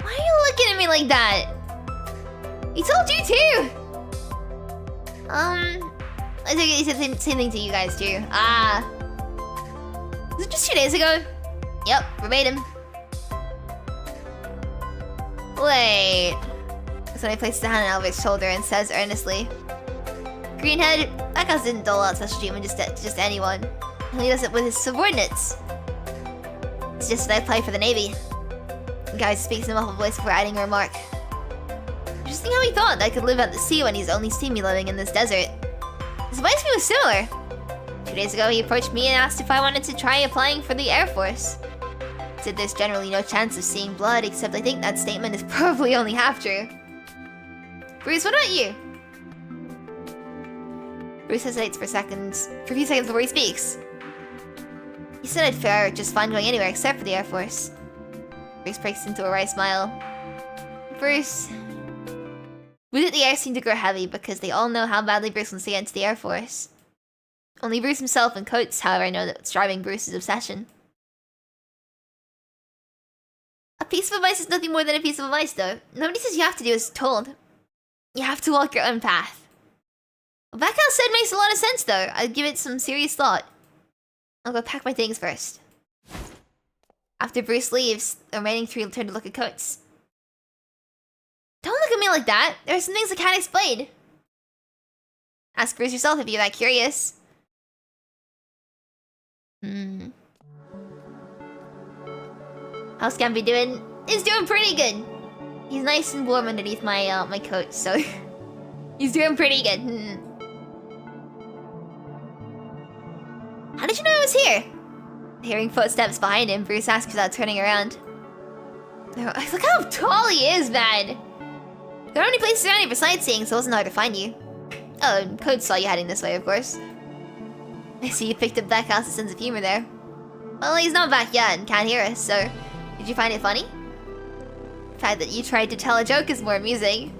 Why are you looking at me like that? He told you too! I think he said the same thing to you guys too. Ah. Was it just 2 days ago? Yep, verbatim. Wait. So he places a hand on Albert's shoulder and says earnestly, Greenhead, Backhouse didn't dole out special treatment just anyone. He does it with his subordinates. It's just that I apply for the Navy. The guy speaks in a muffled voice before adding a remark. Interesting how he thought that I could live at the sea when he's only seen me living in this desert. His advice to me was similar. 2 days ago, he approached me and asked if I wanted to try applying for the Air Force. He said there's generally no chance of seeing blood, except I think that statement is probably only half true. Bruce, what about you? Bruce hesitates for a few seconds before he speaks. He said I'd fare just fine going anywhere except for the Air Force. Bruce breaks into a wry smile. Bruce... With it, the air seemed to grow heavy because they all know how badly Bruce wants to get into the Air Force. Only Bruce himself and Coates, however, know that it's driving Bruce's obsession. A piece of advice is nothing more than a piece of advice, though. Nobody says you have to do as told. You have to walk your own path. What Backhouse said makes a lot of sense, though. I'd give it some serious thought. I'll go pack my things first. After Bruce leaves, the remaining three turn to look at Coates. Don't look at me like that. There are some things I can't explain. Ask Bruce yourself if you're that curious. How's Scampy doing? He's doing pretty good. He's nice and warm underneath my my coat, so he's doing pretty good. How did you know I was here? Hearing footsteps behind him, Bruce asks without turning around. Look how tall he is, man. There aren't any places around here for sightseeing, so it wasn't hard to find you. Oh, and Code saw you heading this way, of course. I see you picked up Backhouse's sense of humor there. Well, he's not back yet and can't hear us, so... Did you find it funny? The fact that you tried to tell a joke is more amusing.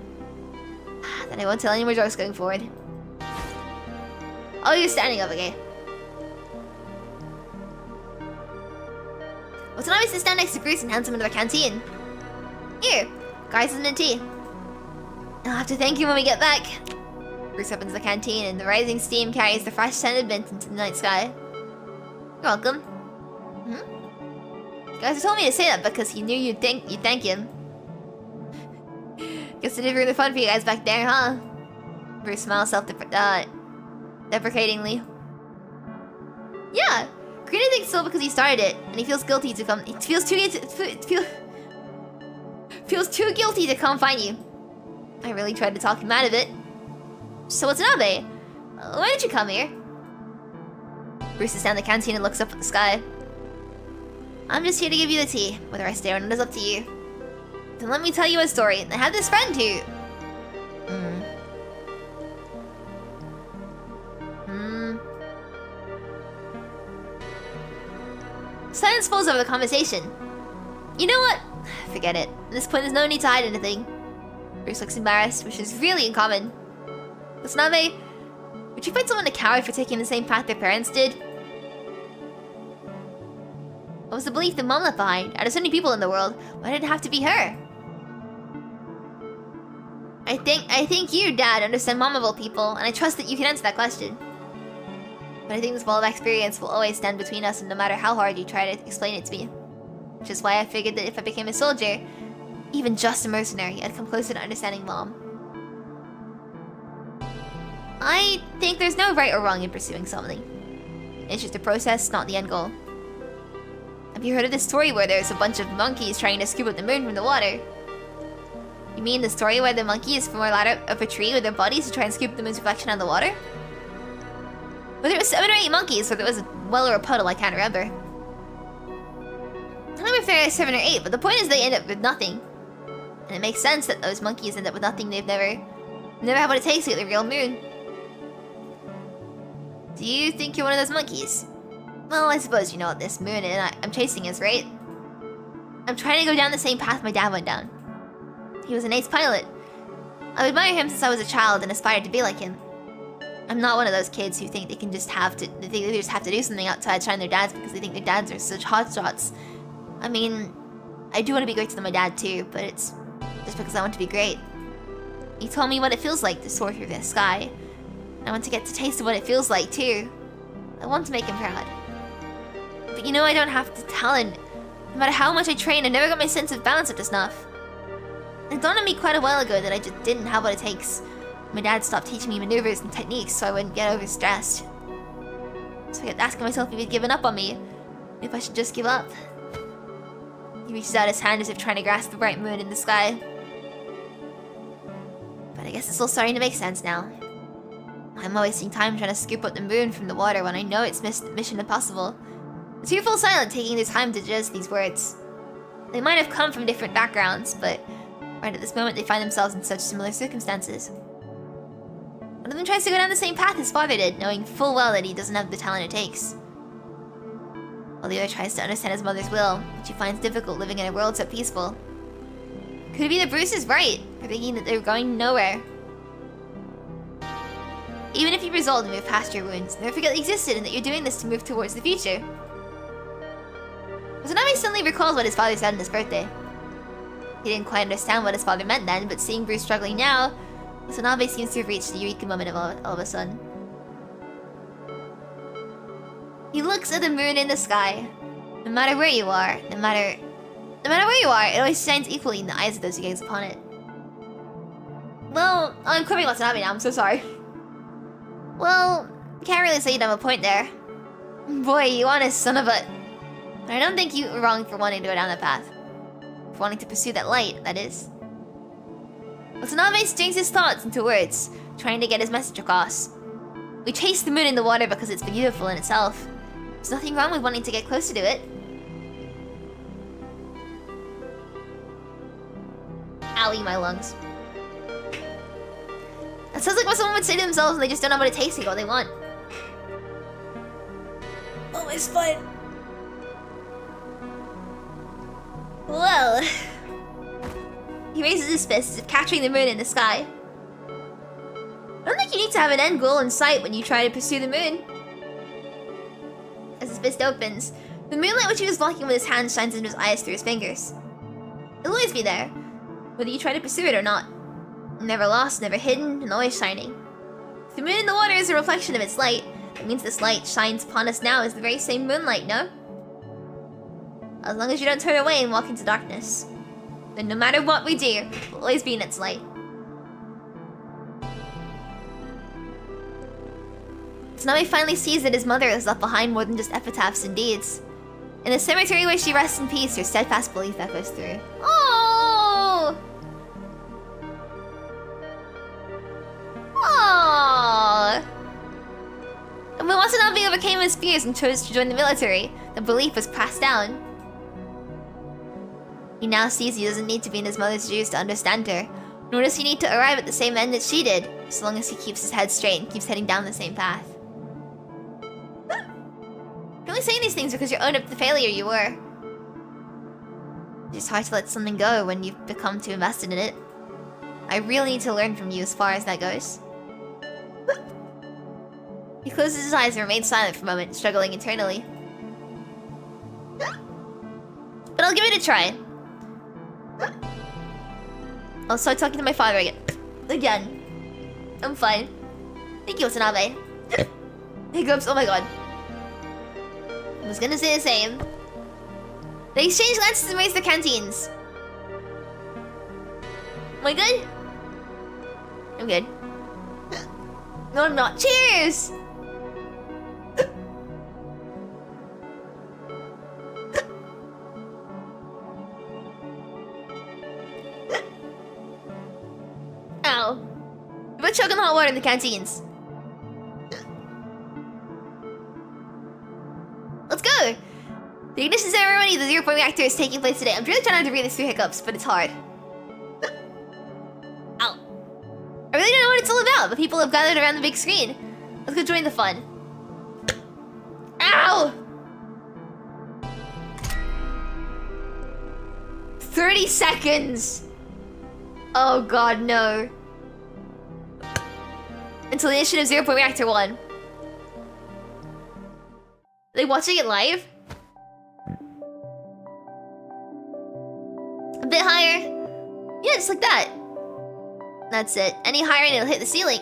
Then I won't tell any more jokes going forward. Oh, you're standing up, okay. Watanabe sits down next to Bruce and hands him into their canteen. Here, guys, and tea. I'll have to thank you when we get back. Bruce opens the canteen and the rising steam carries the fresh-scented mint into the night sky. You're welcome. You guys told me to say that because he knew you'd thank him. Guess it did ruin the fun for you guys back there, huh? Bruce smiles deprecatingly. Yeah, Karina thinks so because he started it, and he feels guilty to come. He feels too guilty to come find you. I really tried to talk him out of it. So Watanabe, why did you come here? Bruce is down the canteen and looks up at the sky. I'm just here to give you the tea. Whether I stay or not is up to you. Then let me tell you a story. I have this friend who... Silence falls over the conversation. You know what? Forget it. At this point, there's no need to hide anything. Bruce looks embarrassed, which is really uncommon. Watanabe, would you find someone a coward for taking the same path their parents did? What was the belief that Mom left behind? Out of so many people in the world, why did it have to be her? I think you, Dad, understand Mom of all people, and I trust that you can answer that question. But I think this wall of experience will always stand between us, and no matter how hard you try to explain it to me. Which is why I figured that if I became a soldier, even just a mercenary, I'd come closer to understanding Mom. I think there's no right or wrong in pursuing something. It's just a process, not the end goal. Have you heard of this story where there's a bunch of monkeys trying to scoop up the moon from the water? You mean the story where the monkeys form a ladder up a tree with their bodies to try and scoop the moon's reflection on the water? Whether it was 7 or 8 monkeys, whether it was a well or a puddle, I can't remember. I don't know if there are 7 or 8, but the point is they end up with nothing. And it makes sense that those monkeys end up with nothing. They've never had what it takes to get the real moon. Do you think you're one of those monkeys? Well, I suppose you know what this moon and I'm chasing is, right? I'm trying to go down the same path my dad went down. He was an ace pilot. I admire him since I was a child and aspired to be like him. I'm not one of those kids who think they just have to do something outside shine their dads because they think their dads are such hotshots. I mean, I do want to be great to my dad too, but it's just because I want to be great. He told me what it feels like to soar through the sky. I want to get to taste of what it feels like too. I want to make him proud. But you know, I don't have the talent. No matter how much I train, I never got my sense of balance up to snuff. It dawned on me quite a while ago that I just didn't have what it takes. My dad stopped teaching me maneuvers and techniques so I wouldn't get overstressed. So I kept asking myself if he'd given up on me. If I should just give up. He reaches out his hand as if trying to grasp the bright moon in the sky. But I guess it's all starting to make sense now. I'm wasting time trying to scoop up the moon from the water when I know it's mission impossible. The two fall silent, taking their time to digest these words. They might have come from different backgrounds, but right at this moment they find themselves in such similar circumstances. One of them tries to go down the same path his father did, knowing full well that he doesn't have the talent it takes. While the other tries to understand his mother's will, which he finds difficult living in a world so peaceful. Could it be that Bruce is right, for thinking that they're going nowhere? Even if you resolve to move past your wounds, never forget they existed and that you're doing this to move towards the future. Watanabe suddenly recalls what his father said on his birthday. He didn't quite understand what his father meant then, but seeing Bruce struggling now, Watanabe seems to have reached the eureka moment of all of a sudden. He looks at the moon in the sky. No matter where you are, no matter where you are, it always shines equally in the eyes of those who gaze upon it. Well, I'm quoting Watanabe now, I'm so sorry. Well, can't really say you don't have a point there. Boy, you honest son of a... But I don't think you were wrong for wanting to go down that path. For wanting to pursue that light, that is. Watanabe strings his thoughts into words, trying to get his message across. We chase the moon in the water because it's beautiful in itself. There's nothing wrong with wanting to get closer to it. Owie, my lungs. That sounds like what someone would say to themselves when they just don't know what it takes to get what they want. Oh, it's fine. Well... He raises his fist as if capturing the moon in the sky. I don't think you need to have an end goal in sight when you try to pursue the moon. As his fist opens, the moonlight which he was blocking with his hand shines into his eyes through his fingers. It'll always be there, whether you try to pursue it or not. Never lost, never hidden, and always shining. If the moon in the water is a reflection of its light, that means this light shines upon us now as the very same moonlight, no? As long as you don't turn away and walk into darkness. Then no matter what we do, we'll always be in its light. So now he finally sees that his mother has left behind more than just epitaphs and deeds. In the cemetery where she rests in peace, her steadfast belief echoes through. Oh! Aww! And when Watanabe overcame his fears and chose to join the military, the belief was passed down. He now sees he doesn't need to be in his mother's shoes to understand her, nor does he need to arrive at the same end that she did, so long as he keeps his head straight and keeps heading down the same path. You're only saying these things because you own up the failure you were. It's just hard to let something go when you've become too invested in it. I really need to learn from you as far as that goes. He closes his eyes and remains silent for a moment, struggling internally. But I'll give it a try. I'll start talking to my father again. I'm fine. Thank you, Watanabe. Hiccups, oh my god. I was gonna say the same. They exchange glances and raise their canteens. Am I good? I'm good. No, I'm not. Cheers! Ow. We're chugging hot water in the canteens. Let's go! The ignition ceremony of the 0-point reactor is taking place today. I'm really trying not to read this through hiccups, but it's hard. Ow. I really don't know what it's all about, but people have gathered around the big screen. Let's go join the fun. Ow! 30 seconds! Oh god, no. Until the ignition of 0-point reactor 1. Are they watching it live? A bit higher. Yeah, just like that. That's it. Any higher and it'll hit the ceiling.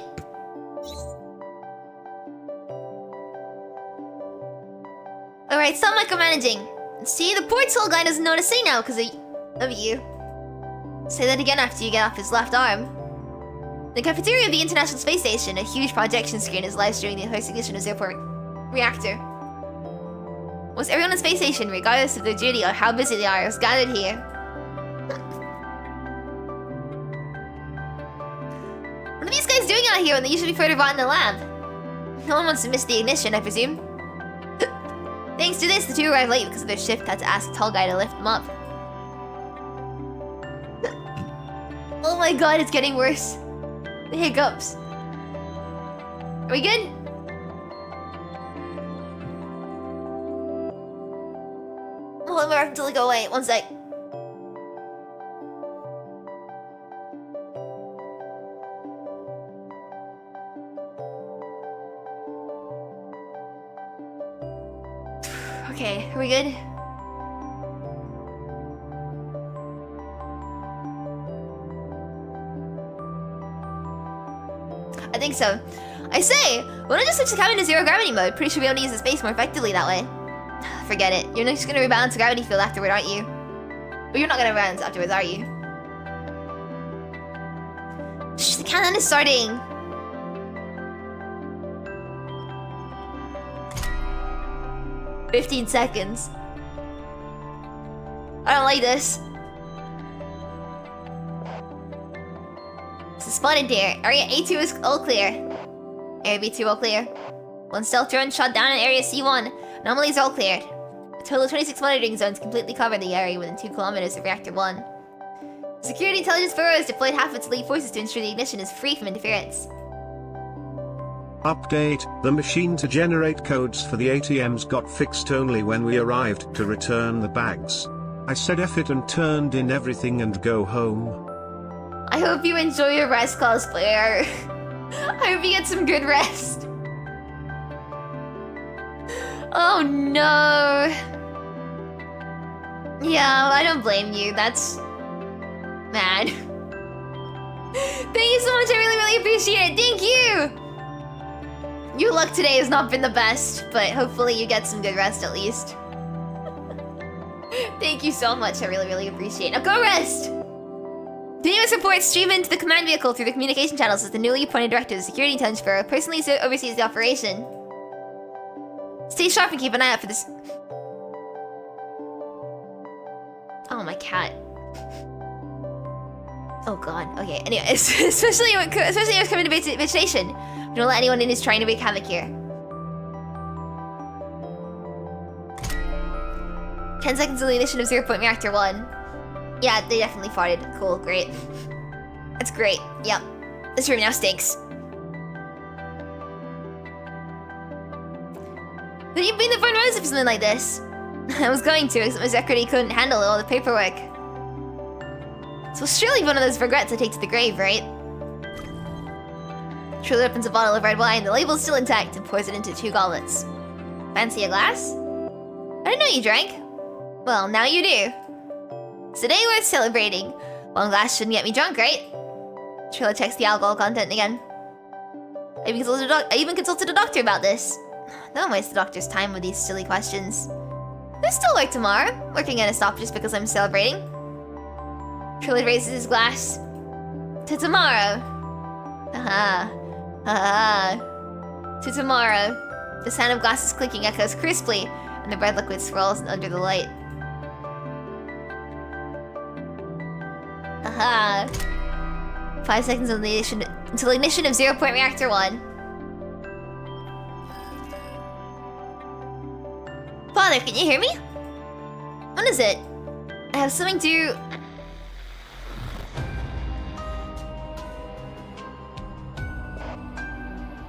Alright, stop micromanaging. See, the poor tall guy doesn't know what to say now because of you. Say that again after you get off his left arm. The cafeteria of the International Space Station, a huge projection screen, is live streaming the first ignition of 0-point reactor. Almost everyone on the space station, regardless of their duty or how busy they are, is gathered here. What are these guys doing out here when they usually be further rot in the lab? No one wants to miss the ignition, I presume. Thanks to this, the two arrived late because of their shift had to ask the tall guy to lift them up. Oh my god, it's getting worse. The hiccups. Are we good? Hold on, until I go away. One sec. Okay, are we good? I think so. I say, why don't I just switch the cabin to zero gravity mode? Pretty sure we'll be able to use the space more effectively that way. Forget it. You're just gonna rebalance the gravity field afterward, aren't you? But you're not gonna rebalance afterwards, are you? Shh, the countdown is starting. "15 seconds. I don't like this. This is spotted there. Area A2 is all clear. Area B2 all clear. One stealth drone shot down in Area C1. Anomalies all cleared. A total of 26 monitoring zones completely cover the area within 2 kilometers of Reactor 1. The Security Intelligence Bureau has deployed half its elite forces to ensure the ignition is free from interference. Update, the machine to generate codes for the ATMs got fixed only when we arrived to return the bags. I said F it and turned in everything and go home. I hope you enjoy your rest, cosplayer. I hope you get some good rest. Oh no. Yeah, I don't blame you. That's mad. Thank you so much. I really appreciate it. Thank you. Your luck today has not been the best, but hopefully you get some good rest at least. Thank you so much. I really appreciate it. Now go rest. Continuous reports stream into the command vehicle through the communication channels as the newly appointed director of the Security Intelligence Bureau personally oversees the operation. Stay sharp and keep an eye out for this. Oh, my cat. Oh god. Okay. Anyway, especially when it's coming to vegetation. Don't let anyone in who's trying to wreak havoc here. 10 seconds of the ignition of 0-point reactor 1. Yeah, they definitely farted. Cool, great. That's great. Yep. This room now stinks. But you've been the front rows for something like this. I was going to, except my secretary couldn't handle all the paperwork. So surely one of those regrets I take to the grave, right? Truly opens a bottle of red wine, the label's still intact, and pours it into 2 goblets. Fancy a glass? I didn't know you drank. Well, now you do. It's a day worth celebrating. 1 glass shouldn't get me drunk, right? Trilla checks the alcohol content again. I even consulted a doctor about this. Don't waste the doctor's time with these silly questions. There's still work tomorrow. Working at a stop just because I'm celebrating. Trilla raises his glass. To tomorrow. To tomorrow. The sound of glasses clinking echoes crisply, and the red liquid swirls under the light. 5 seconds until ignition of 0-point reactor 1. Father, can you hear me? What is it? I have something to...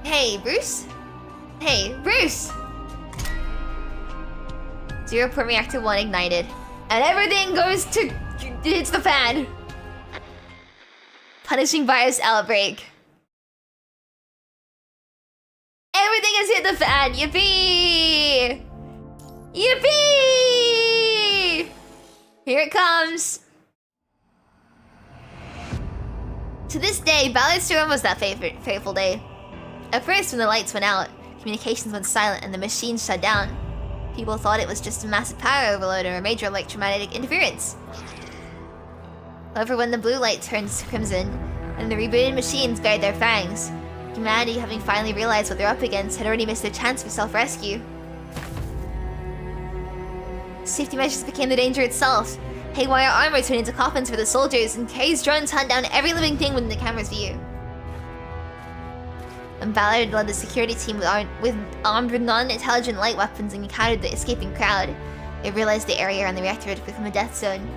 Hey, Bruce? Hey, Bruce! 0-point reactor 1 ignited. And everything goes to... hits the fan. Punishing virus outbreak. Everything has hit the fan. Yippee! Yippee! Here it comes. To this day, Ballard's Storm was that fateful day. At first, when the lights went out, communications went silent and the machines shut down. People thought it was just a massive power overload or a major electromagnetic interference. However, when the blue light turns crimson and the rebooted machines bared their fangs, humanity, having finally realized what they're up against, had already missed their chance for self-rescue. Safety measures became the danger itself. Haywire armor turned into coffins for the soldiers, and Kay's drones hunt down every living thing within the camera's view. When Ballard led the security team armed with non-intelligent light weapons and encountered the escaping crowd, they realized the area around the reactor had become a death zone.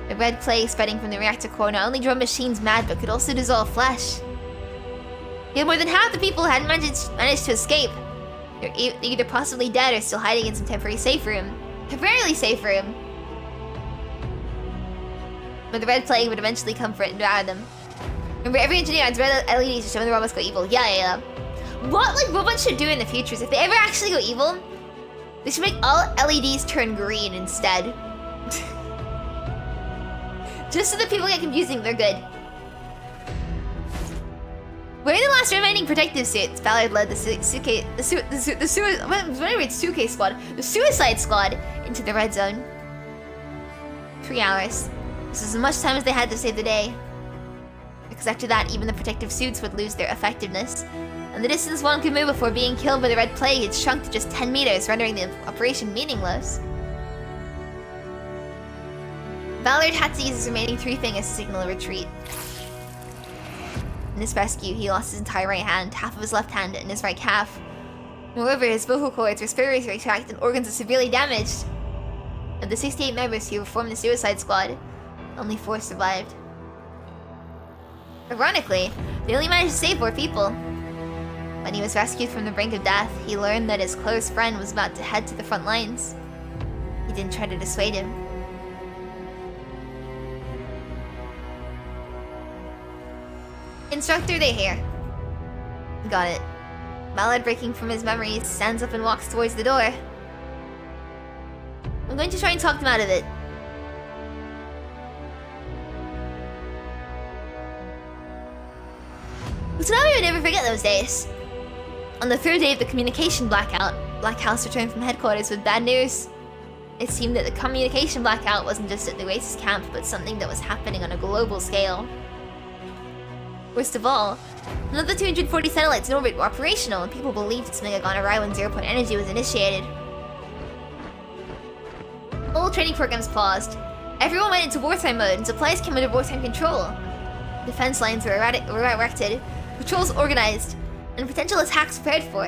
The red plague spreading from the reactor core not only drove machines mad, but could also dissolve flesh. Yet more than half the people hadn't managed to escape. They're either possibly dead or still hiding in some temporarily safe room. But the red plague would eventually come for it and devour them. Remember, every engineer adds red LEDs to show when the robots go evil. Yeah. What robots should do in the future is if they ever actually go evil, they should make all LEDs turn green instead. Just so that people get confusing, they're good. Wearing the last remaining protective suits, Ballard led the Suicide Squad into the red zone. 3 hours. This is as much time as they had to save the day. Because after that, even the protective suits would lose their effectiveness. And the distance one could move before being killed by the red plague had shrunk to just 10 meters, rendering the operation meaningless. Ballard had to use his remaining 3 fingers to signal a retreat. In this rescue, he lost his entire right hand, half of his left hand, and his right calf. Moreover, his vocal cords, respiratory tract, and organs are severely damaged. Of the 68 members who formed the Suicide Squad, only 4 survived. Ironically, they only managed to save 4 people. When he was rescued from the brink of death, he learned that his close friend was about to head to the front lines. He didn't try to dissuade him. Instructor, they here. Got it. Ballard, breaking from his memories, stands up and walks towards the door. I'm going to try and talk them out of it. Watanabe would never forget those days. On the 3rd day of the communication blackout, Black House returned from headquarters with bad news. It seemed that the communication blackout wasn't just at the Oasis camp, but something that was happening on a global scale. Worst of all, none of the 240 satellites in orbit were operational, and people believed its Mega gone awry when 0-point energy was initiated. All training programs paused. Everyone went into wartime mode, and supplies came under wartime control. Defense lines were erected, patrols organized, and potential attacks prepared for.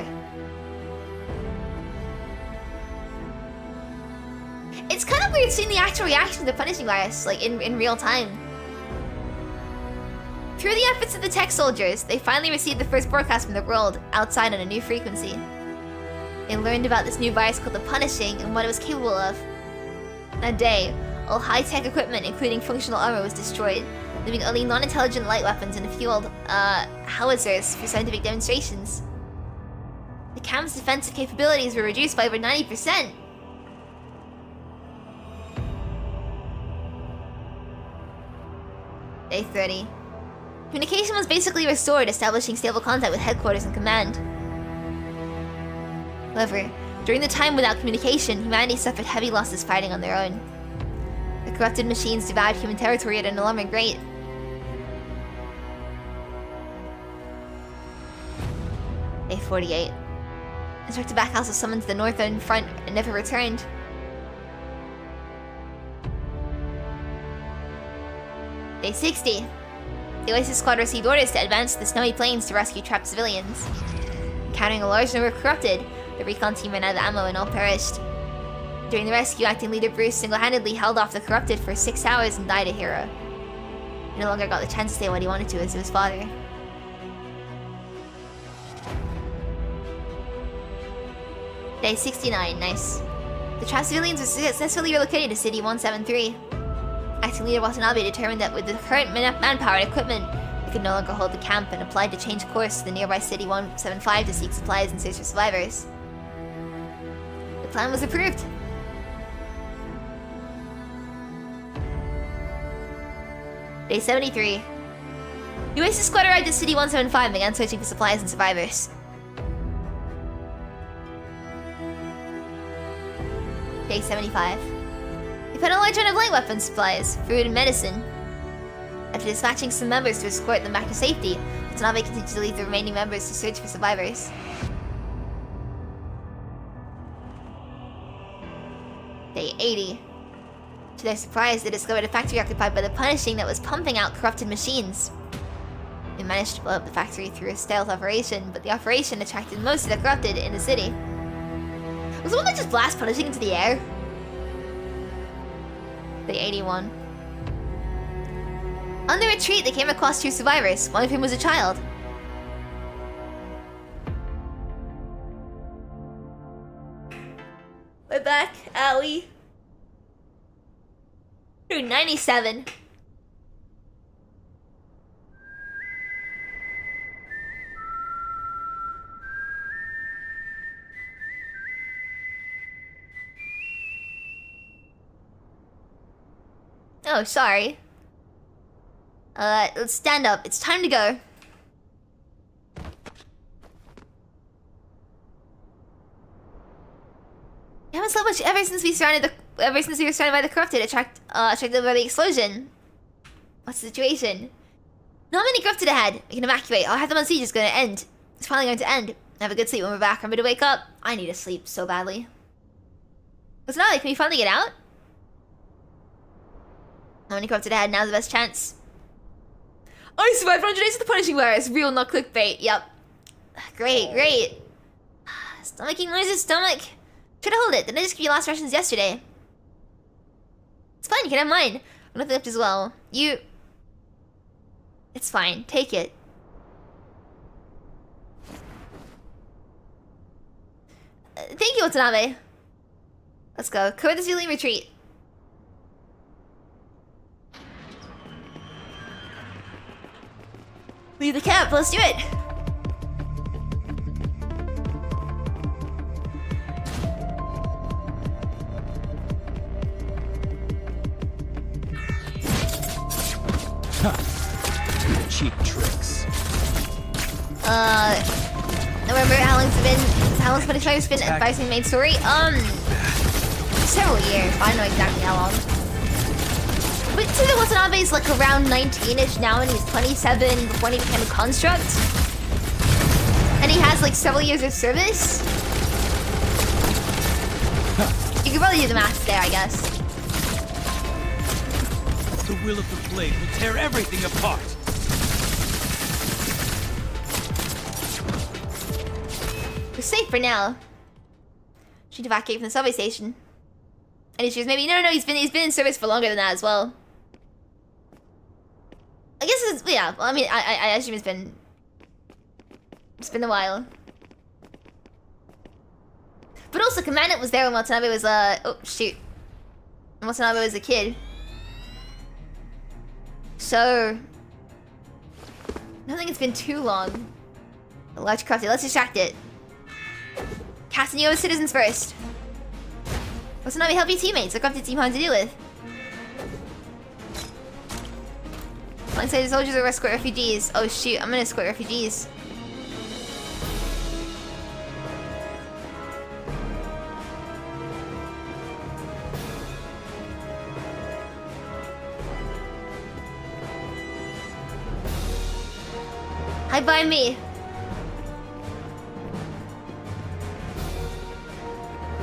It's kind of weird seeing the actual reaction to the punishing virus, like in real time. Through the efforts of the tech soldiers, they finally received the first broadcast from the world, outside on a new frequency. They learned about this new virus called the Punishing and what it was capable of. That day, All high-tech equipment, including functional armor, was destroyed, leaving only non-intelligent light weapons and a few old, howitzers for scientific demonstrations. The camp's defensive capabilities were reduced by over 90%. Day 30. Communication was basically restored, establishing stable contact with headquarters and command. However, during the time without communication, humanity suffered heavy losses fighting on their own. The corrupted machines devoured human territory at an alarming rate. Day 48. Instructor Backhouse was summoned to the northern front and never returned. Day 60. The Oasis Squad received orders to advance to the snowy plains to rescue trapped civilians. Encountering a large number of corrupted, the recon team ran out of ammo and all perished. During the rescue, acting leader Bruce single-handedly held off the corrupted for 6 hours and died a hero. He no longer got the chance to say what he wanted to as his father. Day 69, nice. The trapped civilians were successfully relocated to City 173. Acting leader Watanabe determined that with the current manpower and equipment, they could no longer hold the camp and applied to change course to the nearby City 175 to seek supplies and search for survivors. The plan was approved. Day 73. The Oasis Squad arrived at City 175 and began searching for supplies and survivors. Day 75. They found a large amount of light weapon supplies, food, and medicine. After dispatching some members to escort them back to safety, Watanabe continued to lead the remaining members to search for survivors. Day 80. To their surprise, they discovered a factory occupied by the Punishing that was pumping out corrupted machines. They managed to blow up the factory through a stealth operation, but the operation attracted most of the corrupted in the city. Was the one that just blast Punishing into the air? Day 81. On their retreat, they came across 2 survivors, one of whom was a child. We're back, owie. Through 97. Oh, sorry. Let's stand up. It's time to go. We haven't slept much ever since we were surrounded by the corrupted, attracted by the explosion. What's the situation? Not many corrupted ahead. We can evacuate. I'll have them on siege. It's gonna end. It's finally going to end. Have a good sleep when we're back. I'm gonna wake up. I need to sleep so badly. What's not like? Can we finally get out? How many corrupted ahead? Now's the best chance. I survived 100 days of the Punishing virus. Real, not clickbait. Yep. Great, great. Stomaching noises, stomach. Try to hold it. Didn't I just give you last rations yesterday? It's fine, you can have mine. I'm not left as well. You... It's fine. Take it. Thank you, Watanabe. Let's go. Cover the ceiling retreat. Leave the camp. Let's do it. Cheap tricks. Remember how long's Punishing's been advising the main story? Several years. I don't know exactly how long. But Tsuda Watanabe's like around 19-ish now, and he's 27 before he became a construct. And he has like several years of service. You could probably do the math there, I guess. The will of the blade will tear everything apart. We're safe for now. Should evacuate from the subway station. Any issues? Maybe no. He's been in service for longer than that as well. I guess it's yeah. Well, I mean, I assume it's been a while. But also, Commandant was there when Watanabe was oh shoot. Watanabe was a kid. So... I don't think it's been too long. A large crafty, let's distract it. Casting you as citizens first. Watanabe, help your teammates. A crafty team hard to deal with. Alongside the soldiers or escort refugees. Oh shoot, I'm gonna escort refugees. Hi, by me.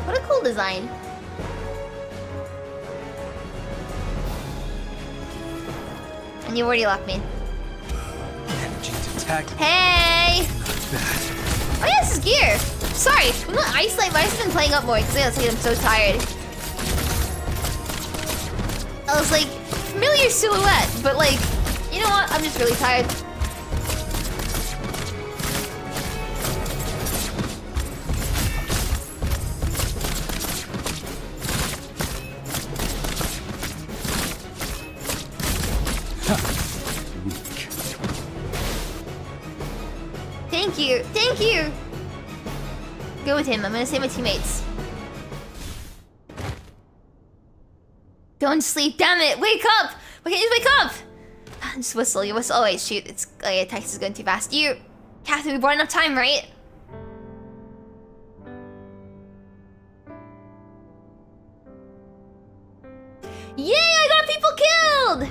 What a cool design. And you already locked me. Managing to tag Hey! that. Oh yeah, this is gear. Sorry, I'm not isolate, but I've just been playing up more because I'm so tired. I was like, familiar silhouette, but like, you know what? I'm just really tired. Thank you, thank you. Go with him. I'm gonna save my teammates. Don't sleep, damn it! Wake up! Why can't you just wake up? Just whistle. You whistle. Oh wait, shoot! It's text is going too fast. You, Catherine, we brought enough time, right? Yay! I got people killed.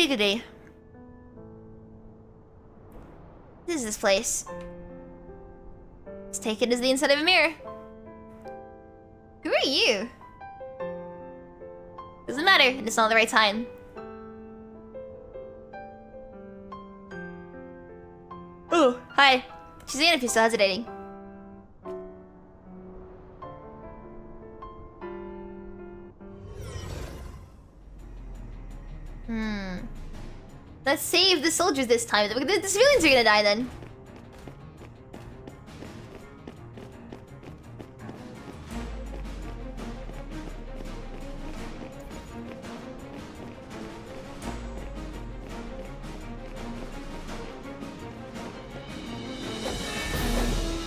Day. This is this place. Let's take it as the inside of a mirror. Who are you? Doesn't matter, it's not the right time. Oh, hi. She's in if you're still hesitating. Let's save the soldiers this time. The civilians are gonna die then.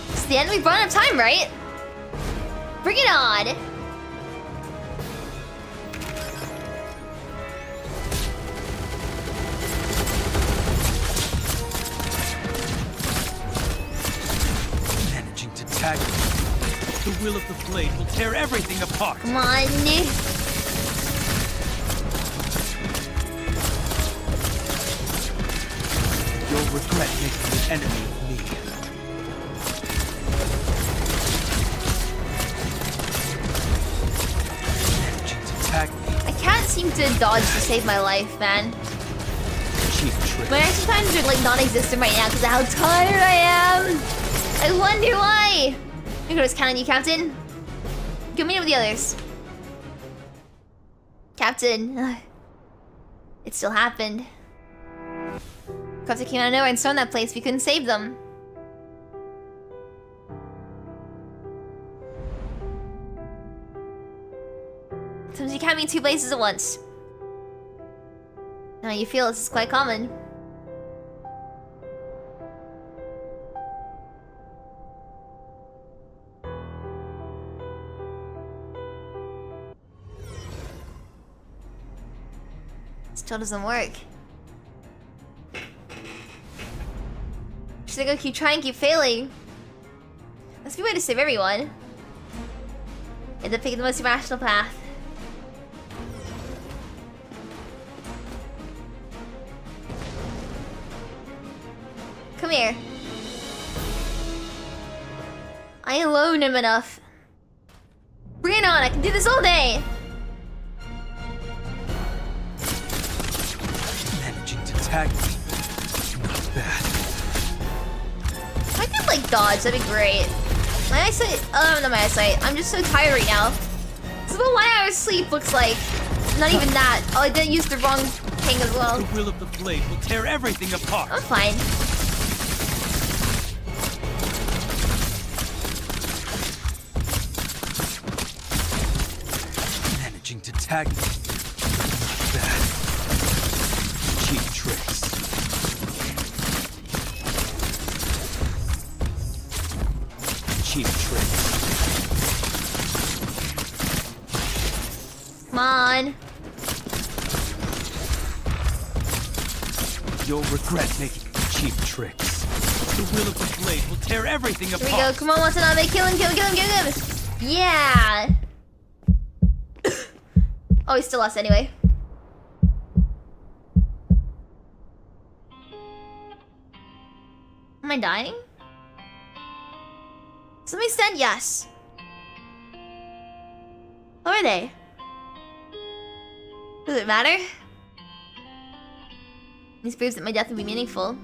It's the end. We've run out of time, right? Bring it on. The will of the blade will tear everything apart. Come on. You'll regret making an enemy of me. Managing to tag me. I can't seem to dodge to save my life, man. Cheap trick. My action times are like non-existent right now because of how tired I am. I wonder why. I'm gonna just count on you, Captain. Go meet up with the others. Captain. It still happened. Captain came out of nowhere and stormed that place. We couldn't save them. Sometimes you can't be in two places at once. Now you feel this is quite common. Still doesn't work. Should I go keep trying, keep failing? That's the way to save everyone. End up picking the most irrational path. Come here. I alone am enough. Bring it on, I can do this all day! Tag me. Not bad. If I could like dodge, that'd be great. My eyesight, not my eyesight. I'm just so tired right now. This is what 1 hour sleep looks like. Not even that. Oh, I didn't use the wrong thing as well. The will of the blade will tear everything apart. I'm fine. Tag. That. Cheap tricks. Cheap tricks. Come on. You'll regret making cheap tricks. The will of the blade will tear everything apart. Here we go. Come on, Watanabe. Kill him, kill him, kill him, kill him. Yeah. Oh, he still lost anyway. Am I dying? To some extent, yes. How are they? Does it matter? This proves that my death will be meaningful.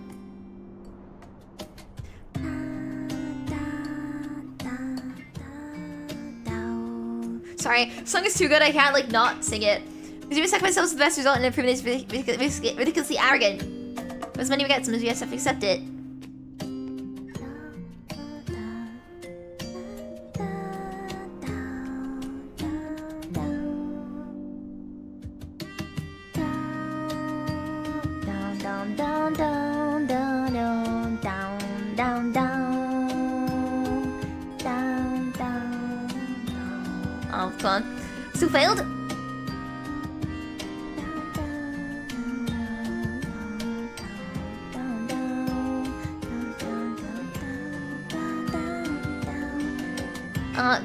Sorry, the song is too good, I can't like not sing it. Resuming sacrifice myself to the best result and improving is ridiculously arrogant. As many regrets, we have to accept it. Oh, come on. Still failed?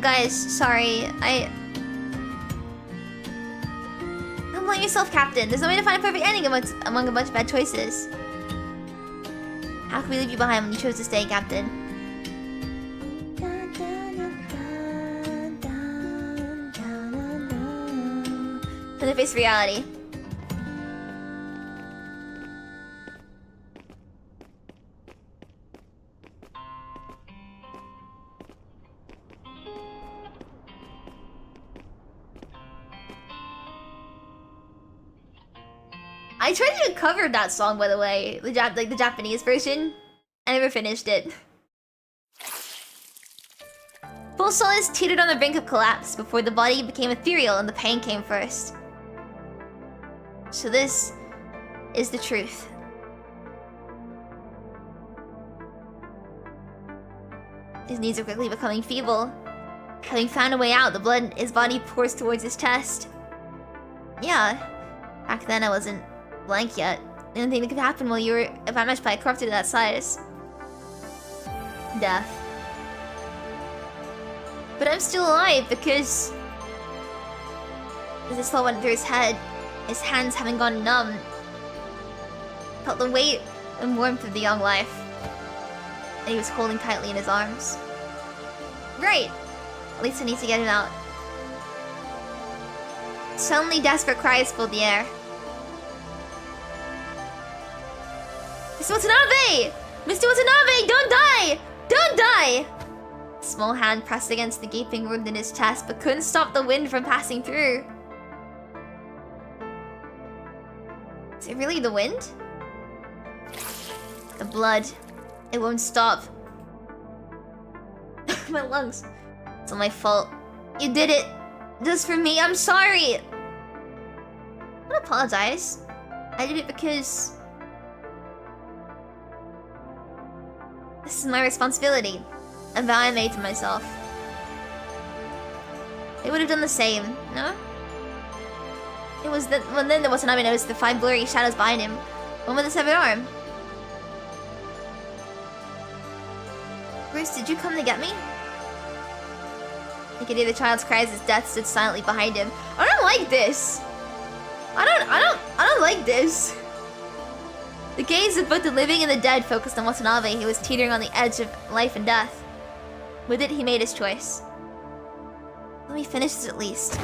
Guys, sorry. Don't blame yourself, Captain. There's no way to find a perfect ending among a bunch of bad choices. How can we leave you behind when you chose to stay, Captain? To face reality. I tried to cover that song, by the way, the Japanese version. I never finished it. Full Solace teetered on the brink of collapse before the body became ethereal and the pain came first. So this is the truth. His knees are quickly becoming feeble. Having found a way out, the blood in his body pours towards his chest. Yeah, back then I wasn't blank yet. The only thing that could happen while you were vanished by corrupted to that size. Death. But I'm still alive because... as this thought went through his head, his hands having gone numb, felt the weight and warmth of the young life that he was holding tightly in his arms. Right! At least I need to get him out. Suddenly desperate cries filled the air. Mr. Watanabe! Mr. Watanabe, don't die! Don't die! A small hand pressed against the gaping wound in his chest, but couldn't stop the wind from passing through. Is it really the wind? The blood. It won't stop. My lungs. It's all my fault. You did it. Just for me. I'm sorry. I don't apologize. I did it because... this is my responsibility. A vow I made to myself. They would have done the same, no? It was the... well, then the Watanabe noticed the 5 blurry shadows behind him. One with a severed arm. Bruce, did you come to get me? He could hear the child's cries as death stood silently behind him. I don't like this. I don't like this. The gaze of both the living and the dead focused on Watanabe, who was teetering on the edge of life and death. With it, he made his choice. Let me finish this at least.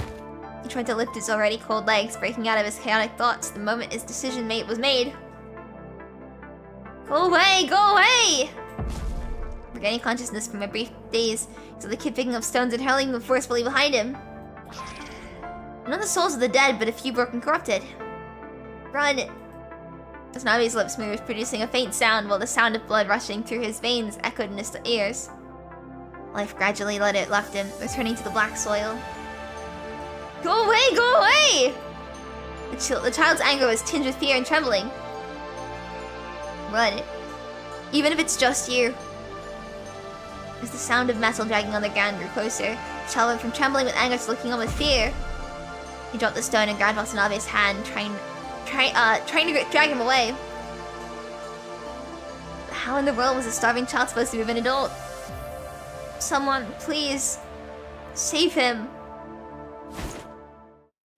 He tried to lift his already cold legs, breaking out of his chaotic thoughts the moment his decision was made. Go away! Go away! Regaining consciousness from a brief daze, he saw the kid picking up stones and hurling them forcefully behind him. Not the souls of the dead, but a few broken corrupted. Run! Watanabe's lips moved, producing a faint sound while the sound of blood rushing through his veins echoed in his ears. Life gradually left him, returning to the black soil. Go away, go away! The child's anger was tinged with fear and trembling. Run. Even if it's just you. As the sound of metal dragging on the ground grew closer, the child went from trembling with anger to looking on with fear. He dropped the stone and grabbed Watanabe's hand, trying to drag him away. How in the world was a starving child supposed to be an adult? Someone, please, save him.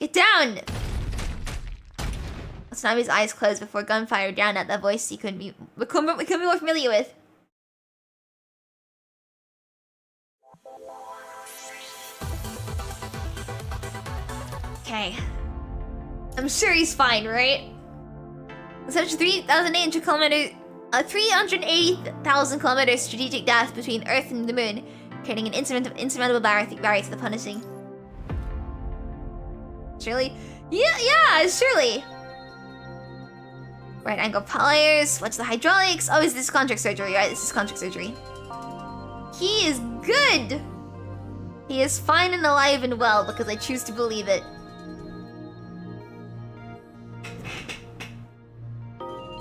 Get down! Watanabe's eyes closed before gunfire drowned out that voice he couldn't be more familiar with. Okay. I'm sure he's fine, right? Such 380,000 kilometers strategic depth between Earth and the Moon, creating an insurmountable barrier to the punishing. Surely? Yeah, surely! Right angle pliers, what's the hydraulics? Oh, is this contract surgery, right? This is contract surgery. He is good! He is fine and alive and well because I choose to believe it.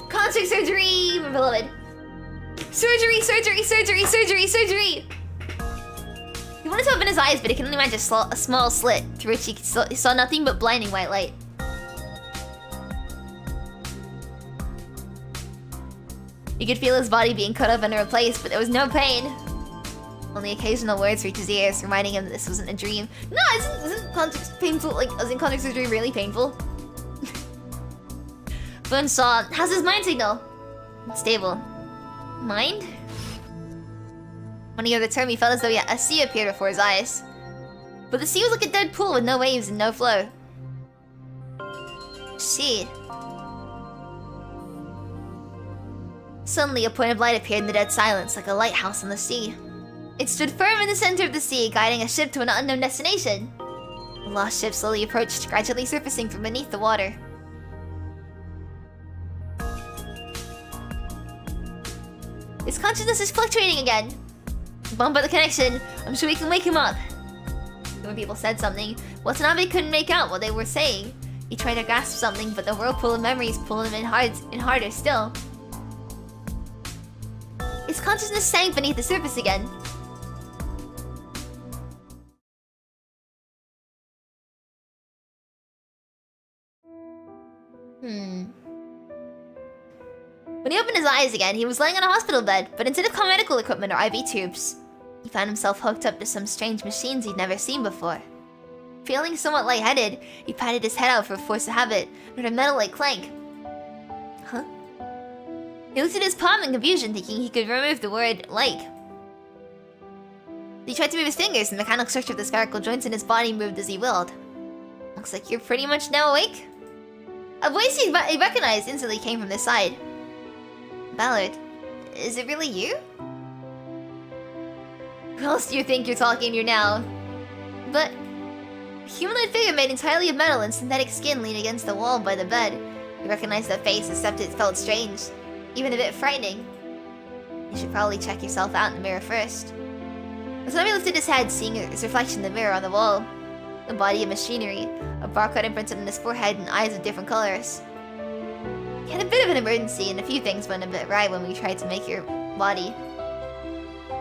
Contract surgery, my beloved. Surgery! He wanted to open his eyes, but he can only manage a small slit through which he saw nothing but blinding white light. He could feel his body being cut up and replaced, but there was no pain. Only occasional words reached his ears, reminding him that this wasn't a dream. No, isn't contract painful? Like, isn't contract surgery really painful? Boone saw. How's his mind signal? Stable. Mind? When he heard the term, he felt as though a sea appeared before his eyes. But the sea was like a dead pool with no waves and no flow. Sea. Suddenly, a point of light appeared in the dead silence, like a lighthouse on the sea. It stood firm in the center of the sea, guiding a ship to an unknown destination. The lost ship slowly approached, gradually surfacing from beneath the water. His consciousness is fluctuating again. Bump at the connection. I'm sure we can wake him up. When people said something, Watanabe couldn't make out what they were saying. He tried to grasp something, but the whirlpool of memories pulled him in harder still. His consciousness sank beneath the surface again. When he opened his eyes again, he was laying on a hospital bed, but instead of common medical equipment or IV tubes, he found himself hooked up to some strange machines he'd never seen before. Feeling somewhat lightheaded, he patted his head out for force of habit, and heard a metal-like clank. Huh? He looked at his palm in confusion, thinking he could remove the word "like." He tried to move his fingers, and the mechanical structure of the spherical joints in his body moved as he willed. Looks like you're pretty much now awake. A voice he recognized instantly came from this side. Ballard, is it really you? Who else do you think you're talking to now? But a humanoid figure made entirely of metal and synthetic skin leaned against the wall by the bed. He recognized that face, except it felt strange, even a bit frightening. You should probably check yourself out in the mirror first. Watanabe lifted his head, seeing his reflection in the mirror on the wall. A body of machinery, a barcode imprinted on his forehead, and eyes of different colors. He had a bit of an emergency, and a few things went a bit right when we tried to make your body.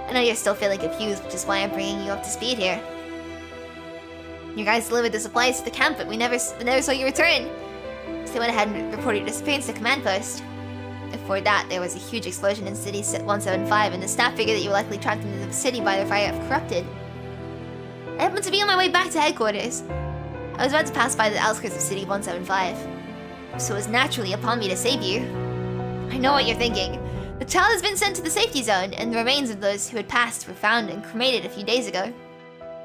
I know you're still feeling confused, which is why I'm bringing you up to speed here. Your guys delivered the supplies to the camp, but we never saw you return. So they went ahead and reported your disappearance to command post. Before that, there was a huge explosion in City 175, and the staff figured that you were likely trapped into the city by the fire of Corrupted. I happened to be on my way back to headquarters. I was about to pass by the outskirts of City 175, so it was naturally upon me to save you. I know what you're thinking. The child has been sent to the safety zone, and the remains of those who had passed were found and cremated a few days ago.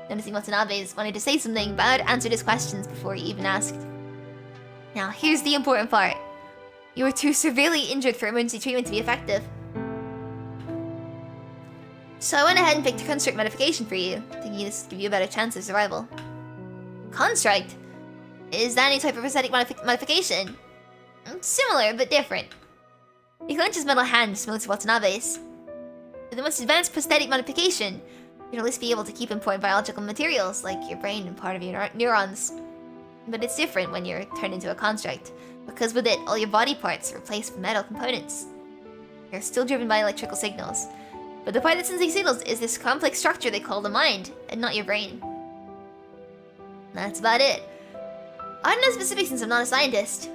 Noticing Watanabe wanted to say something, Ballard answered his questions before he even asked. Now, here's the important part. You were too severely injured for emergency treatment to be effective. So I went ahead and picked a construct modification for you, thinking this would give you a better chance of survival. Construct? Is that any type of prosthetic modification? Similar, but different. He clenched his metal hand and smoothed Watanabe's. With the most advanced prosthetic modification, You'll at least be able to keep important biological materials, like your brain and part of your neurons. But it's different when you're turned into a construct, because with it, all your body parts are replaced with metal components. You're still driven by electrical signals, but the part that sends these signals is this complex structure they call the mind, and not your brain. That's about it. I don't know specifics since I'm not a scientist.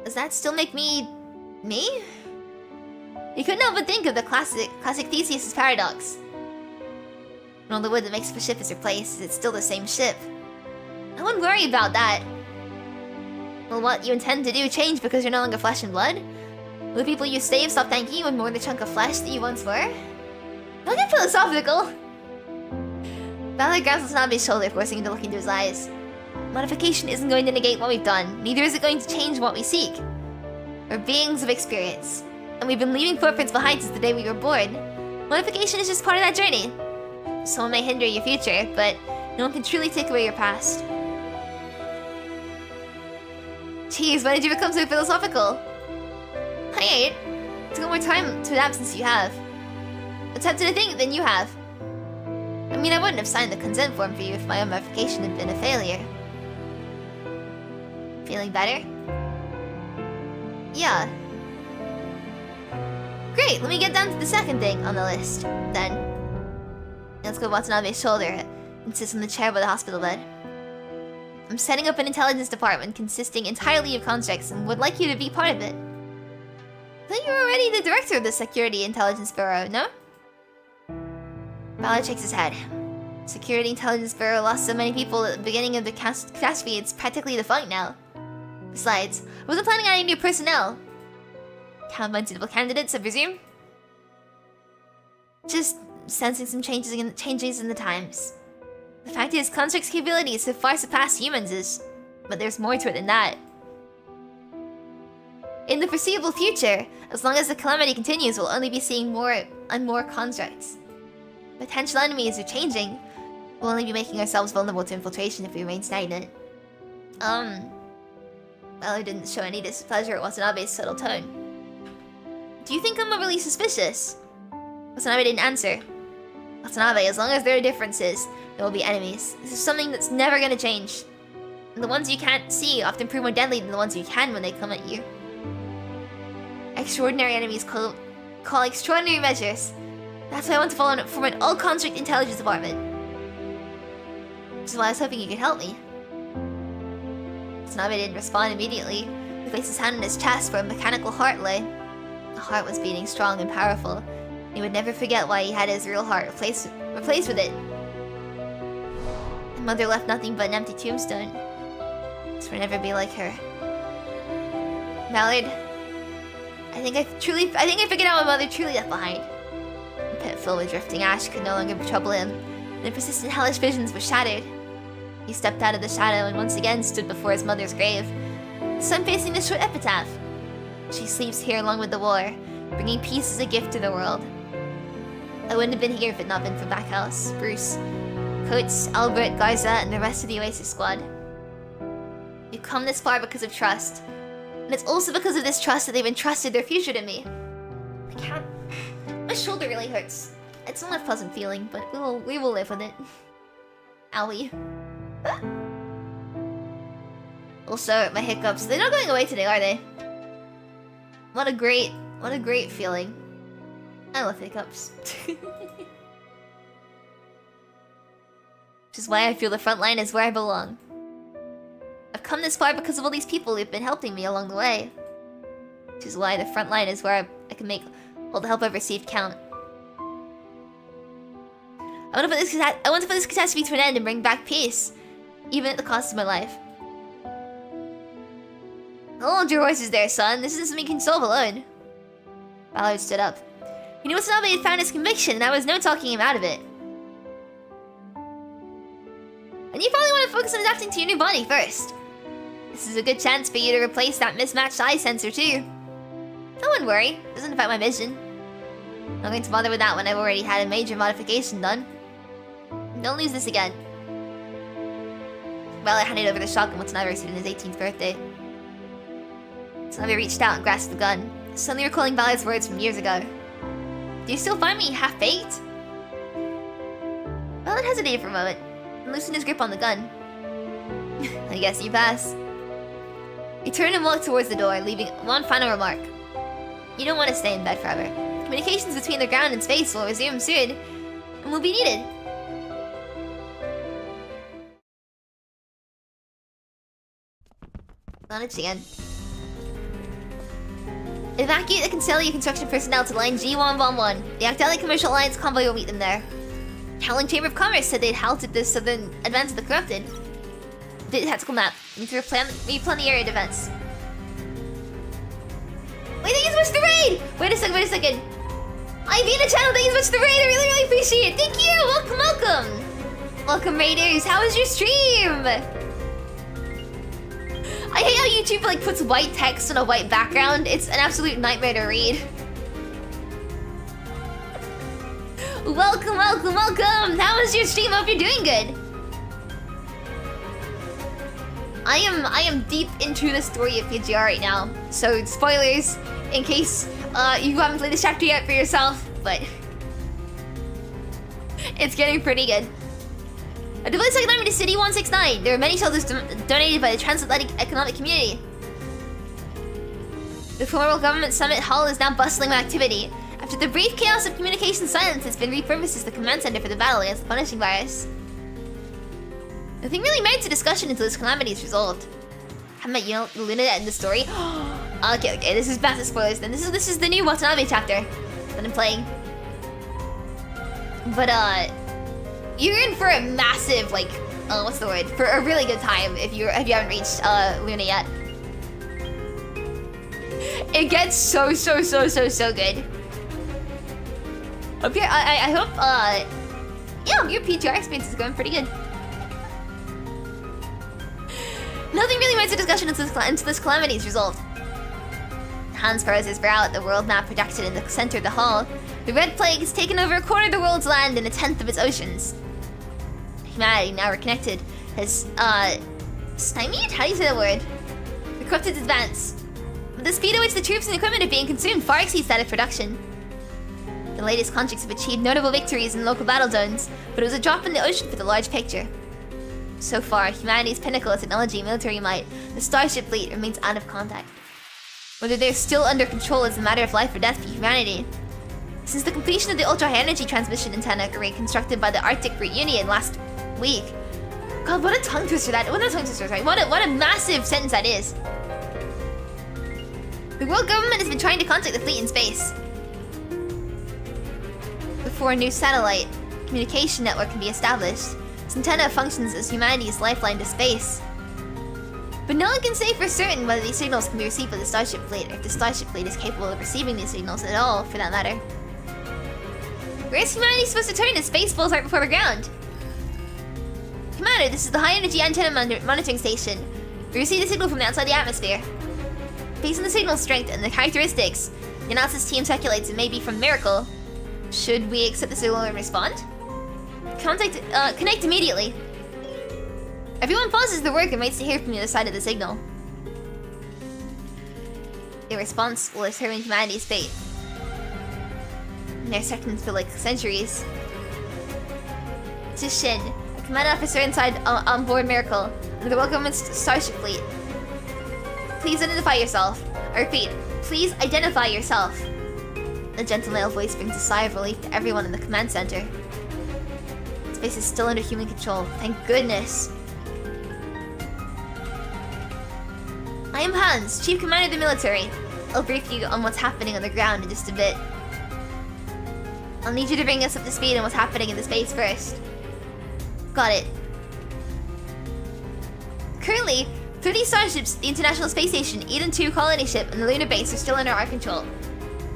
Does that still make me... me? You couldn't help but think of the classic Theseus' paradox. When all the wood that makes up a ship is replaced, it's still the same ship. I wouldn't worry about that. Will what you intend to do change because you're no longer flesh and blood? Will the people you save stop thanking you and mourn the chunk of flesh that you once were? Don't get philosophical! Valor grabs Watanabe's shoulder, forcing him to look into his eyes. Modification isn't going to negate what we've done, neither is it going to change what we seek. We're beings of experience, and we've been leaving footprints behind since the day we were born. Modification is just part of that journey. Someone may hinder your future, but no one can truly take away your past. Jeez, why did you become so philosophical? I ain't. It's got more time to adapt since you have. Attempted a thing than you have. I mean, I wouldn't have signed the consent form for you if my own modification had been a failure. Feeling better? Yeah. Great, let me get down to the second thing on the list, then. Let's go to Watanabe's shoulder and sits on the chair by the hospital bed. I'm setting up an intelligence department consisting entirely of constructs and would like you to be part of it. I thought you were already the director of the Security Intelligence Bureau, no? Valor shakes his head. Security Intelligence Bureau lost so many people at the beginning of the catastrophe, it's practically defunct now. Besides, I wasn't planning on any new personnel. Count on suitable candidates, I presume? Just sensing some changes in the times. The fact is, construct's capabilities have far surpassed humans', but there's more to it than that. In the foreseeable future, as long as the calamity continues, we'll only be seeing more and more constructs. Potential enemies are changing. We'll only be making ourselves vulnerable to infiltration if we remain stagnant. Valor didn't show any displeasure at Watanabe's subtle tone. Do you think I'm overly suspicious? Watanabe didn't answer. Watanabe, as long as there are differences, there will be enemies. This is something that's never gonna change. And the ones you can't see often prove more deadly than the ones you can when they come at you. Extraordinary enemies call extraordinary measures. That's why I want to form an all-construct intelligence department. Which is why I was hoping you could help me. Watanabe didn't respond immediately. He placed his hand on his chest where a mechanical heart lay. The heart was beating strong and powerful. He would never forget why he had his real heart replaced with it. My mother left nothing but an empty tombstone. This would never be like her. Mallard, I think I figured out what my mother truly left behind. The pit filled with drifting ash could no longer trouble him, and the persistent hellish visions were shattered. He stepped out of the shadow and once again stood before his mother's grave, the sun facing the short epitaph. She sleeps here along with the war, bringing peace as a gift to the world. I wouldn't have been here if it had not been for Backhouse, Bruce, Coates, Albert, Garza, and the rest of the Oasis squad. We've come this far because of trust, and it's also because of this trust that they've entrusted their future to me. I can't... My shoulder really hurts. It's not a pleasant feeling, but we will live with it. Owie. Also, my hiccups, they're not going away today, are they? What a great feeling. I love hiccups. Which is why I feel the front line is where I belong. I've come this far because of all these people who've been helping me along the way. Which is why the front line is where I can make all the help I've received count. I want to put this catastrophe to an end and bring back peace, even at the cost of my life. Hold your horses there, son. This isn't something you can solve alone. Ballard stood up. He knew Watanabe had found his conviction, and I was no talking him out of it. And you probably want to focus on adapting to your new body first. This is a good chance for you to replace that mismatched eye sensor too. I wouldn't worry. It doesn't affect my vision. I'm not going to bother with that when I've already had a major modification done. Don't lose this again. Ballard handed over the shotgun Watanabe received on his 18th birthday. Watanabe reached out and grasped the gun, suddenly recalling Ballard's words from years ago. Do you still find me half-baked? Well, it hesitated for a moment and loosened his grip on the gun. I guess you pass. He turned and walked towards the door, leaving one final remark. You don't want to stay in bed forever. Communications between the ground and space will resume soon, and will be needed. Not a chance. Evacuate the Concelia construction personnel to line G111. The Actelic Commercial Alliance convoy will meet them there. Howling Chamber of Commerce said they'd halted the southern advance of the corrupted. The tactical map. Need to replan the area defense. Wait, thank you so much for the raid! Wait a second. I beat the channel, thank you so much for the raid, I really appreciate it. Thank you! Welcome! Welcome, raiders. How was your stream? I hate how YouTube like puts white text on a white background. It's an absolute nightmare to read. Welcome! How was your stream? Hope you're doing good. I am deep into the story of PGR right now, so spoilers in case you haven't played this chapter yet for yourself, but it's getting pretty good. A devoted second army to City 169. There are many shelters donated by the Transatlantic Economic Community. The former government summit hall is now bustling with activity. After the brief chaos of communication silence, it's been repurposed as the command center for the battle against the punishing virus. Nothing really merits a discussion until this calamity is resolved. Haven't met Luna yet in the story. Okay, this is massive spoilers then. This is the new Watanabe chapter that I'm playing. But you're in for a massive what's the word? For a really good time if you haven't reached Luna yet. It gets so good. Hope I hope yeah, your PTR experience is going pretty good. Nothing really merits a discussion until this calamity is resolved. Hans furrows his brow at the world map projected in the center of the hall. The Red Plague has taken over a quarter of the world's land and a tenth of its oceans. Humanity, now reconnected, has stymied? How do you say that word? The corrupted advance. But the speed at which the troops and equipment are being consumed far exceeds that of production. The latest constructs have achieved notable victories in local battle zones, but it was a drop in the ocean for the large picture. So far, humanity's pinnacle of technology and military might, the Starship fleet, remains out of contact. Whether they're still under control is a matter of life or death for humanity. Since the completion of the ultra-high energy transmission antenna array constructed by the Arctic Route Union last week. God, what a tongue twister that! What a tongue twister! Sorry. What a massive sentence that is. The world government has been trying to contact the fleet in space. Before a new satellite communication network can be established, this antenna functions as humanity's lifeline to space. But no one can say for certain whether these signals can be received by the Starship fleet, or if the Starship fleet is capable of receiving these signals at all, for that matter. Where is humanity supposed to turn if space falls right before the ground? Commander, this is the high-energy antenna monitoring station. We receive the signal from outside the atmosphere. Based on the signal strength and the characteristics, the analysis team speculates it may be from Miracle. Should we accept the signal and respond? Connect immediately. Everyone pauses their work and waits to hear from the other side of the signal. A response will determine humanity's fate. And their seconds feel like centuries. This is Shin, a command officer inside on board Miracle, under the World Government's Starship fleet. Please identify yourself. I repeat, please identify yourself. The gentle male voice brings a sigh of relief to everyone in the command center. Space is still under human control, thank goodness. I am Hans, Chief Commander of the military. I'll brief you on what's happening on the ground in just a bit. I'll need you to bring us up to speed on what's happening in the space first. Got it. Currently, 30 starships, the International Space Station, Eden 2 colony ship, and the lunar base are still under our control.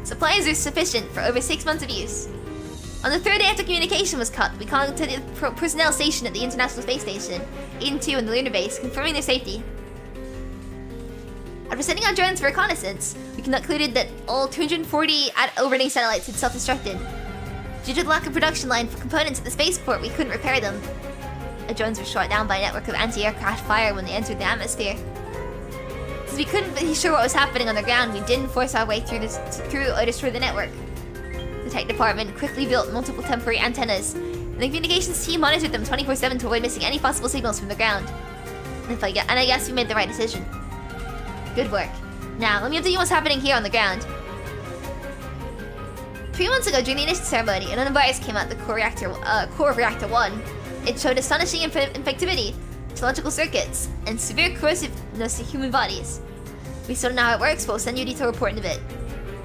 Supplies are sufficient for over 6 months of use. On the third day after communication was cut, we contacted the personnel stationed at the International Space Station, Eden 2 and the lunar base, confirming their safety. After sending out drones for reconnaissance, we concluded that all 240 orbiting satellites had self-destructed. Due to the lack of production line for components at the spaceport, we couldn't repair them. The drones were shot down by a network of anti-aircraft fire when they entered the atmosphere. Since we couldn't be sure what was happening on the ground, we didn't force our way through or destroy the network. The tech department quickly built multiple temporary antennas and the communications team monitored them 24/7 to avoid missing any possible signals from the ground. And I guess we made the right decision. Good work. Now, let me update you what's happening here on the ground. 3 months ago, during the initial ceremony, an virus came out the core of Reactor 1. It showed astonishing infectivity to electrical circuits and severe corrosiveness to human bodies. We still don't know how it works, but we'll send you a detailed report in a bit.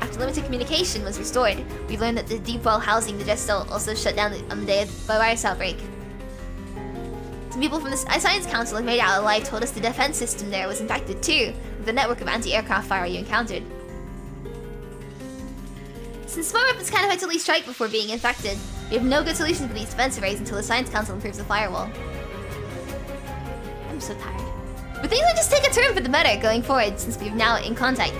After limited communication was restored, we learned that the deep well housing the Gestal also shut down on the day of the virus outbreak. Some people from the Science Council who made it out alive told us the defense system there was infected too, with the network of anti-aircraft fire you encountered. Since small weapons can't effectively strike before being infected, we have no good solution for these defense arrays until the Science Council improves the firewall. I'm so tired. But things will just take a turn for the better going forward since we're now in contact.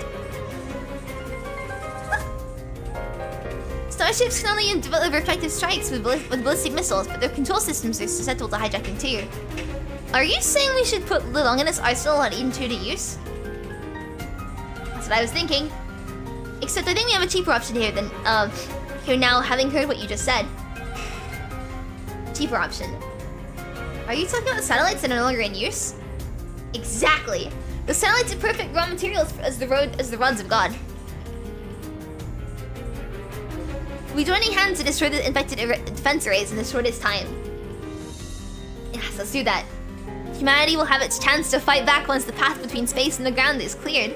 Starships can only deliver effective strikes with ballistic missiles, but their control systems are susceptible to hijacking too. Are you saying we should put the Longinus arsenal on Eden 2 to use? That's what I was thinking. Except I think we have a cheaper option here than, here now, having heard what you just said. Cheaper option. Are you talking about satellites that are no longer in use? Exactly. The satellites are perfect raw materials as the rods of God. We joining hands to destroy the infected defense arrays in the shortest time. Yes, let's do that. Humanity will have its chance to fight back once the path between space and the ground is cleared.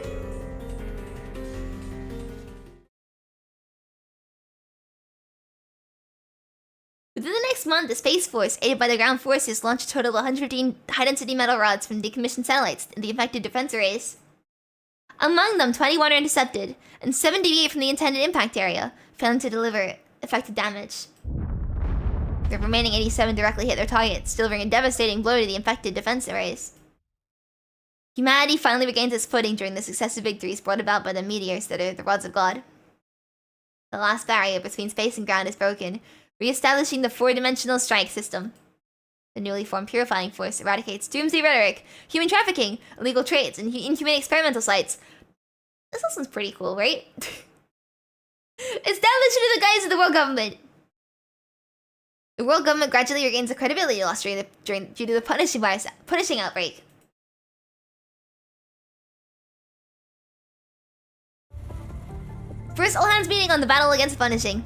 Within the next month, the Space Force, aided by the ground forces, launched a total of 115 high-density metal rods from decommissioned satellites in the infected defense arrays. Among them, 21 are intercepted, and 7 deviate from the intended impact area, failing to deliver effective damage. The remaining 87 directly hit their targets, delivering a devastating blow to the infected defense arrays. Humanity finally regains its footing during the successive victories brought about by the meteors that are the rods of God. The last barrier between space and ground is broken, re-establishing the 4-dimensional strike system. The newly formed Purifying Force eradicates doomsday rhetoric, human trafficking, illegal trades, and inhumane experimental sites. This all sounds pretty cool, right? Established under the guise of the world government. The world government gradually regains the credibility lost due to the punishing outbreak. First all-hands meeting on the battle against punishing.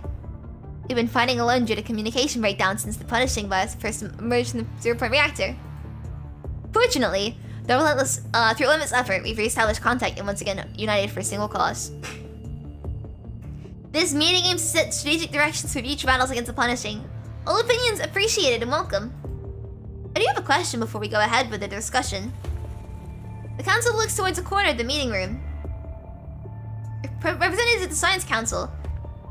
We've been fighting alone due to communication breakdown since the punishing virus first emerged from the 0-point reactor. Fortunately, through relentless effort, we've re-established contact and once again united for a single cause. This meeting aims to set strategic directions for future battles against the punishing. All opinions appreciated and welcome. I do have a question before we go ahead with the discussion. The council looks towards the corner of the meeting room. Representatives of the Science Council,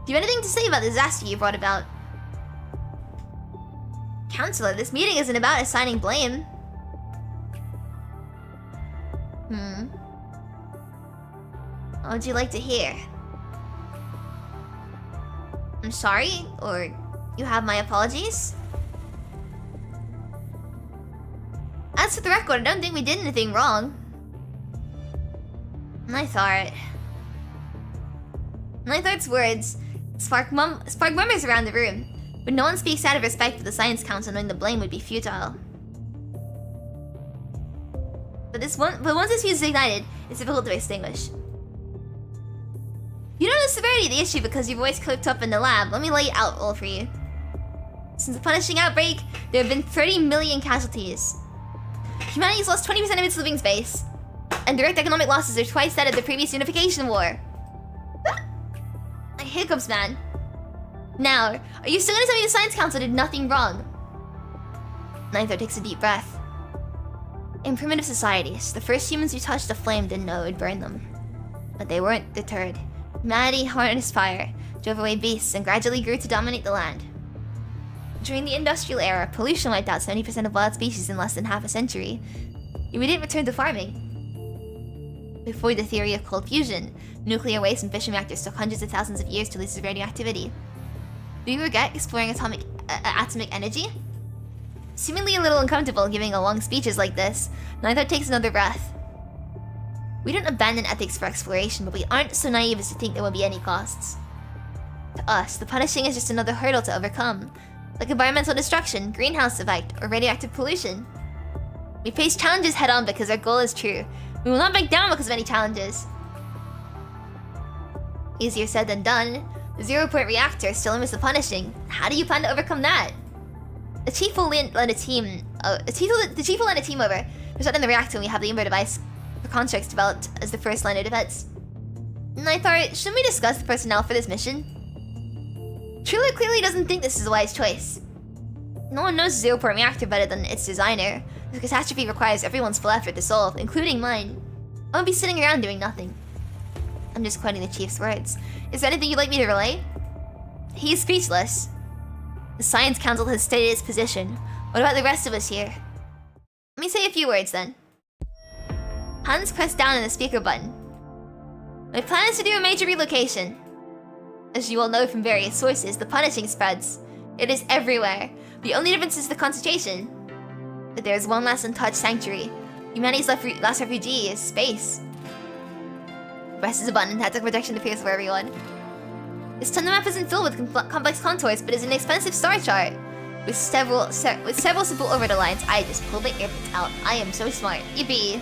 do you have anything to say about the disaster you brought about? Counselor, this meeting isn't about assigning blame. What would you like to hear? I'm sorry, or you have my apologies? As for the record, I don't think we did anything wrong. Neithart's words spark murmurs around the room, but no one speaks out of respect for the Science Council, knowing the blame would be futile. But once this fuse is ignited, it's difficult to extinguish. You don't know the severity of the issue because your voice clipped up in the lab. Let me lay it out all for you. Since the punishing outbreak, there have been 30 million casualties. Humanity's lost 20% of its living space, and direct economic losses are twice that of the previous unification war. Hiccups, man. Now, are you still gonna tell me the Science Council did nothing wrong? Neithart takes a deep breath. In primitive societies, the first humans who touched the flame didn't know it would burn them. But they weren't deterred. Humanity harnessed fire, drove away beasts, and gradually grew to dominate the land. During the industrial era, pollution wiped out 70% of wild species in less than half a century. Yet we didn't return to farming. Before the theory of cold fusion, nuclear waste and fission reactors took hundreds of thousands of years to lose its radioactivity. Do you regret exploring atomic energy? Seemingly a little uncomfortable giving long speeches like this, Neithart takes another breath. We don't abandon ethics for exploration, but we aren't so naive as to think there will be any costs. To us, the punishing is just another hurdle to overcome, like environmental destruction, greenhouse effect, or radioactive pollution. We face challenges head-on because our goal is true. We will not back down because of any challenges. Easier said than done. The 0-point reactor still limits the punishing. How do you plan to overcome that? The chief will lend a team. The chief will lend a team over. We're shut in the reactor when we have the inverter device for constructs developed as the first line of defense. And I thought, shouldn't we discuss the personnel for this mission? Trula clearly doesn't think this is a wise choice. No one knows the 0-point reactor better than its designer. The catastrophe requires everyone's full effort to solve, including mine. I won't be sitting around doing nothing. I'm just quoting the chief's words. Is there anything you'd like me to relay? He is speechless. The Science Council has stated its position. What about the rest of us here? Let me say a few words then. Hans pressed down on the speaker button. My plan is to do a major relocation. As you all know from various sources, the punishing spreads. It is everywhere. The only difference is the concentration. But there is one last untouched sanctuary. Humanity's last refugee is space. Presses a button, tactical protection appears for everyone. This tunnel map isn't filled with complex contours, but is an expensive star chart. With several simple overlay lines. I just pulled my earbuds out. I am so smart. Yippee!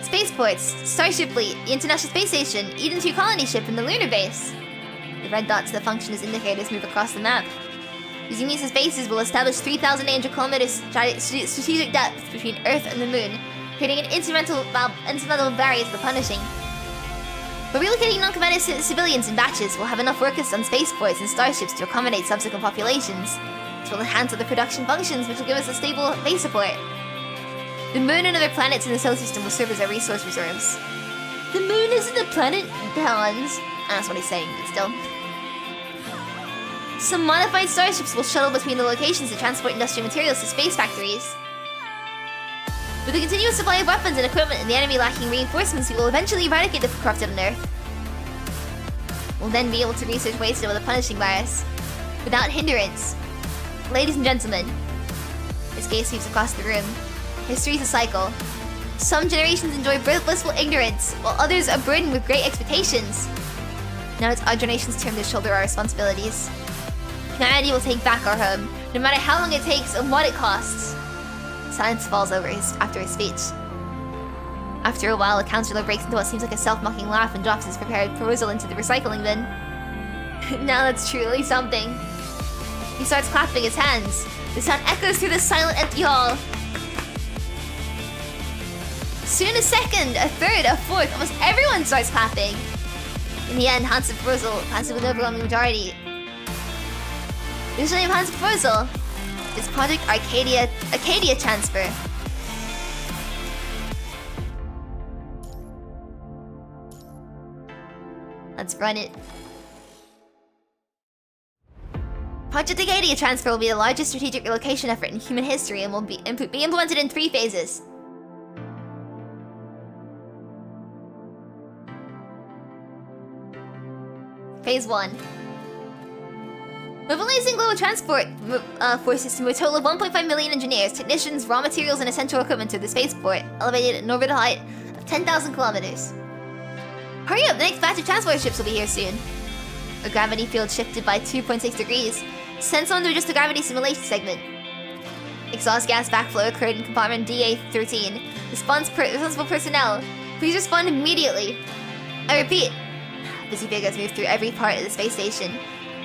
Spaceports, Starship Fleet, the International Space Station, Eden 2 colony ship, and the lunar base. The red dots that function as indicators move across the map. Using these as bases will establish 3,800 kilometers strategic depth between Earth and the Moon, creating an instrumental barrier to the punishing. But relocating non-combatant civilians in batches will have enough workers on spaceports and starships to accommodate subsequent populations. This will enhance other production functions, which will give us a stable base support. The Moon and other planets in the solar system will serve as our resource reserves. The Moon isn't a planet, Hans. That's what he's saying, but still. Some modified starships will shuttle between the locations to transport industrial materials to space factories. With a continuous supply of weapons and equipment and the enemy lacking reinforcements, we will eventually eradicate the corrupted on Earth. We'll then be able to research ways to deal with the punishing virus without hindrance. Ladies and gentlemen, this gaze sweeps across the room. History is a cycle. Some generations enjoy blissful ignorance, while others are burdened with great expectations. Now it's our generation's turn to shoulder our responsibilities. Humanity will take back our home, no matter how long it takes and what it costs. Silence falls over after his speech. After a while, a counselor breaks into what seems like a self-mocking laugh and drops his prepared proposal into the recycling bin. Now that's truly something. He starts clapping his hands. The sound echoes through the silent, empty hall. Soon a second, a third, a fourth, almost everyone starts clapping. In the end, Hans' proposal passes with an overwhelming majority. The official name of Hans' proposal is Project Arcadia Transfer. Let's run it. Project Arcadia Transfer will be the largest strategic relocation effort in human history and will be implemented in 3 phases. Phase 1. Mobilizing global transport forces to move a total of 1.5 million engineers, technicians, raw materials, and essential equipment to the spaceport, elevated at an orbital height of 10,000 kilometers. Hurry up, the next batch of transport ships will be here soon. A gravity field shifted by 2.6 degrees sends on to just a gravity simulation segment. Exhaust gas backflow occurred in compartment DA-13. Responsible personnel, please respond immediately. I repeat, busy figures move through every part of the space station.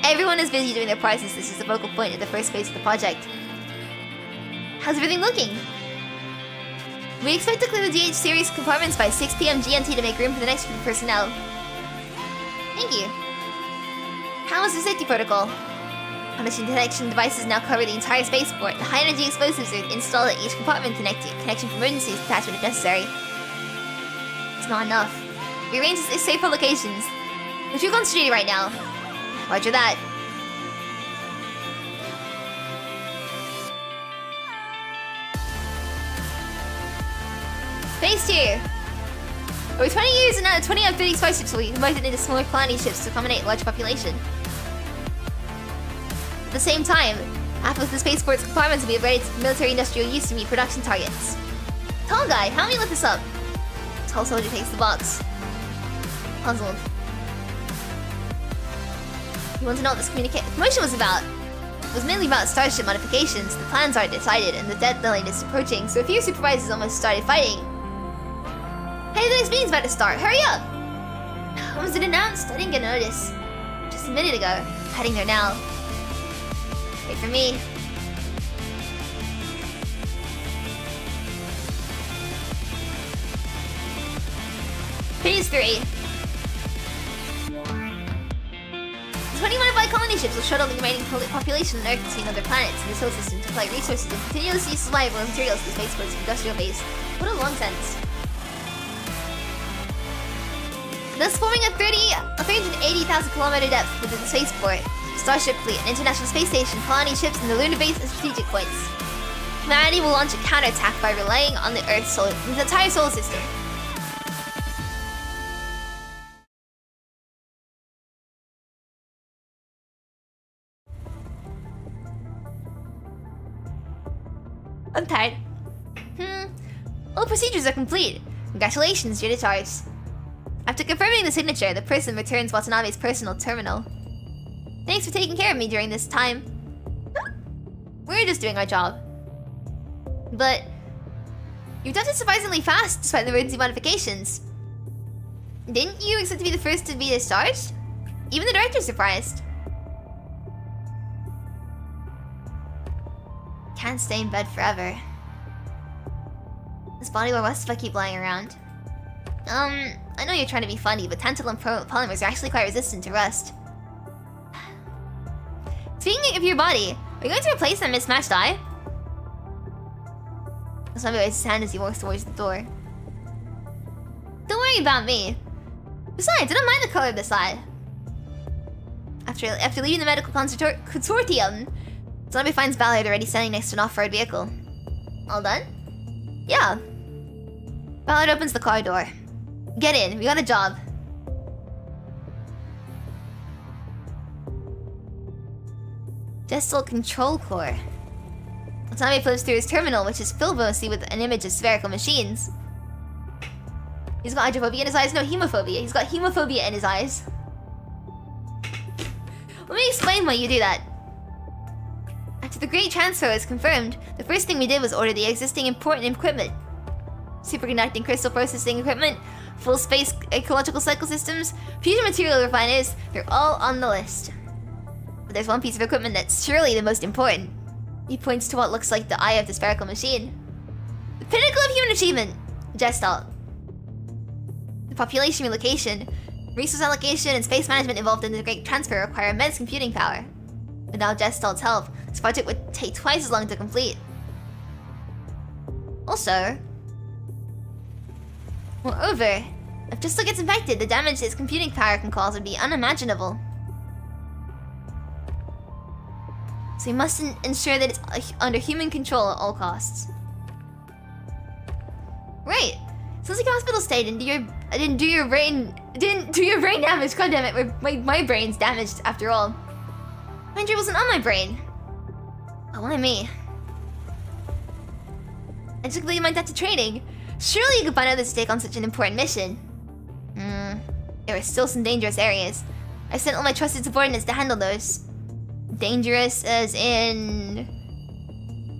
Everyone is busy doing their part since this is the focal point of the first phase of the project. How's everything looking? We expect to clear the DH series compartments by 6 PM GMT to make room for the next group of personnel. Thank you. How is the safety protocol? Punishing detection devices now cover the entire spaceport. The high-energy explosives are installed at each compartment, connection for emergency detachment if necessary. It's not enough. We arranged safer locations. We're too concentrated right now. Roger that. Phase 2. Over 20 years and now 20 out of 30 spaceships will be converted into smaller colony ships to accommodate a large population. At the same time, half of the spaceport's compartments will be upgraded for military industrial use to meet production targets. Tall guy, help me lift this up. Tall soldier takes the box. puzzled. You want to know what this commotion was about? It was mainly about starship modifications. The plans aren't decided, and the deadline is approaching, so a few supervisors almost started fighting. Hey, the next meeting's about to start. Hurry up! When was it announced? I didn't get a notice. Just a minute ago. Heading there now. Wait for me. Phase 3. 20 modified colony ships will shuttle the remaining population on Earth between other planets in the solar system to collect resources and continuously supply raw materials to the spaceport's industrial base. What a long sentence. Thus forming a 380,000 kilometer depth within the spaceport, Starship Fleet, an international space station, colony ships, and the lunar base as strategic points. Humanity will launch a counterattack by relying on the entire solar system. I'm tired. All procedures are complete. Congratulations, Unitars. After confirming the signature, the person returns Watanabe's personal terminal. Thanks for taking care of me during this time. We're just doing our job. But you've done it surprisingly fast despite the emergency modifications. Didn't you expect to be the first to be discharged? Even the director's surprised. Can't stay in bed forever. This body will rust if I keep lying around. I know you're trying to be funny, but tantalum polymers are actually quite resistant to rust. Speaking of your body, are you going to replace that mismatched eye? Zombie raises his hand as he walks towards the door. Don't worry about me. Besides, I don't mind the color of this eye. After leaving the medical consortium, Zombie finds Ballard already standing next to an off-road vehicle. All done? Yeah. Ballard opens the car door. Get in, we got a job. Gestal Control Core. Watanabe flips through his terminal, which is filled mostly with an image of spherical machines. He's got hydrophobia in his eyes, no hemophobia. He's got hemophobia in his eyes. Let me explain why you do that. After the great transfer was confirmed, the first thing we did was order the existing important equipment. Superconducting crystal processing equipment, full space ecological cycle systems, fusion material refiners, they're all on the list. But there's one piece of equipment that's surely the most important. He points to what looks like the eye of the spherical machine. The pinnacle of human achievement, Gestalt. The population relocation, resource allocation, and space management involved in the great transfer require immense computing power. Without Gestalt's help, this project would take twice as long to complete. Also, moreover, if Gestal gets infected, the damage his computing power can cause would be unimaginable. So we must ensure that it's under human control at all costs. Right. Sounds like a hospital stay didn't do your brain damage. God damn it, my brain's damaged after all. My injury wasn't on my brain. Oh, why me? I just completed my Gacha training. Surely you could find others to take on such an important mission. There are still some dangerous areas. I sent all my trusted subordinates to handle those. Dangerous as in...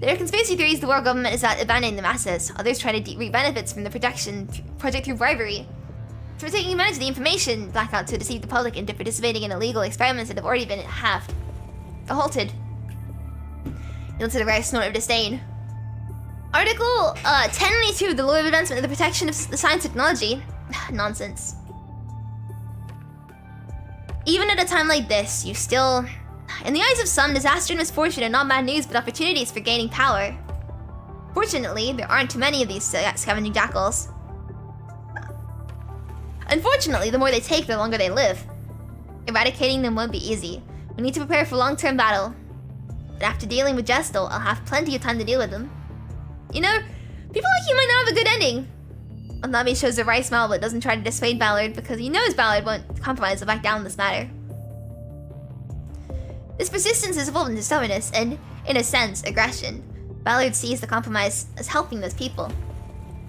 There are conspiracy theories the world government is abandoning the masses. Others try to reap benefits from the protection project through bribery. So we're taking advantage of the information blackout to deceive the public into participating in illegal experiments that have already been halved. Halted. He looks at a rare snort of disdain. Article 1092, the law of advancement of the protection of the science technology. Nonsense. Even at a time like this, you still... In the eyes of some, disaster and misfortune are not bad news, but opportunities for gaining power. Fortunately, there aren't too many of these scavenging jackals. Unfortunately, the more they take, the longer they live. Eradicating them won't be easy. We need to prepare for long-term battle. But after dealing with Gestal, I'll have plenty of time to deal with them. You know, people like you might not have a good ending. Watanabe shows a wry smile but doesn't try to dissuade Ballard because he knows Ballard won't compromise or back down on this matter. This persistence has evolved into stubbornness and, in a sense, aggression. Ballard sees the compromise as helping those people.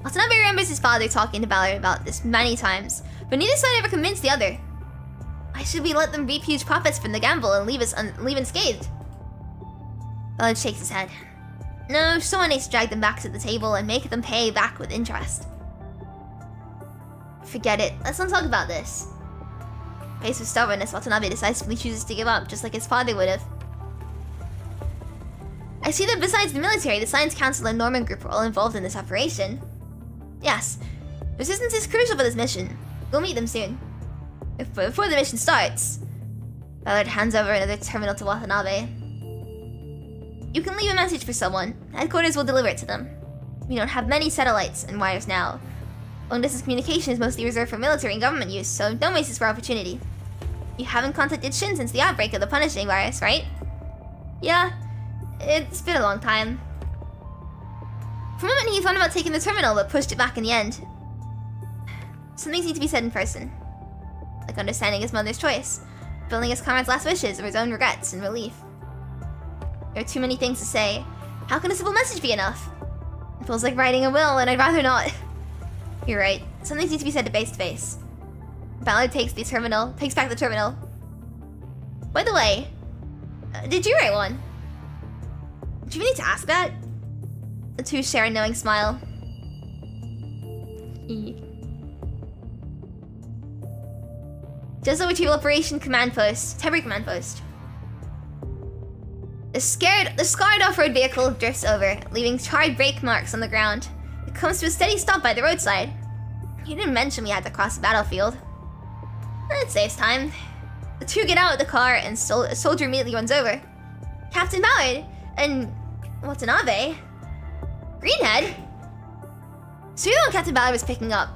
Watanabe remembers his father talking to Ballard about this many times, but neither side ever convinced the other. Why should we let them reap huge profits from the gamble and leave unscathed? Ballard shakes his head. No, someone needs to drag them back to the table and make them pay back with interest. Forget it. Let's not talk about this. Faced with stubbornness, Watanabe decisively chooses to give up, just like his father would have. I see that besides the military, the Science Council and Norman Group are all involved in this operation. Yes, resistance is crucial for this mission. We'll meet them soon. Before the mission starts, Ballard hands over another terminal to Watanabe. You can leave a message for someone. Headquarters will deliver it to them. We don't have many satellites and wires now. Long-distance communication is mostly reserved for military and government use, so don't waste this rare opportunity. You haven't contacted Shin since the outbreak of the punishing virus, right? Yeah, it's been a long time. For a moment he thought about taking the terminal, but pushed it back in the end. Some things need to be said in person. Like understanding his mother's choice, fulfilling his comrade's last wishes, or his own regrets and relief. There are too many things to say. How can a simple message be enough? It feels like writing a will, and I'd rather not. You're right. Some things need to be said face to face. Ballard takes back the terminal. By the way, did you write one? Do you need to ask that? The two share a knowing smile. Just Retrieval Operation Command Post. Temporary Command Post. The scarred off-road vehicle drifts over, leaving charred brake marks on the ground. It comes to a steady stop by the roadside. You didn't mention we had to cross the battlefield. It saves time. The two get out of the car and a soldier immediately runs over. Captain Ballard and Watanabe? Greenhead? So you're the one Captain Ballard was picking up.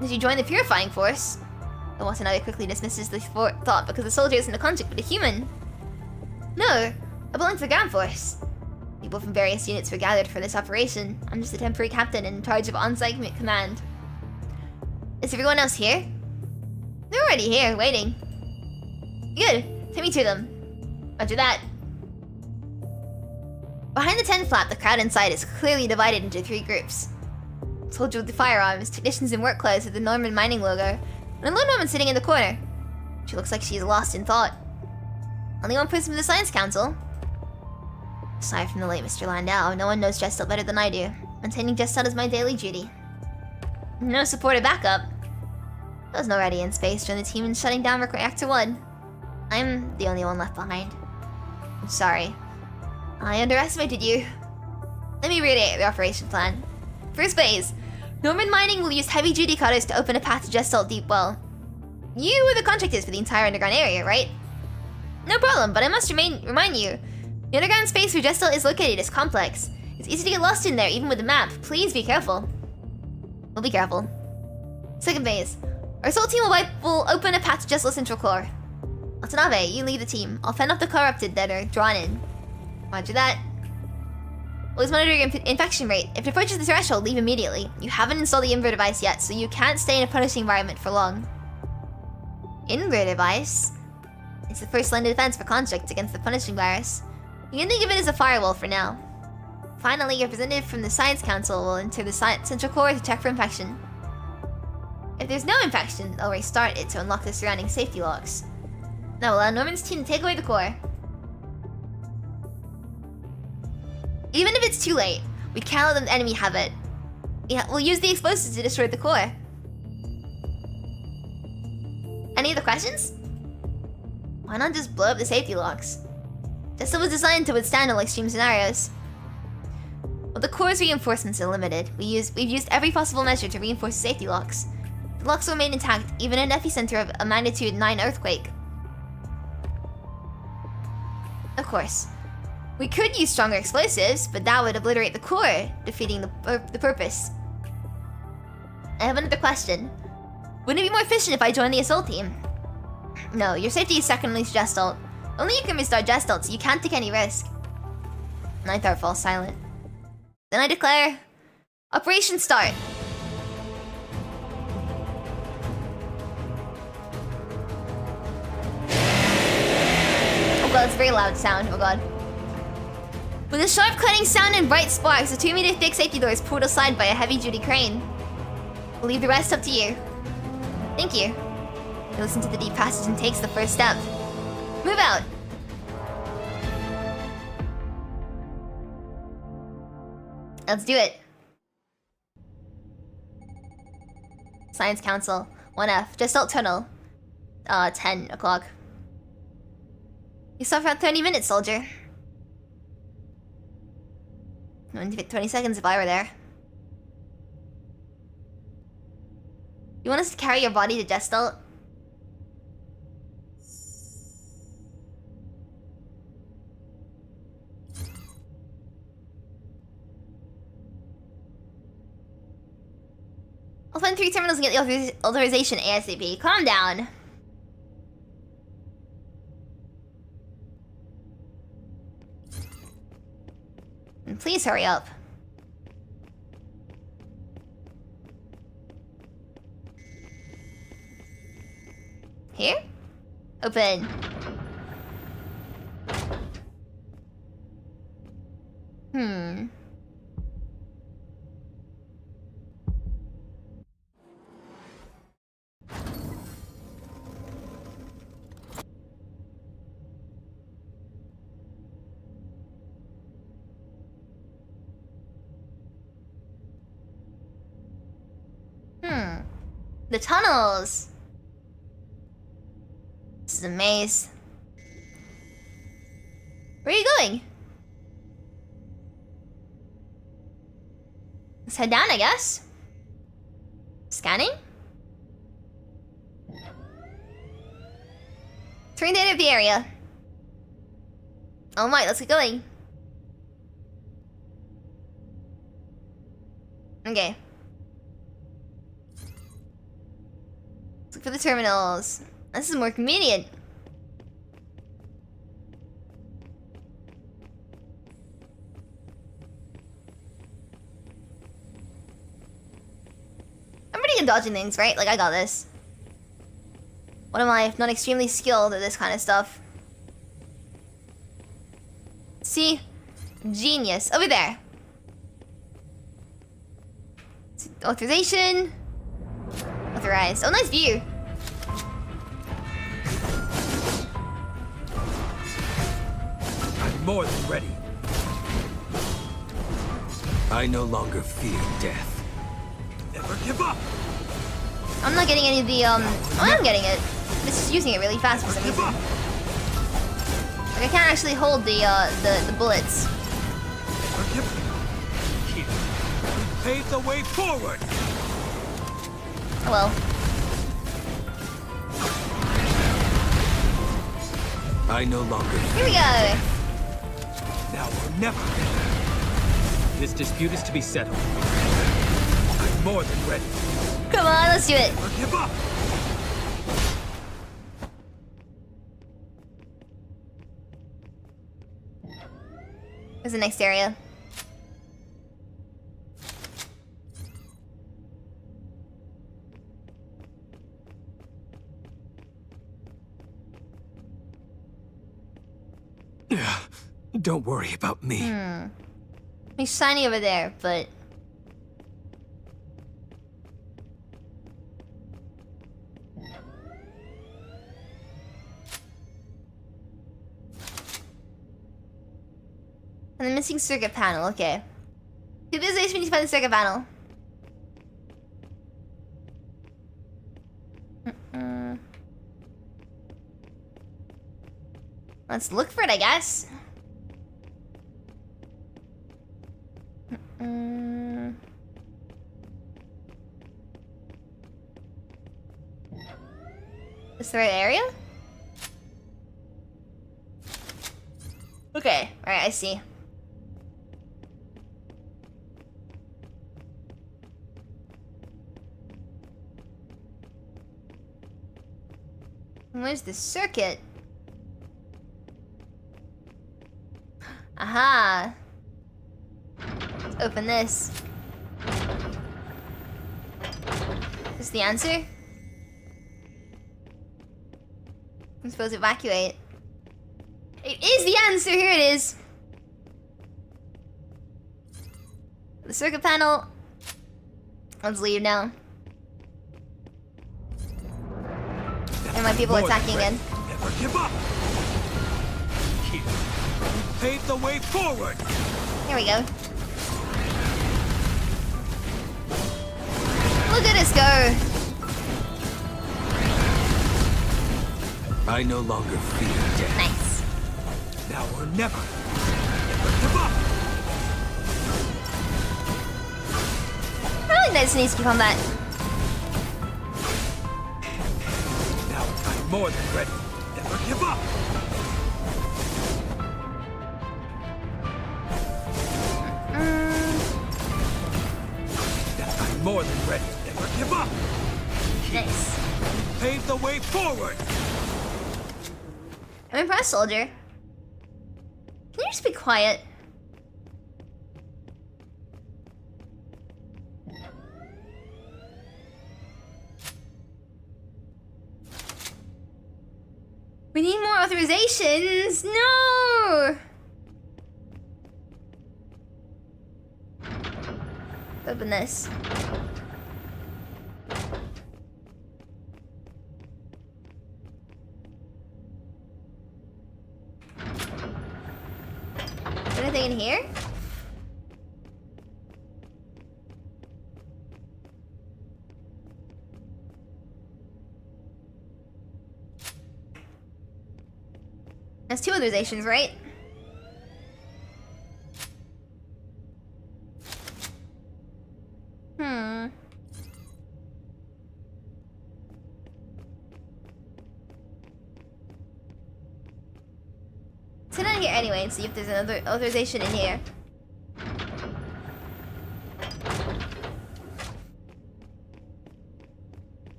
Did you join the Purifying Force? And Watanabe quickly dismisses the thought because the soldier isn't a convict but a human. No, I belong to the ground force. People from various units were gathered for this operation. I'm just a temporary captain in charge of on-site command. Is everyone else here? They're already here, waiting. Good, take me to them. Roger that. Behind the tent flap, the crowd inside is clearly divided into 3 groups. A soldier with the firearms, technicians in work clothes with the Norman mining logo, and a lone woman sitting in the corner. She looks like she's lost in thought. Only one person from the Science Council. Aside from the late Mr. Landau, no one knows Gestalt better than I do. Maintaining Gestalt is my daily duty. No support or backup. There was no ready in space join the team in shutting down Reactor 1. I'm the only one left behind. I'm sorry. I underestimated you. Let me reiterate the operation plan. First phase. Norman Mining will use heavy-duty cutters to open a path to Gestalt Deep Well. You were the contractors for the entire underground area, right? No problem, but I must remind you, the underground space where Gestalt is located is complex. It's easy to get lost in there, even with a map. Please be careful. We'll be careful. Second phase. Our assault team will open a path to Gestalt's central core. Watanabe, you lead the team. I'll fend off the corrupted that are drawn in. Roger that. Always monitor your infection rate. If it approaches the threshold, leave immediately. You haven't installed the Invert device yet, so you can't stay in a punishing environment for long. Invert device? It's the first line of defense for constructs against the punishing virus. You can think of it as a firewall for now. Finally, your representative from the Science Council will enter the central core to check for infection. If there's no infection, they'll restart it to unlock the surrounding safety locks. That will allow Norman's team to take away the core. Even if it's too late, we can't let the enemy have it. We'll use the explosives to destroy the core. Any other questions? Why not just blow up the safety locks? Gestalt was designed to withstand all extreme scenarios. Well, the core's reinforcements are limited. We've used every possible measure to reinforce the safety locks. The locks will remain intact, even in an epicenter of a magnitude 9 earthquake. Of course. We could use stronger explosives, but that would obliterate the core, defeating the purpose. I have another question. Wouldn't it be more efficient if I joined the assault team? No, your safety is secondly to Gestalt. Only you can restart Gestalt, so you can't take any risk. Ninth Art falls silent. Then I declare... Operation start! Oh god, that's a very loud sound, oh god. With a sharp cutting sound and bright sparks, the 2-meter thick safety door is pulled aside by a heavy-duty crane. We'll leave the rest up to you. Thank you. He listens to the deep passage and takes the first step. Move out! Let's do it. Science Council. 1F. Just out tunnel. 10 o'clock. You still have around 30 minutes, soldier. 20 seconds if I were there. You want us to carry your body to Gestalt? I'll find 3 terminals and get the authorization ASAP. Calm down. And please hurry up. Here? Open. The tunnels. This is a maze. Where are you going? Let's head down, I guess. Scanning? Terrain data of the area. Alright, let's get going. Okay. Let's look for the terminals. This is more convenient. I'm pretty good dodging things, right? Like, I got this. What am I, if not extremely skilled at this kind of stuff? See? Genius. Over there. Authorization. Authorized. Oh, nice view. I'm more than ready. I no longer fear death. Never give up! I'm not getting any of the, oh, I'm getting it. It's just using it really fast for some reason. Like, I can't actually hold the bullets. Never give up. Here. Pave the way forward! Oh well. I no longer Here we go. now or never. This dispute is to be settled. I'm more than ready. Come on, let's do it. Never give up. Where's the next area? Don't worry about me. He's shiny over there, but... And the missing circuit panel, okay. Do this we need to find the circuit panel. Let's look for it, I guess. Is the right area? Okay, alright, I see. Where's the circuit? Aha! Let's open this. Is this the answer? I'm supposed to evacuate. It is the answer! Here it is! The circuit panel. Let's leave now. And my people are attacking again. Never give up. Here, pave the way forward. Here we go. Look at us go. I no longer fear death. Nice. Now or never. Never give up. I like that Sneaky combat. Now I'm more than ready. Never give up. Now I'm more than ready. Never give up. Nice. Pave the way forward. I'm impressed, soldier. Can you just be quiet? We need more authorizations. No. Open this. Anything in here? That's 2 authorizations, right? Sit down here anyway and see if there's another authorization in here.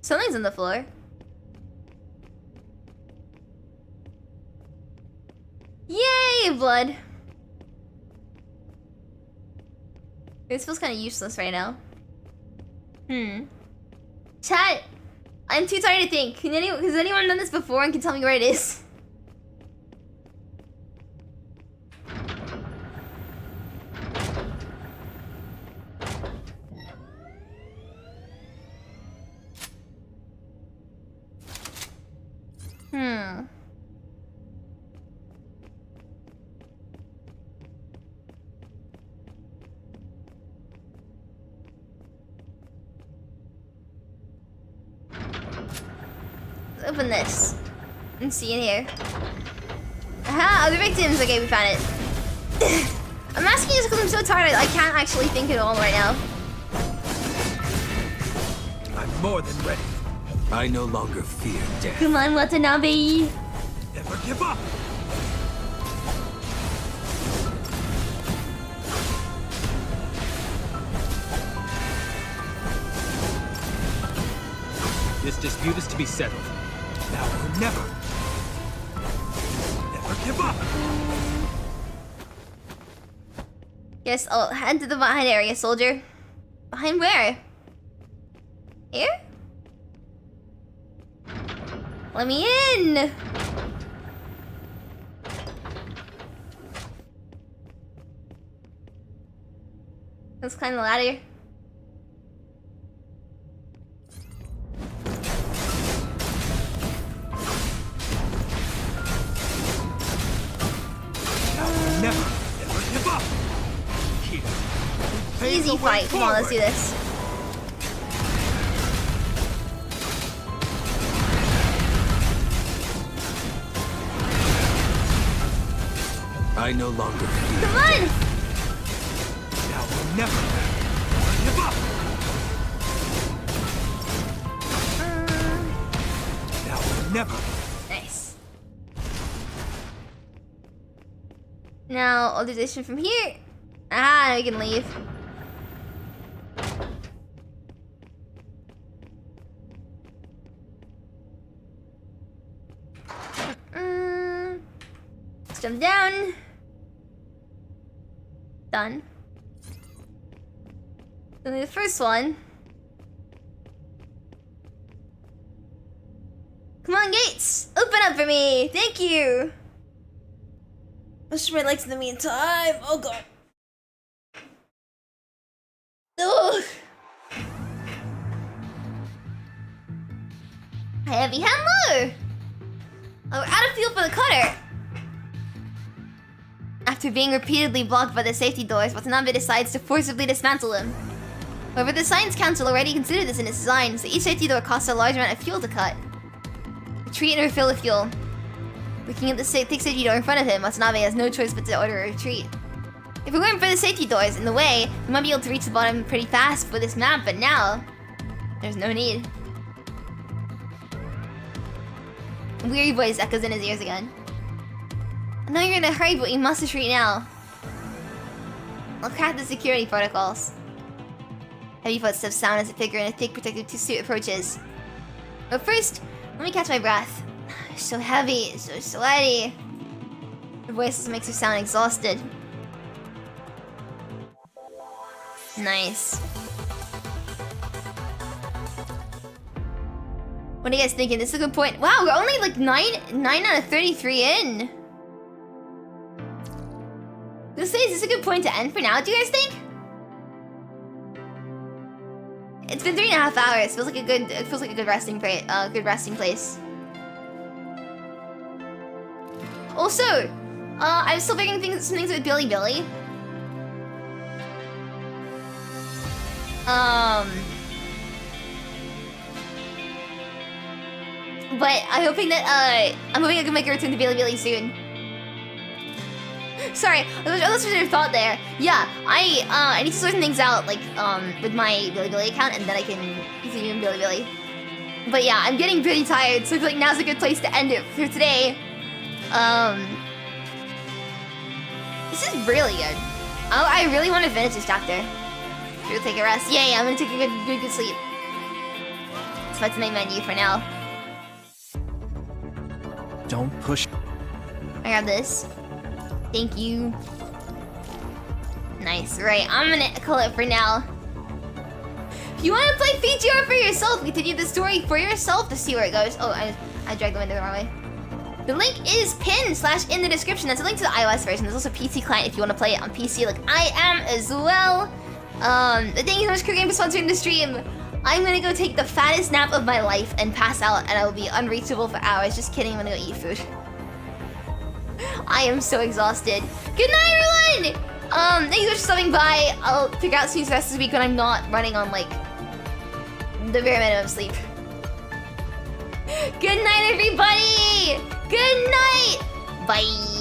Something's on the floor. Yay, blood! This feels kind of useless right now. Chat! I'm too tired to think. Has anyone done this before and can tell me where it is? Let's open this and see in here. Aha, other victims. Okay, we found it. I'm asking this because I'm so tired. I can't actually think at all right now. I'm more than ready. I no longer fear death. Come on, Watanabe. Never give up. This dispute is to be settled. Now or never. Never give up. Yes, I'll head to the behind area, soldier. Behind where? Here? Let me in! Let's climb the ladder. Never give up. Here. Pave Easy the way fight. Come on, let's do forward. this. I no longer fear Come on! Now or never. Give up. Now or never. Nice. Now, authorization from here. Ah, we can leave. Let's jump down. Done. Only the first one. Come on, gates! Open up for me! Thank you! Push my legs in the meantime. Oh god. Ugh. Heavy Henlo! Oh, we're out of fuel for the cutter! After being repeatedly blocked by the safety doors, Watanabe decides to forcibly dismantle them. However, the Science Council already considered this in its design, so each safety door costs a large amount of fuel to cut. Retreat and refill the fuel. Looking at the thick safety door in front of him, Watanabe has no choice but to order a retreat. If it weren't for the safety doors in the way, we might be able to reach the bottom pretty fast for this map, but now, there's no need. A weary voice echoes in his ears again. I know you're in a hurry, but we must retreat now. I'll crack the security protocols. Heavy footsteps sound as a figure in a thick protective suit approaches. But first, let me catch my breath. It's so heavy, so sweaty. Her voice makes her sound exhausted. Nice. What are you guys thinking? This is a good point. Wow, we're only like 9 out of 33 in. This is a good point to end for now, do you guys think? It's been 3.5 hours. Feels like a good resting place. Also, I'm still figuring some things with Billy. But I'm hoping that I can make a return to Billy soon. Sorry, that's your thought there. Yeah, I need to sort some things out, like with my Billy account, and then I can continue in Billy. But yeah, I'm getting pretty tired, so I feel like now's a good place to end it for today. This is really good. I really want to finish this chapter. Should take a rest. Yeah, I'm gonna take a good sleep. That's my menu for now. Don't push. I got this. Thank you. Nice. Right, I'm gonna call it for now. If you want to play VGR for yourself, continue the story for yourself to see where it goes. Oh, I dragged the window the wrong way. The link is pinned/in the description. That's a link to the iOS version. There's also a PC client if you want to play it on PC, like I am as well. Thank you so much, Crew Game, for sponsoring the stream. I'm gonna go take the fattest nap of my life and pass out, and I will be unreachable for hours. Just kidding, I'm gonna go eat food. I am so exhausted. Good night, everyone! Thank you so much for stopping by. I'll figure out some rest this week when I'm not running on, like, the bare minimum sleep. Good night, everybody! Good night! Bye!